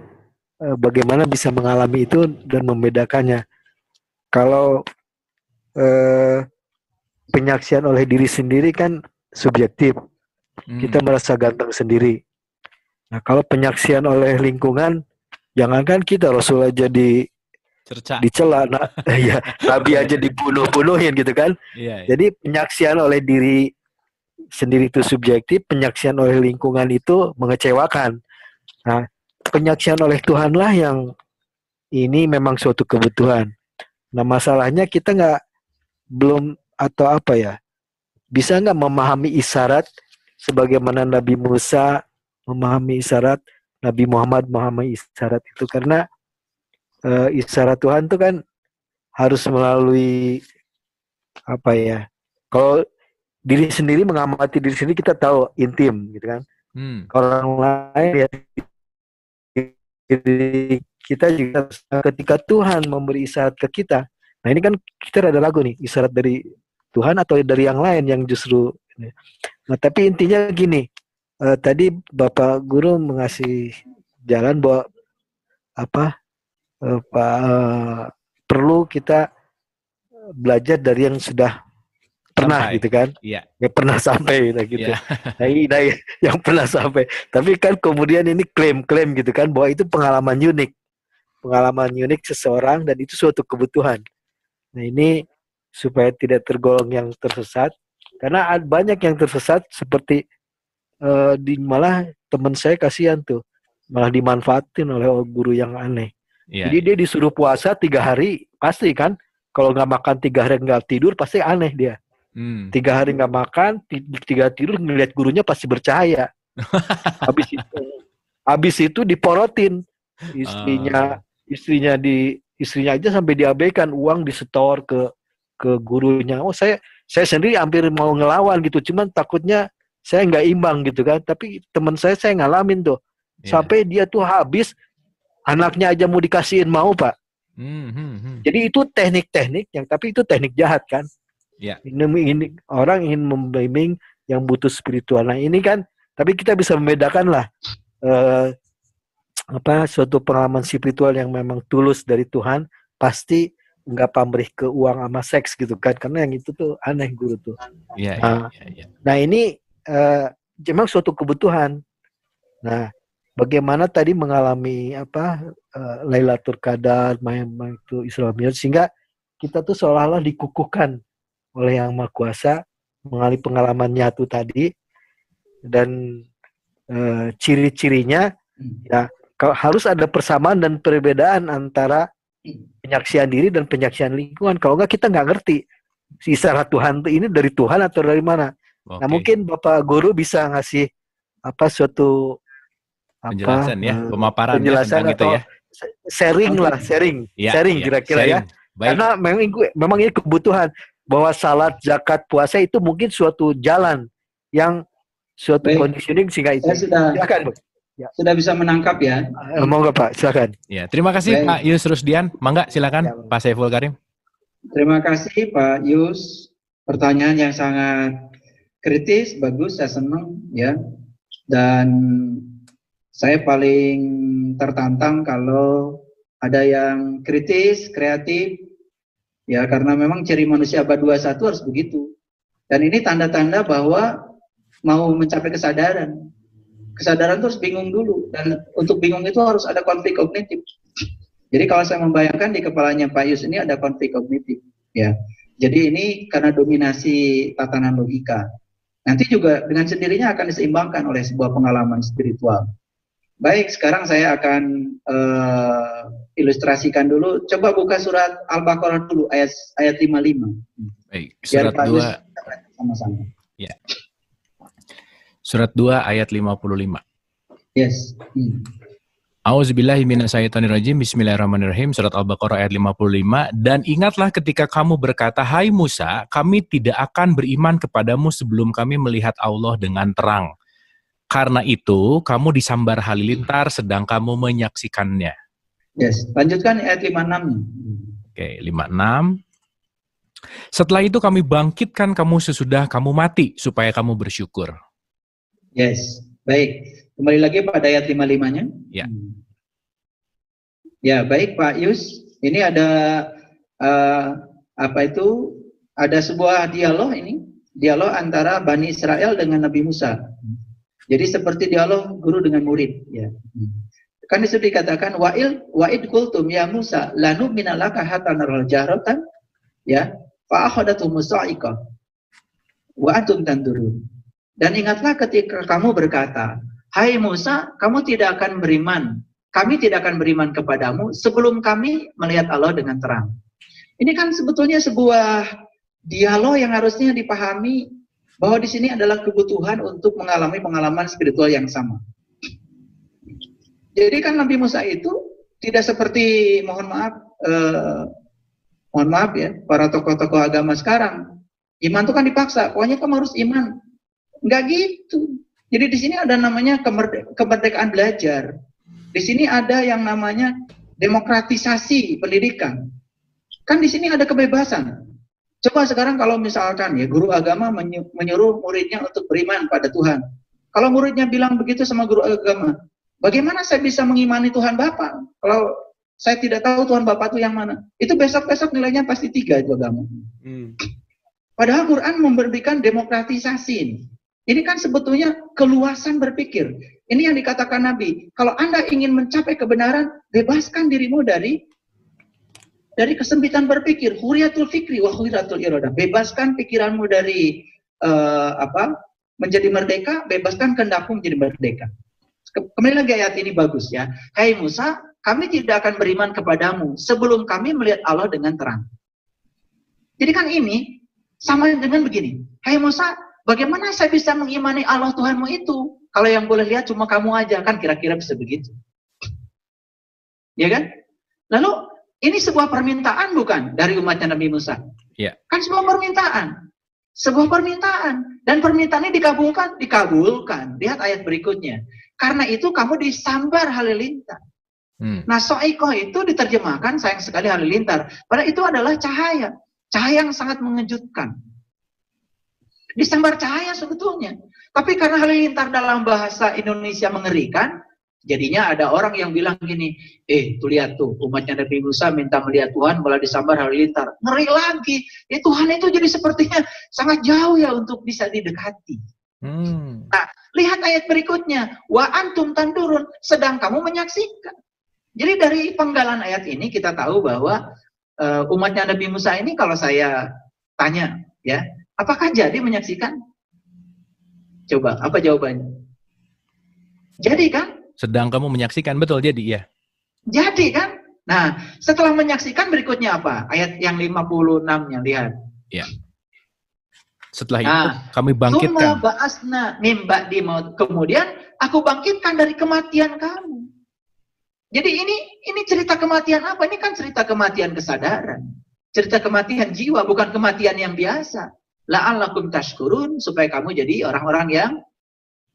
bagaimana bisa mengalami itu dan membedakannya. Kalau penyaksian oleh diri sendiri kan subjektif, kita merasa ganteng sendiri. Nah, kalau penyaksian oleh lingkungan, jangankan kita, Rasul aja dicela, ya, Nabi aja dibunuh-bunuhin gitu kan. Iya. Jadi penyaksian oleh diri sendiri itu subjektif, penyaksian oleh lingkungan itu mengecewakan. Nah, penyaksian oleh Tuhanlah yang ini memang suatu kebutuhan. Nah, masalahnya kita belum bisa nggak memahami isyarat sebagaimana Nabi Musa memahami isyarat, Nabi Muhammad memahami isyarat itu, karena isyarat Tuhan itu kan harus melalui kalau diri sendiri, mengamati diri sendiri, kita tahu intim gitu kan. Kalau orang lain ya kita juga, ketika Tuhan memberi isyarat ke kita. Nah, ini kan kita ada lagu nih, isyarat dari Tuhan atau dari yang lain yang justru. Nah, tapi intinya gini, tadi Bapak Guru mengasih jalan bahwa perlu kita belajar dari yang sudah pernah sampai, gitu kan. Iya. Yang pernah sampai gitu. Iya. Nah, yang pernah sampai. Tapi kan kemudian ini klaim-klaim gitu kan bahwa itu pengalaman unik seseorang dan itu suatu kebutuhan. Nah, ini supaya tidak tergolong yang tersesat, karena banyak yang tersesat seperti malah teman saya kasihan tuh, malah dimanfaatin oleh guru yang aneh. Jadi dia disuruh puasa 3 hari, pasti kan kalau nggak makan 3 hari nggak tidur pasti aneh dia. 3 hari nggak makan, 3 tidur, ngelihat gurunya pasti bercahaya. Habis itu diporotin istrinya aja sampai diabaikan, uang disetor ke gurunya. Saya sendiri hampir mau ngelawan gitu, cuman takutnya saya nggak imbang gitu kan. Tapi teman saya ngalamin tuh, sampai dia tuh habis, anaknya aja mau dikasihin mau, Pak. Jadi itu teknik-teknik tapi itu teknik jahat kan. Ini orang ingin membimbing yang butuh spiritual. Nah, ini kan, tapi kita bisa membedakan lah suatu pengalaman spiritual yang memang tulus dari Tuhan, pasti nggak pamrih ke uang sama seks gitu kan, karena yang itu tuh aneh guru tuh. Nah, ini memang suatu kebutuhan. Nah, bagaimana tadi mengalami Lailatul Qadar, itu Isra Mi'raj, sehingga kita tuh seolah-olah dikukuhkan oleh Yang Maha Kuasa mengalami pengalaman nyatu tadi, dan ciri-cirinya ya harus ada persamaan dan perbedaan antara penyaksian diri dan penyaksian lingkungan. Kalau enggak, kita nggak ngerti isyarat Tuhan ini dari Tuhan atau dari mana? Nah, mungkin Bapak Guru bisa ngasih suatu penjelasan pemaparan penjelasan tentang atau itu ya. Sharing kira-kira ya. Baik. Karena memang ini kebutuhan bahwa salat, zakat, puasa itu mungkin suatu jalan yang suatu conditioning sehingga itu. Silakan, Bu. Sudah bisa menangkap ya. Monggo Pak, silakan. Ya, terima kasih Pak Yus Rusdian. Mangga silakan Pak Saiful Karim. Terima kasih Pak Yus. Pertanyaan yang sangat kritis, bagus, saya senang ya. Dan saya paling tertantang kalau ada yang kritis, kreatif, ya karena memang ciri manusia abad 21 harus begitu. Dan ini tanda-tanda bahwa mau mencapai kesadaran. Kesadaran itu harus bingung dulu, dan untuk bingung itu harus ada konflik kognitif. Jadi kalau saya membayangkan di kepalanya Pak Yus ini ada konflik kognitif, ya. Jadi ini karena dominasi tatanan logika. Nanti juga dengan sendirinya akan diseimbangkan oleh sebuah pengalaman spiritual. Baik, sekarang saya akan ilustrasikan dulu. Coba buka surat Al-Baqarah dulu ayat 55. Baik, surat 2 sama-sama. Ya. Surat 2 ayat 55. Yes. A'udzubillahi minasyaitonirrajim. Bismillahirrahmanirrahim. Surat Al-Baqarah ayat 55. Dan ingatlah ketika kamu berkata, "Hai Musa, kami tidak akan beriman kepadamu sebelum kami melihat Allah dengan terang. Karena itu, kamu disambar halilintar sedang kamu menyaksikannya." Yes. Lanjutkan ayat 56. Oke, 56. Setelah itu kami bangkitkan kamu sesudah kamu mati, supaya kamu bersyukur. Yes, baik. Kembali lagi pada ayat 55-nya. Ya. Ya, baik Pak Yus. Ini ada ada sebuah dialog ini, dialog antara Bani Israel dengan Nabi Musa. Jadi seperti dialog guru dengan murid. Ya. Kan disitu dikatakan wa'id kultum ya Musa lanu minalaka hatta naral jahratan ya fa akhadatu musa'ika wa antum tandurun. Dan ingatlah ketika kamu berkata, "Hai Musa, kamu tidak akan beriman. Kami tidak akan beriman kepadamu sebelum kami melihat Allah dengan terang." Ini kan sebetulnya sebuah dialog yang harusnya dipahami bahwa di sini adalah kebutuhan untuk mengalami pengalaman spiritual yang sama. Jadi kan Nabi Musa itu tidak seperti mohon maaf ya, para tokoh-tokoh agama sekarang. Iman itu kan dipaksa, pokoknya kamu harus iman. Enggak gitu. Jadi di sini ada namanya kemerdekaan belajar. Di sini ada yang namanya demokratisasi pendidikan. Kan di sini ada kebebasan. Coba sekarang kalau misalkan ya guru agama menyuruh muridnya untuk beriman pada Tuhan. Kalau muridnya bilang begitu sama guru agama, bagaimana saya bisa mengimani Tuhan Bapa? Kalau saya tidak tahu Tuhan Bapa itu yang mana. Itu besok-besok nilainya pasti 3 itu agama. Padahal Quran memberikan demokratisasi ini. Ini kan sebetulnya keluasan berpikir. Ini yang dikatakan Nabi. Kalau Anda ingin mencapai kebenaran, bebaskan dirimu dari kesempitan berpikir. Huriyatul fikri wa huriyatul iradah. Bebaskan pikiranmu dari menjadi merdeka, bebaskan kehendakmu menjadi merdeka. Kembali lagi ayat ini bagus ya. Hai Musa, kami tidak akan beriman kepadamu sebelum kami melihat Allah dengan terang. Jadi kan ini sama dengan begini. Hai Musa, bagaimana saya bisa mengimani Allah Tuhanmu itu? Kalau yang boleh lihat cuma kamu aja, kan kira-kira bisa begitu. Ya kan? Lalu, ini sebuah permintaan bukan dari umatnya Nabi Musa? Ya. Kan sebuah permintaan. Sebuah permintaan. Dan permintaan ini dikabulkan? Dikabulkan. Lihat ayat berikutnya. Karena itu kamu disambar halilintar. Nah, so'ikoh itu diterjemahkan sayang sekali halilintar. Padahal itu adalah cahaya. Cahaya yang sangat mengejutkan. Disambar cahaya sebetulnya. Tapi karena halilintar dalam bahasa Indonesia mengerikan, jadinya ada orang yang bilang gini, tuh lihat tuh, umatnya Nabi Musa minta melihat Tuhan, malah disambar halilintar. Ngeri lagi. Tuhan itu jadi sepertinya sangat jauh ya untuk bisa didekati. Nah, lihat ayat berikutnya. Wa antum tandurun, sedang kamu menyaksikan. Jadi dari penggalan ayat ini kita tahu bahwa umatnya Nabi Musa ini kalau saya tanya, ya, apakah jadi menyaksikan? Coba, apa jawabannya? Jadi kan? Sedang kamu menyaksikan, betul jadi ya. Jadi kan? Nah, setelah menyaksikan berikutnya apa? Ayat yang 56-nya, lihat. Ya. Setelah itu Nah, kami summa bangkitkan. ba'asna mim ba'di maut. Kemudian aku bangkitkan dari kematian kamu. Jadi ini cerita kematian apa? Ini kan cerita kematian kesadaran. Cerita kematian jiwa, bukan kematian yang biasa. La'allakum tashkurun, supaya kamu jadi orang-orang yang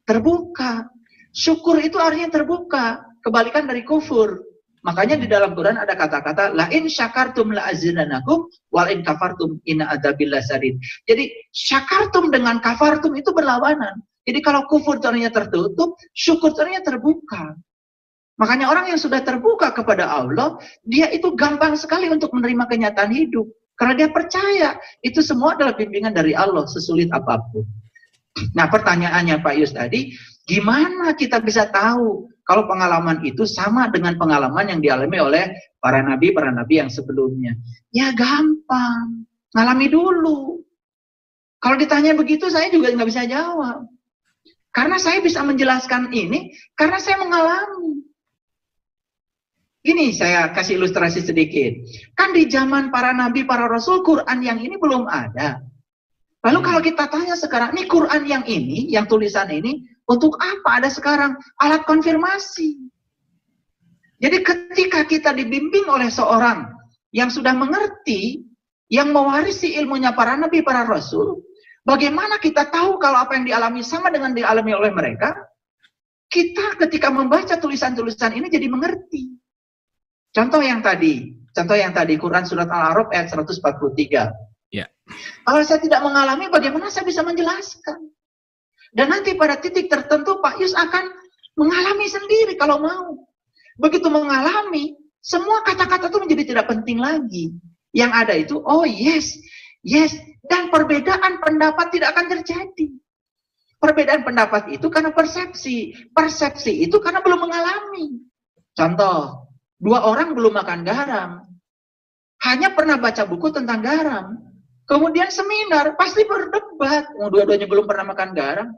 terbuka. Syukur itu artinya terbuka, kebalikan dari kufur. Makanya di dalam Quran ada kata-kata la in syakartum la azinanakum wal in kafartum inna adzabil lasadid. Jadi syakartum dengan kafartum itu berlawanan. Jadi kalau kufur ternyata tertutup, syukur ternyata terbuka. Makanya orang yang sudah terbuka kepada Allah, dia itu gampang sekali untuk menerima kenyataan hidup. Karena dia percaya itu semua adalah bimbingan dari Allah, sesulit apapun. Nah, pertanyaannya Pak Yus tadi, gimana kita bisa tahu kalau pengalaman itu sama dengan pengalaman yang dialami oleh para nabi yang sebelumnya? Ya gampang, ngalami dulu. Kalau ditanya begitu, saya juga nggak bisa jawab. Karena saya bisa menjelaskan ini, karena saya mengalami. Gini, saya kasih ilustrasi sedikit. Kan di zaman para nabi, para rasul, Quran yang ini belum ada. Lalu kalau kita tanya sekarang, ini Quran yang ini, yang tulisan ini, untuk apa ada sekarang? Alat konfirmasi. Jadi ketika kita dibimbing oleh seorang yang sudah mengerti, yang mewarisi ilmunya para nabi, para rasul, bagaimana kita tahu kalau apa yang dialami sama dengan dialami oleh mereka? Kita ketika membaca tulisan-tulisan ini jadi mengerti. Contoh yang tadi, Quran Surat Al-A'raf ayat 143. Ya. Kalau saya tidak mengalami, bagaimana saya bisa menjelaskan? Dan nanti pada titik tertentu Pak Yus akan mengalami sendiri kalau mau. Begitu mengalami, semua kata-kata itu menjadi tidak penting lagi. Yang ada itu, oh yes, dan perbedaan pendapat tidak akan terjadi. Perbedaan pendapat itu karena persepsi itu karena belum mengalami. Contoh, 2 orang belum makan garam, hanya pernah baca buku tentang garam. Kemudian seminar, pasti berdebat. Dua-duanya belum pernah makan garam.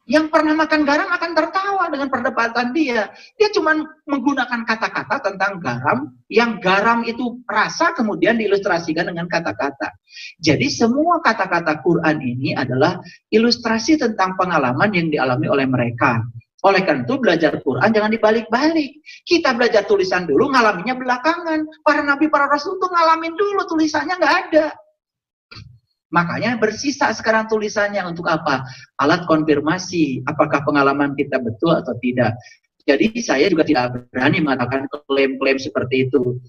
Yang pernah makan garam akan tertawa dengan perdebatan dia. Dia cuma menggunakan kata-kata tentang garam, yang garam itu rasa kemudian diilustrasikan dengan kata-kata. Jadi semua kata-kata Quran ini adalah ilustrasi tentang pengalaman yang dialami oleh mereka. Oleh karena itu belajar Quran jangan dibalik-balik. Kita belajar tulisan dulu, ngalaminya belakangan. Para nabi, para rasul itu ngalamin dulu, tulisannya nggak ada. Makanya bersisa sekarang tulisannya untuk apa? Alat konfirmasi, apakah pengalaman kita betul atau tidak. Jadi saya juga tidak berani mengatakan klaim-klaim seperti itu.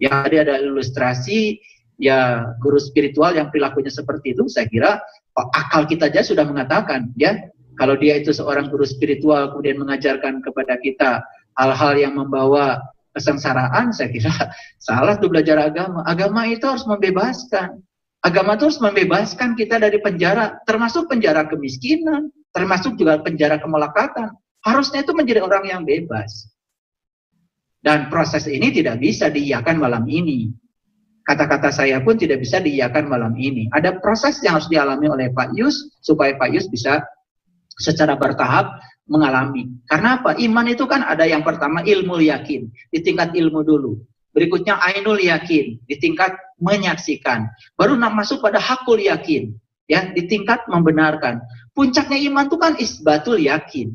Ya ada ilustrasi, ya guru spiritual yang perilakunya seperti itu, saya kira akal kita aja sudah mengatakan, ya. Kalau dia itu seorang guru spiritual kemudian mengajarkan kepada kita hal-hal yang membawa kesengsaraan, saya kira salah tuh belajar agama. Agama itu harus membebaskan. Agama itu harus membebaskan kita dari penjara, termasuk penjara kemiskinan, termasuk juga penjara kemelekatan. Harusnya itu menjadi orang yang bebas. Dan proses ini tidak bisa diiyakan malam ini. Kata-kata saya pun tidak bisa diiyakan malam ini. Ada proses yang harus dialami oleh Pak Yus, supaya Pak Yus bisa secara bertahap mengalami. Karena apa? Iman itu kan ada yang pertama ilmu yakin, di tingkat ilmu dulu. Berikutnya ainul yakin, di tingkat menyaksikan. Baru masuk pada hakul yakin, ya, di tingkat membenarkan. Puncaknya iman itu kan isbatul yakin.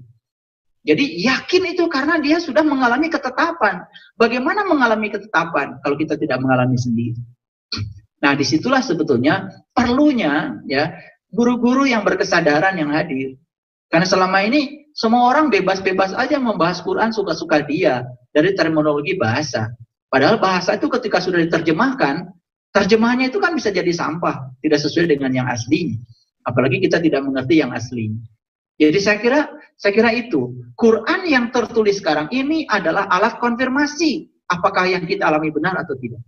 Jadi yakin itu karena dia sudah mengalami ketetapan. Bagaimana mengalami ketetapan kalau kita tidak mengalami sendiri? Nah, disitulah sebetulnya perlunya ya guru-guru yang berkesadaran yang hadir. Karena selama ini semua orang bebas-bebas aja membahas Quran suka-suka dia dari terminologi bahasa. Padahal bahasa itu ketika sudah diterjemahkan, terjemahannya itu kan bisa jadi sampah, tidak sesuai dengan yang aslinya. Apalagi kita tidak mengerti yang aslinya. Jadi saya kira itu Quran yang tertulis sekarang ini adalah alat konfirmasi apakah yang kita alami benar atau tidak.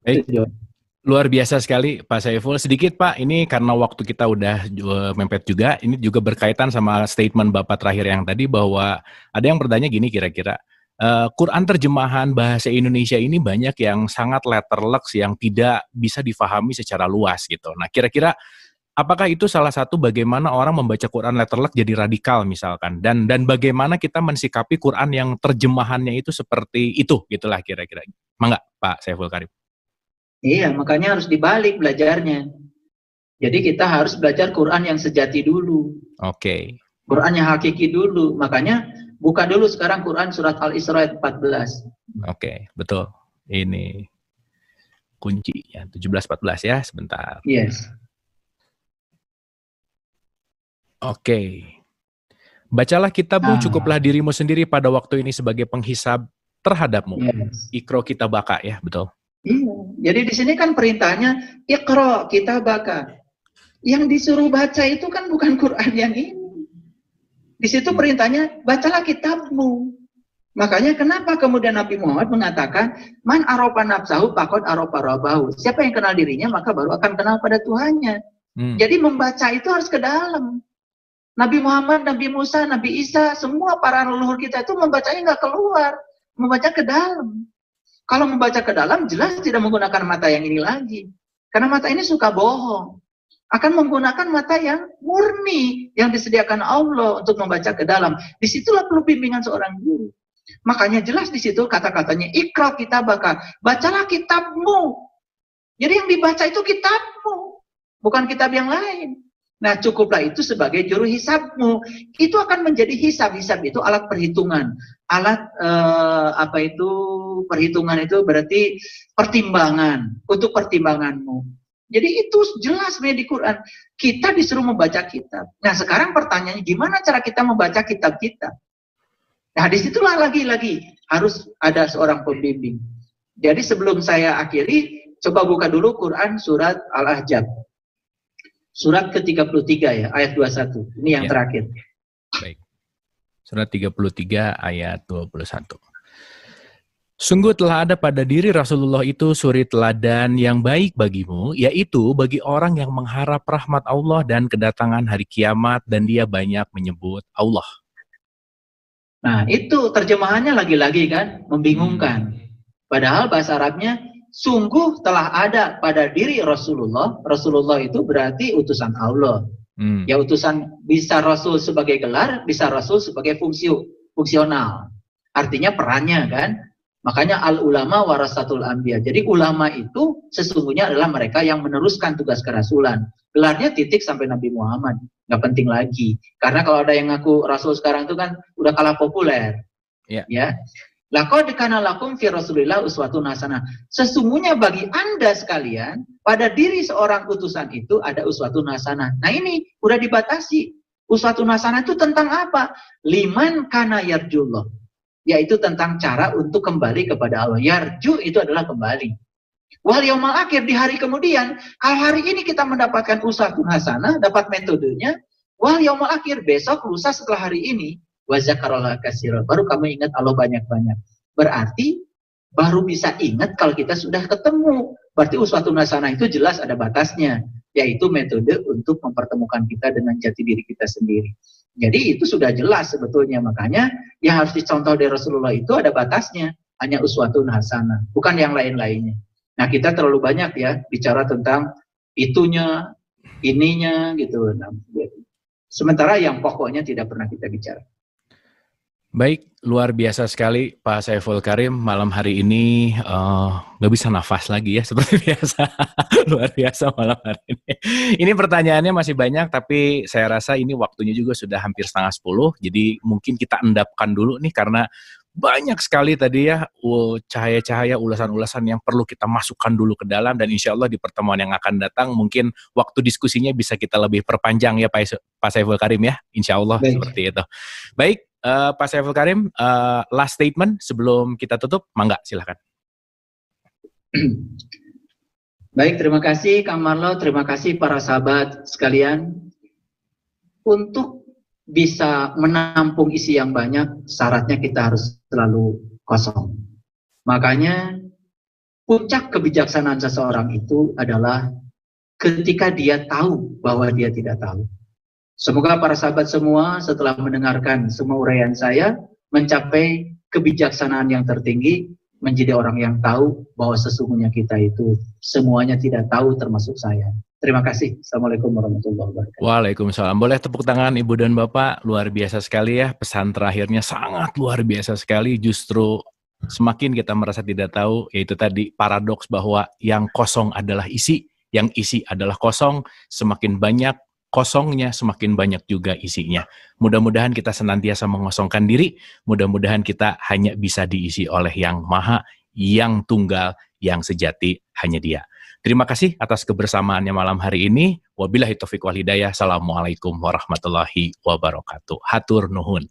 Baik. Luar biasa sekali Pak Saiful. Sedikit Pak, ini karena waktu kita udah mepet juga, ini juga berkaitan sama statement Bapak terakhir yang tadi bahwa ada yang bertanya gini kira-kira, Quran terjemahan bahasa Indonesia ini banyak yang sangat letterleks yang tidak bisa difahami secara luas gitu. Nah kira-kira apakah itu salah satu bagaimana orang membaca Quran letterleks jadi radikal misalkan, dan bagaimana kita mensikapi Quran yang terjemahannya itu seperti itu gitulah kira-kira. Mangga Pak Saiful Karim. Iya, makanya harus dibalik belajarnya. Jadi kita harus belajar Quran yang sejati dulu. Oke. Quran yang hakiki dulu. Makanya buka dulu sekarang Quran surat Al-Isra ayat 14. Oke, betul. Ini kuncinya 17-14 ya, sebentar. Yes. Oke. Bacalah kitabmu, cukuplah dirimu sendiri pada waktu ini sebagai penghisab terhadapmu. Yes. Ikro kita baka ya, betul. Iya. Jadi di sini kan perintahnya Iqra kitabaka. Yang disuruh baca itu kan bukan Quran yang ini. Di situ perintahnya bacalah kitabmu. Makanya kenapa kemudian Nabi Muhammad mengatakan man arofa nafsahu faqad arofa rabbahu. Siapa yang kenal dirinya maka baru akan kenal pada Tuhannya. Jadi membaca itu harus ke dalam. Nabi Muhammad, Nabi Musa, Nabi Isa, semua para leluhur kita itu membacanya nggak keluar, membaca ke dalam. Kalau membaca ke dalam jelas tidak menggunakan mata yang ini lagi. Karena mata ini suka bohong. Akan menggunakan mata yang murni yang disediakan Allah untuk membaca ke dalam. Disitulah perlu bimbingan seorang guru. Makanya jelas di situ kata-katanya Iqra kitabaka, bacalah kitabmu. Jadi yang dibaca itu kitabmu, bukan kitab yang lain. Nah, cukuplah itu sebagai juru hisabmu. Itu akan menjadi hisab. Hisab itu alat perhitungan. Alat perhitungan itu berarti pertimbangan untuk pertimbanganmu. Jadi itu jelas di Quran. Kita disuruh membaca kitab. Nah, sekarang pertanyaannya gimana cara kita membaca kitab kita? Nah, disitulah lagi-lagi harus ada seorang pembimbing. Jadi sebelum saya akhiri, coba buka dulu Quran surat Al-Ahzab. Surat ke-33 ya, ayat 21. Ini yang terakhir. Baik. Surat 33 ayat 21. Sungguh telah ada pada diri Rasulullah itu suri teladan yang baik bagimu, yaitu bagi orang yang mengharap rahmat Allah dan kedatangan hari kiamat, dan dia banyak menyebut Allah. Nah, itu terjemahannya lagi-lagi kan, membingungkan. Padahal bahasa Arabnya, sungguh telah ada pada diri Rasulullah. Rasulullah itu berarti utusan Allah. Ya utusan, bisa Rasul sebagai gelar, bisa Rasul sebagai fungsional. Artinya perannya kan. Makanya al-ulama warasatul anbiya. Jadi ulama itu sesungguhnya adalah mereka yang meneruskan tugas kerasulan. Gelarnya titik sampai Nabi Muhammad. Nggak penting lagi. Karena kalau ada yang ngaku Rasul sekarang itu kan udah kalah populer. Ya. Laqad kana lakum fi Rasulillah uswatun hasanah. Sesungguhnya bagi Anda sekalian, pada diri seorang utusan itu ada uswatun hasanah. Nah ini udah dibatasi. Uswatun hasanah itu tentang apa? Liman kana yarjullah. Yaitu tentang cara untuk kembali kepada Allah. Yarju itu adalah kembali. Wal yaumal akhir, di hari kemudian, kalau hari ini kita mendapatkan uswatun hasanah, dapat metodenya, wal yaumal akhir, besok, lusa setelah hari ini, wa dzakarallaha katsiran, baru kamu ingat Allah banyak-banyak. Berarti baru bisa ingat kalau kita sudah ketemu. Berarti uswatun hasanah itu jelas ada batasnya, yaitu metode untuk mempertemukan kita dengan jati diri kita sendiri. Jadi itu sudah jelas sebetulnya, makanya yang harus dicontoh dari Rasulullah itu ada batasnya, hanya uswatun hasanah, bukan yang lain-lainnya. Nah, kita terlalu banyak ya bicara tentang itunya, ininya gitu. Nah, sementara yang pokoknya tidak pernah kita bicara. Baik, luar biasa sekali Pak Saiful Karim malam hari ini. Nggak bisa nafas lagi ya seperti biasa. Luar biasa malam hari ini. Ini pertanyaannya masih banyak, tapi saya rasa ini waktunya juga sudah hampir 9:30. Jadi mungkin kita endapkan dulu nih, karena banyak sekali tadi ya cahaya-cahaya, ulasan-ulasan yang perlu kita masukkan dulu ke dalam, dan insya Allah di pertemuan yang akan datang mungkin waktu diskusinya bisa kita lebih perpanjang ya Pak Saiful Karim ya, insya Allah. Baik. Seperti itu. Baik, Pak Saiful Karim, last statement sebelum kita tutup, mangga silakan. Baik, terima kasih Kang Marlo, terima kasih para sahabat sekalian. Untuk bisa menampung isi yang banyak, syaratnya kita harus selalu kosong. Makanya puncak kebijaksanaan seseorang itu adalah ketika dia tahu bahwa dia tidak tahu. Semoga para sahabat semua setelah mendengarkan semua uraian saya mencapai kebijaksanaan yang tertinggi, menjadi orang yang tahu bahwa sesungguhnya kita itu semuanya tidak tahu, termasuk saya. Terima kasih. Assalamualaikum warahmatullahi wabarakatuh. Waalaikumsalam. Boleh tepuk tangan Ibu dan Bapak. Luar biasa sekali ya. Pesan terakhirnya sangat luar biasa sekali. Justru Semakin kita merasa tidak tahu, yaitu tadi paradoks bahwa yang kosong adalah isi, yang isi adalah kosong, semakin banyak kosongnya, semakin banyak juga isinya. Mudah-mudahan kita senantiasa mengosongkan diri, mudah-mudahan kita hanya bisa diisi oleh yang maha, yang tunggal, yang sejati, hanya Dia. Terima kasih atas kebersamaannya malam hari ini. Wabillahi taufiq wal hidayah. Assalamualaikum warahmatullahi wabarakatuh. Hatur nuhun.